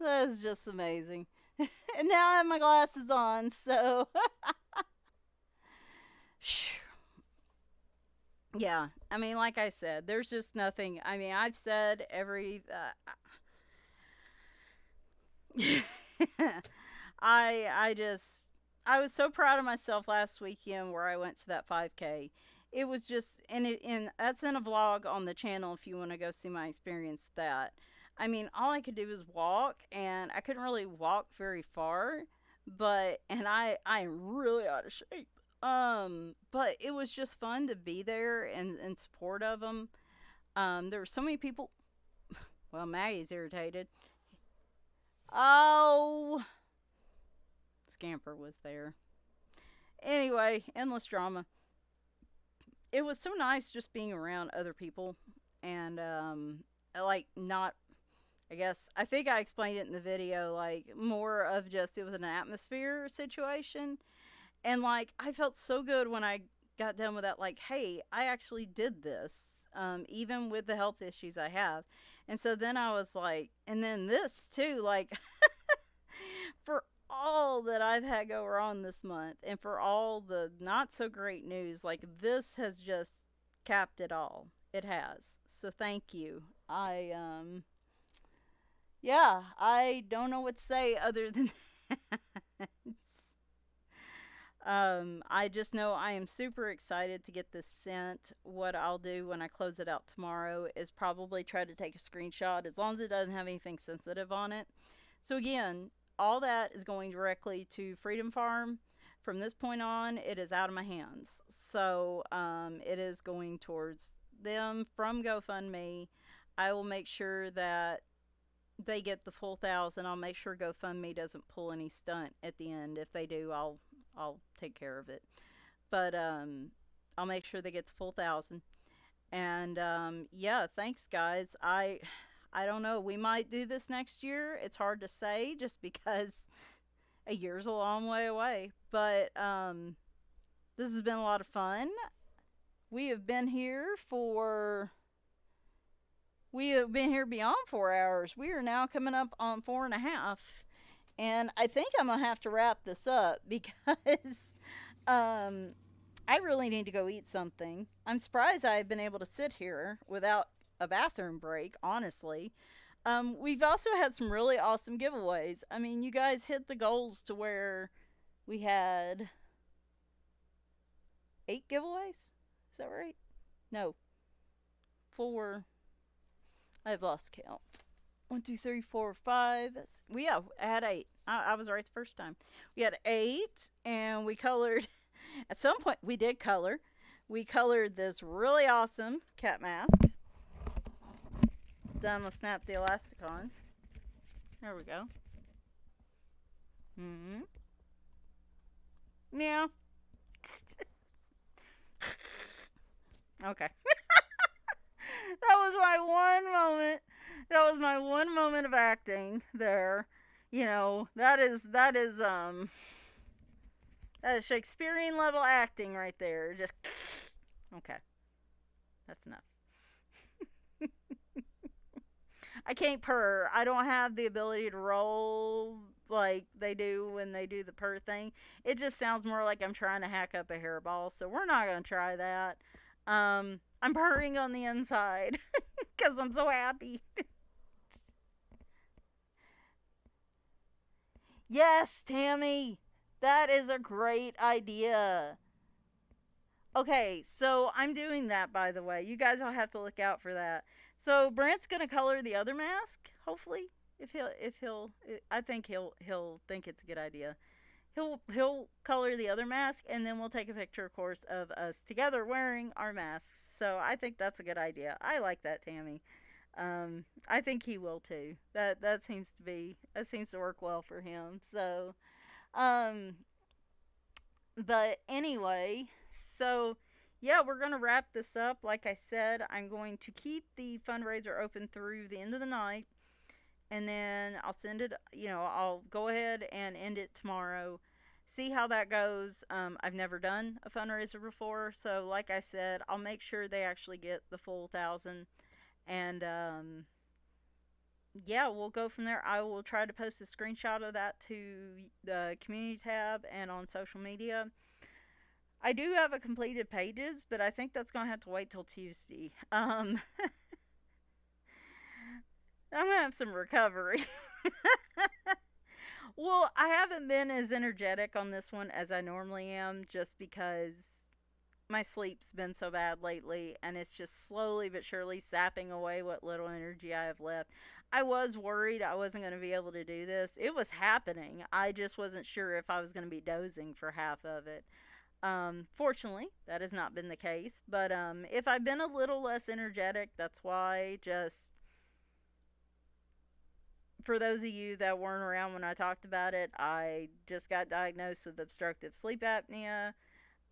That is just amazing. And now I have my glasses on, so. Yeah, I mean, like I said, there's just nothing. I mean, I've said every. I just I was so proud of myself last weekend where I went to that 5K. It was just and that's in a vlog on the channel if you want to go see my experience with that. I mean, all I could do was walk and I couldn't really walk very far, but and I'm really out of shape. But it was just fun to be there and in support of them. There were so many people. Well, Maggie's irritated. Oh, Scamper was there. Anyway, endless drama. It was so nice just being around other people and like not I guess I think I explained it in the video like more of just it was an atmosphere situation and like I felt so good when I got done with that like hey, I actually did this even with the health issues I have. And so then I was like and then this too like for all that I've had go wrong this month and for all the not so great news, like this has just capped it all. It has. So thank you. Yeah, I don't know what to say other than that. I just know I am super excited to get this sent. What I'll do when I close it out tomorrow is probably try to take a screenshot as long as it doesn't have anything sensitive on it. So again, all that is going directly to Freedom Farm. From this point on, it is out of my hands. So it is going towards them from GoFundMe. I will make sure that they get the full 1,000. I'll make sure GoFundMe doesn't pull any stunt at the end. If they do, I'll take care of it. But I'll make sure they get the full 1,000. And yeah, thanks guys. I don't know. We might do this next year. It's hard to say just because a year's a long way away. But this has been a lot of fun. We have been here for. We have been here beyond 4 hours. We are now coming up on 4.5. And I think I'm going to have to wrap this up because I really need to go eat something. I'm surprised I've been able to sit here without a bathroom break, honestly. We've also had some really awesome giveaways. I mean, you guys hit the goals to where we had 8 giveaways. Is that right? No. 4. I've lost count. 1, 2, 3, 4, 5. We had 8. I was right the first time. We had 8, and we colored. At some point, we did color. We colored this really awesome cat mask. Then I'm gonna snap the elastic on. There we go. Meow. Okay. That was my one moment. That was my one moment of acting there. You know, that is Shakespearean level acting right there. Just okay. That's enough. I can't purr. I don't have the ability to roll like they do when they do the purr thing. It just sounds more like I'm trying to hack up a hairball, so we're not going to try that. I'm purring on the inside because I'm so happy. Yes, Tammy, that is a great idea. Okay, so I'm doing that, by the way. You guys will have to look out for that. So Brent's gonna color the other mask. Hopefully, I think he'll think it's a good idea. He'll color the other mask, and then we'll take a picture, of course, of us together wearing our masks. So I think that's a good idea. I like that, Tammy. I think he will too. That seems to work well for him. So, um, but anyway, so yeah, we're gonna wrap this up. Like I said, I'm going to keep the fundraiser open through the end of the night, and then I'll send it. I'll go ahead and end it tomorrow. See how that goes. I've never done a fundraiser before, so like I said, I'll make sure they actually get the full 1,000, and yeah, we'll go from there. I will try to post a screenshot of that to the community tab and on social media. I do have a completed pages, but I think that's gonna have to wait till Tuesday. I'm gonna have some recovery. Well, I haven't been as energetic on this one as I normally am, just because my sleep's been so bad lately, and it's just slowly but surely sapping away what little energy I have left. I was worried I wasn't going to be able to do this. It was happening. I just wasn't sure if I was going to be dozing for half of it. Fortunately, that has not been the case. But if I've been a little less energetic, that's why. Just for those of you that weren't around when I talked about it, I just got diagnosed with obstructive sleep apnea.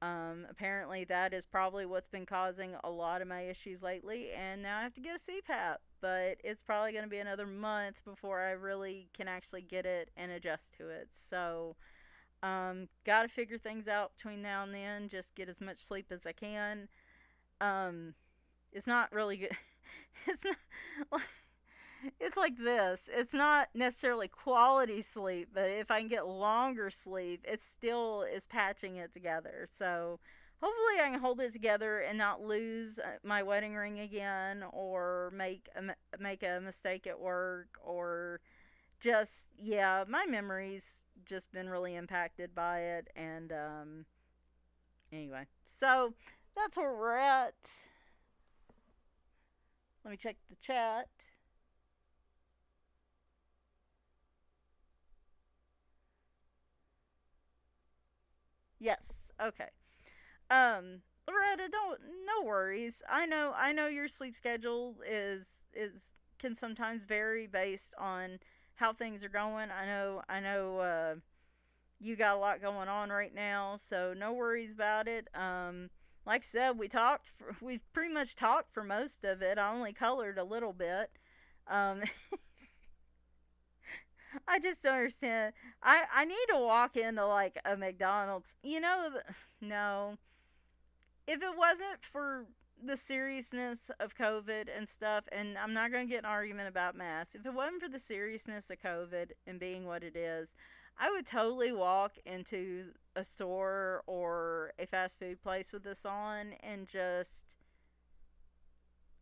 Apparently, that is probably what's been causing a lot of my issues lately, and now I have to get a CPAP. But it's probably going to be another month before I really can actually get it and adjust to it. So, got to figure things out between now and then. Just get as much sleep as I can. Um, it's not really good. It's not. It's like this. It's not necessarily quality sleep, but if I can get longer sleep, it still is patching it together. So hopefully I can hold it together and not lose my wedding ring again, or make a mistake at work, or just, yeah, my memory's just been really impacted by it. And anyway, so that's where we're at. Let me check the chat. Yes. Okay. Loretta, don't no worries. I know your sleep schedule is can sometimes vary based on how things are going. I know you got a lot going on right now, so no worries about it. Like I said, we pretty much talked for most of it. I only colored a little bit. Um I just don't understand. I need to walk into like a McDonald's. No. If it wasn't for the seriousness of COVID and stuff, and I'm not going to get an argument about masks, if it wasn't for the seriousness of COVID and being what it is, I would totally walk into a store or a fast food place with this on and just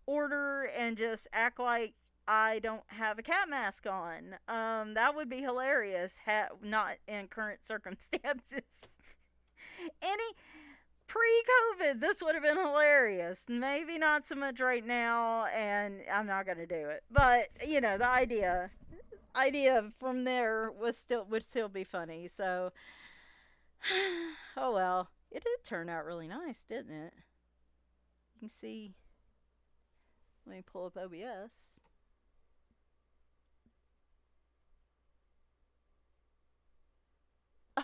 order and just act like I don't have a cat mask on. That would be hilarious. Not in current circumstances. Any Pre-COVID, this would have been hilarious. Maybe not so much right now, and I'm not gonna do it. But the idea from there would still be funny. So, oh well, it did turn out really nice, didn't it? You can see. Let me pull up OBS.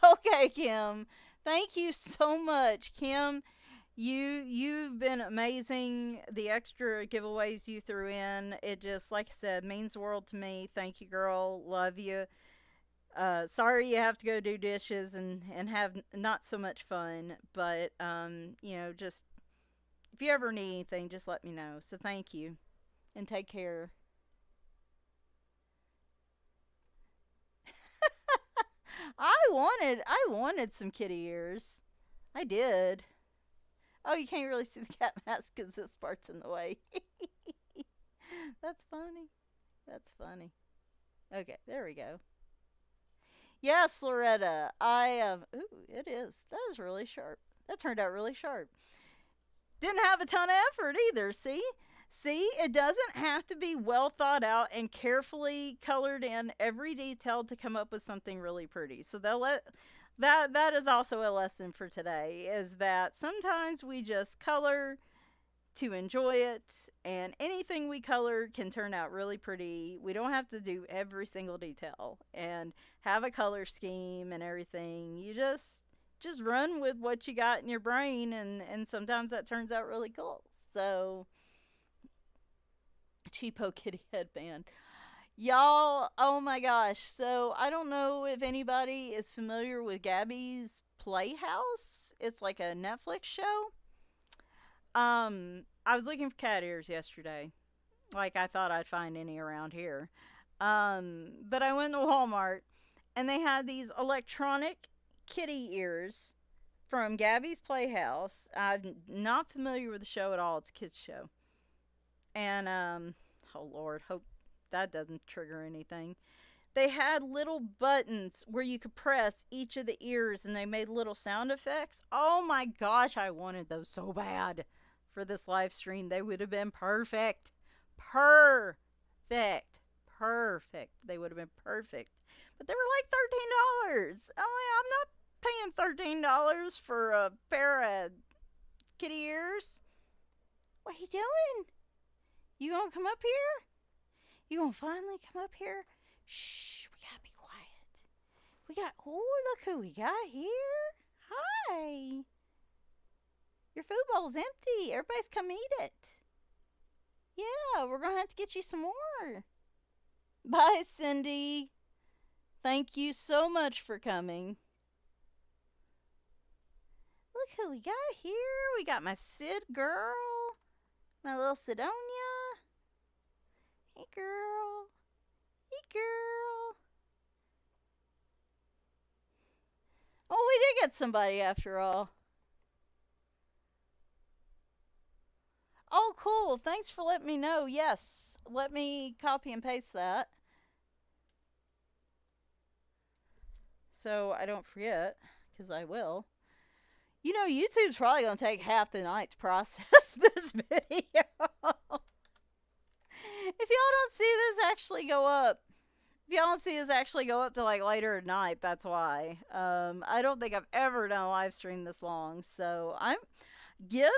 Okay, Kim. Thank you so much, Kim. You've been amazing. The extra giveaways you threw in, it just, like I said, means the world to me. Thank you, girl. Love you. Sorry you have to go do dishes and have not so much fun, but just if you ever need anything, just let me know. So thank you and take care. I wanted some kitty ears. I did. Oh, you can't really see the cat mask because this part's in the way. That's funny. That's funny. Okay, there we go. Yes, Loretta. Ooh, it is. That is really sharp. That turned out really sharp. Didn't have a ton of effort either. See, it doesn't have to be well thought out and carefully colored in every detail to come up with something really pretty. So that is also a lesson for today, is that sometimes we just color to enjoy it, and anything we color can turn out really pretty. We don't have to do every single detail and have a color scheme and everything. You just run with what you got in your brain, and sometimes that turns out really cool. So, cheapo kitty headband. Y'all, oh my gosh. So, I don't know if anybody is familiar with Gabby's Playhouse. It's like a Netflix show. I was looking for cat ears yesterday. Like I thought I'd find any around here. But I went to Walmart and they had these electronic kitty ears from Gabby's Playhouse. I'm not familiar with the show at all. It's a kids show. And oh Lord, hope that doesn't trigger anything. They had little buttons where you could press each of the ears and they made little sound effects. Oh my gosh, I wanted those so bad for this live stream. They would have been perfect. Perfect. Perfect. They would have been perfect. But they were like $13. I'm not paying $13 for a pair of kitty ears. What are you doing? You gonna come up here? You gonna finally come up here? Shh, we gotta be quiet. Look who we got here. Hi. Your food bowl's empty. Everybody's come eat it. Yeah, we're gonna have to get you some more. Bye, Cindy. Thank you so much for coming. Look who we got here. We got my Sid girl. My little Sidonia. Hey, girl. Hey, girl. Oh, we did get somebody after all. Oh, cool. Thanks for letting me know. Yes. Let me copy and paste that so I don't forget, because I will. YouTube's probably going to take half the night to process this video. If y'all don't see this actually go up, if y'all don't see this actually go up to like later at night, that's why. I don't think I've ever done a live stream this long, so give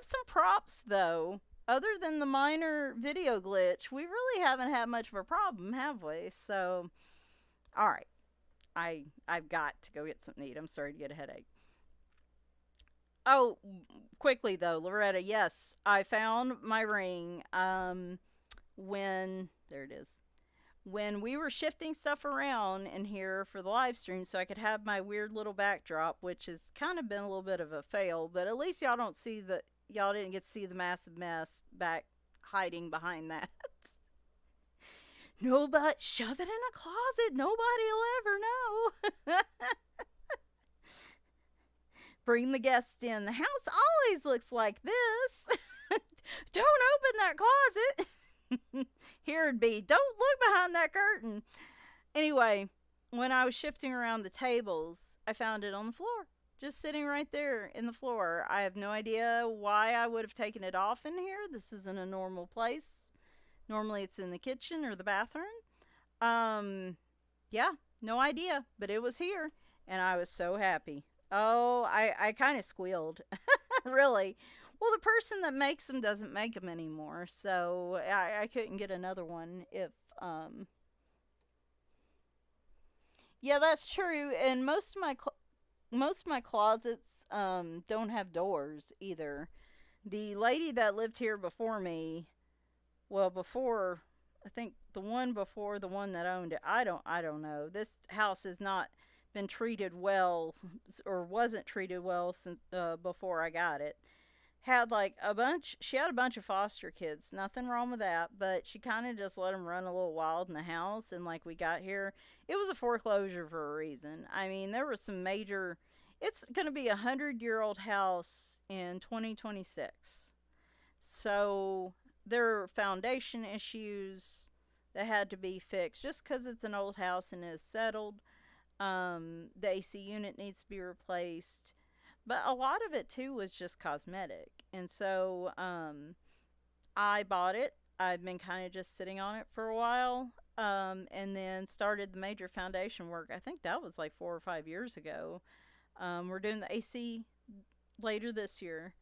some props though. Other than the minor video glitch, we really haven't had much of a problem, have we? So, all right, I've got to go get something to eat. I'm sorry to get a headache. Oh, quickly though, Loretta, yes, I found my ring. When there it is. When we were shifting stuff around in here for the live stream so I could have my weird little backdrop, which has kind of been a little bit of a fail, but at least y'all didn't get to see the massive mess back hiding behind that. Nobody shove it in a closet. Nobody will ever know. Bring the guests in. The house always looks like this. Don't open that closet. Here it'd be. Don't look behind that curtain. Anyway, when I was shifting around the tables, I found it on the floor. just sitting right there in the floor. I have no idea why I would have taken it off in here. This isn't a normal place. Normally it's in the kitchen or the bathroom. Um, yeah, no idea, but it was here and I was so happy. Oh, I kind of squealed. Really. Well, the person that makes them doesn't make them anymore, so I couldn't get another one if yeah, that's true. And most of my closets don't have doors either. The lady that lived here before me, well, before I think the one before the one that owned it, I don't know. This house has not been treated well or wasn't treated well since before I got it. Had like a bunch She had a bunch of foster kids, nothing wrong with that, but she kind of just let them run a little wild in the house. And like we got here, it was a foreclosure for a reason. I mean, there was some major, it's going to be a 100-year-old house in 2026, so there are foundation issues that had to be fixed just because it's an old house and is settled. The AC unit needs to be replaced, but a lot of it too was just cosmetic. And so I bought it. I've been kind of just sitting on it for a while, and then started the major foundation work. I think that was like 4 or 5 years ago. We're doing the AC later this year.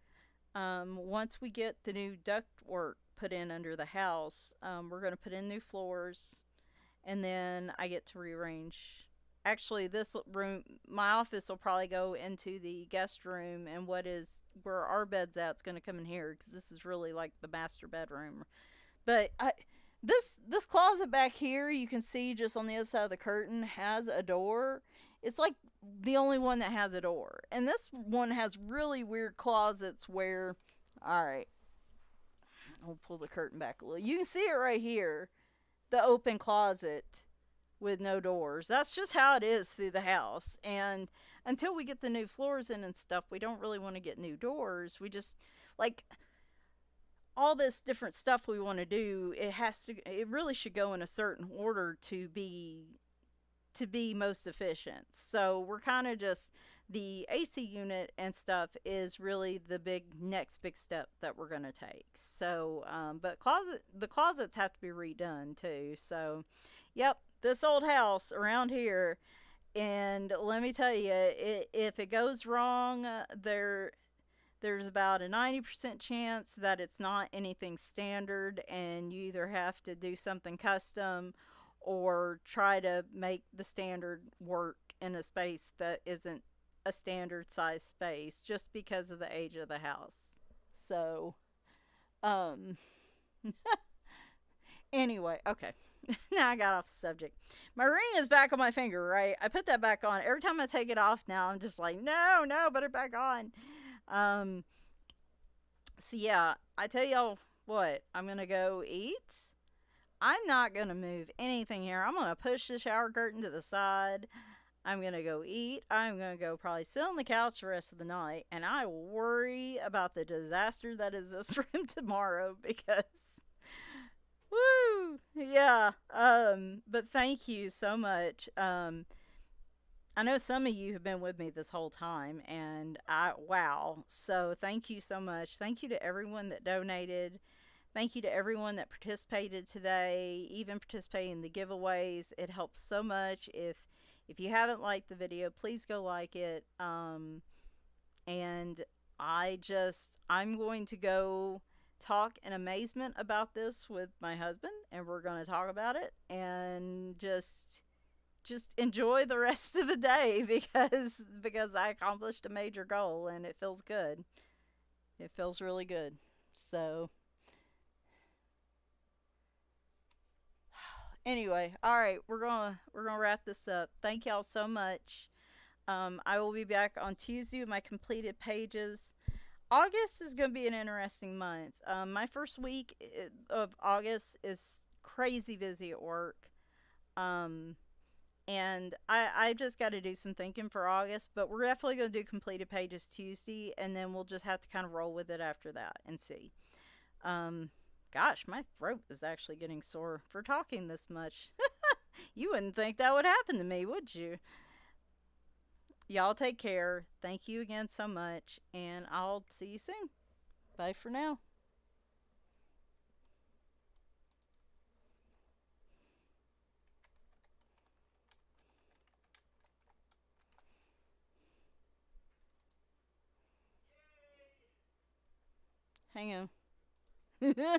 Once we get the new duct work put in under the house, we're going to put in new floors, and then I get to rearrange. Actually, this room, my office will probably go into the guest room, and what is where our bed's at is going to come in here because this is really like the master bedroom. But this closet back here, you can see just on the other side of the curtain, has a door. It's like the only one that has a door, and this one has really weird closets where, all right, I'll pull the curtain back a little. You can see it right here, the open closet with no doors. That's just how it is through the house. And until we get the new floors in and stuff, we don't really want to get new doors. We just like all this different stuff we want to do. It really should go in a certain order to be most efficient. So we're kind of just the AC unit and stuff is really the next big step that we're going to take. So, but the closets have to be redone too. So, yep, this old house around here, and let me tell you, if it goes wrong, there's about a 90% chance that it's not anything standard, and you either have to do something custom or try to make the standard work in a space that isn't a standard size space just because of the age of the house. So, um, anyway, okay. Now I got off the subject. My ring is back on my finger, right? I put that back on. Every time I take it off now, I'm just like, no, no, put it back on. Um, so yeah, I tell y'all what, I'm gonna go eat. I'm not gonna move anything here. I'm gonna push the shower curtain to the side. I'm gonna go eat. I'm gonna go probably sit on the couch the rest of the night, and I will worry about the disaster that is this room tomorrow because woo, yeah. But thank you so much. I know some of you have been with me this whole time, and wow. So thank you so much. Thank you to everyone that donated. Thank you to everyone that participated today, even participating in the giveaways. It helps so much. If you haven't liked the video, please go like it. And I'm going to go talk in amazement about this with my husband, and we're going to talk about it and just enjoy the rest of the day because I accomplished a major goal and it feels good. It feels really good. So anyway, all right, we're gonna wrap this up. Thank y'all so much. I will be back on Tuesday with my completed pages. August is gonna be an interesting month. My first week of August is crazy busy at work. And I just got to do some thinking for August, but we're definitely going to do completed pages Tuesday, and then we'll just have to kind of roll with it after that and see. Gosh, my throat is actually getting sore for talking this much. You wouldn't think that would happen to me, would you? Y'all take care. Thank you again so much, and I'll see you soon. Bye for now. Hang on.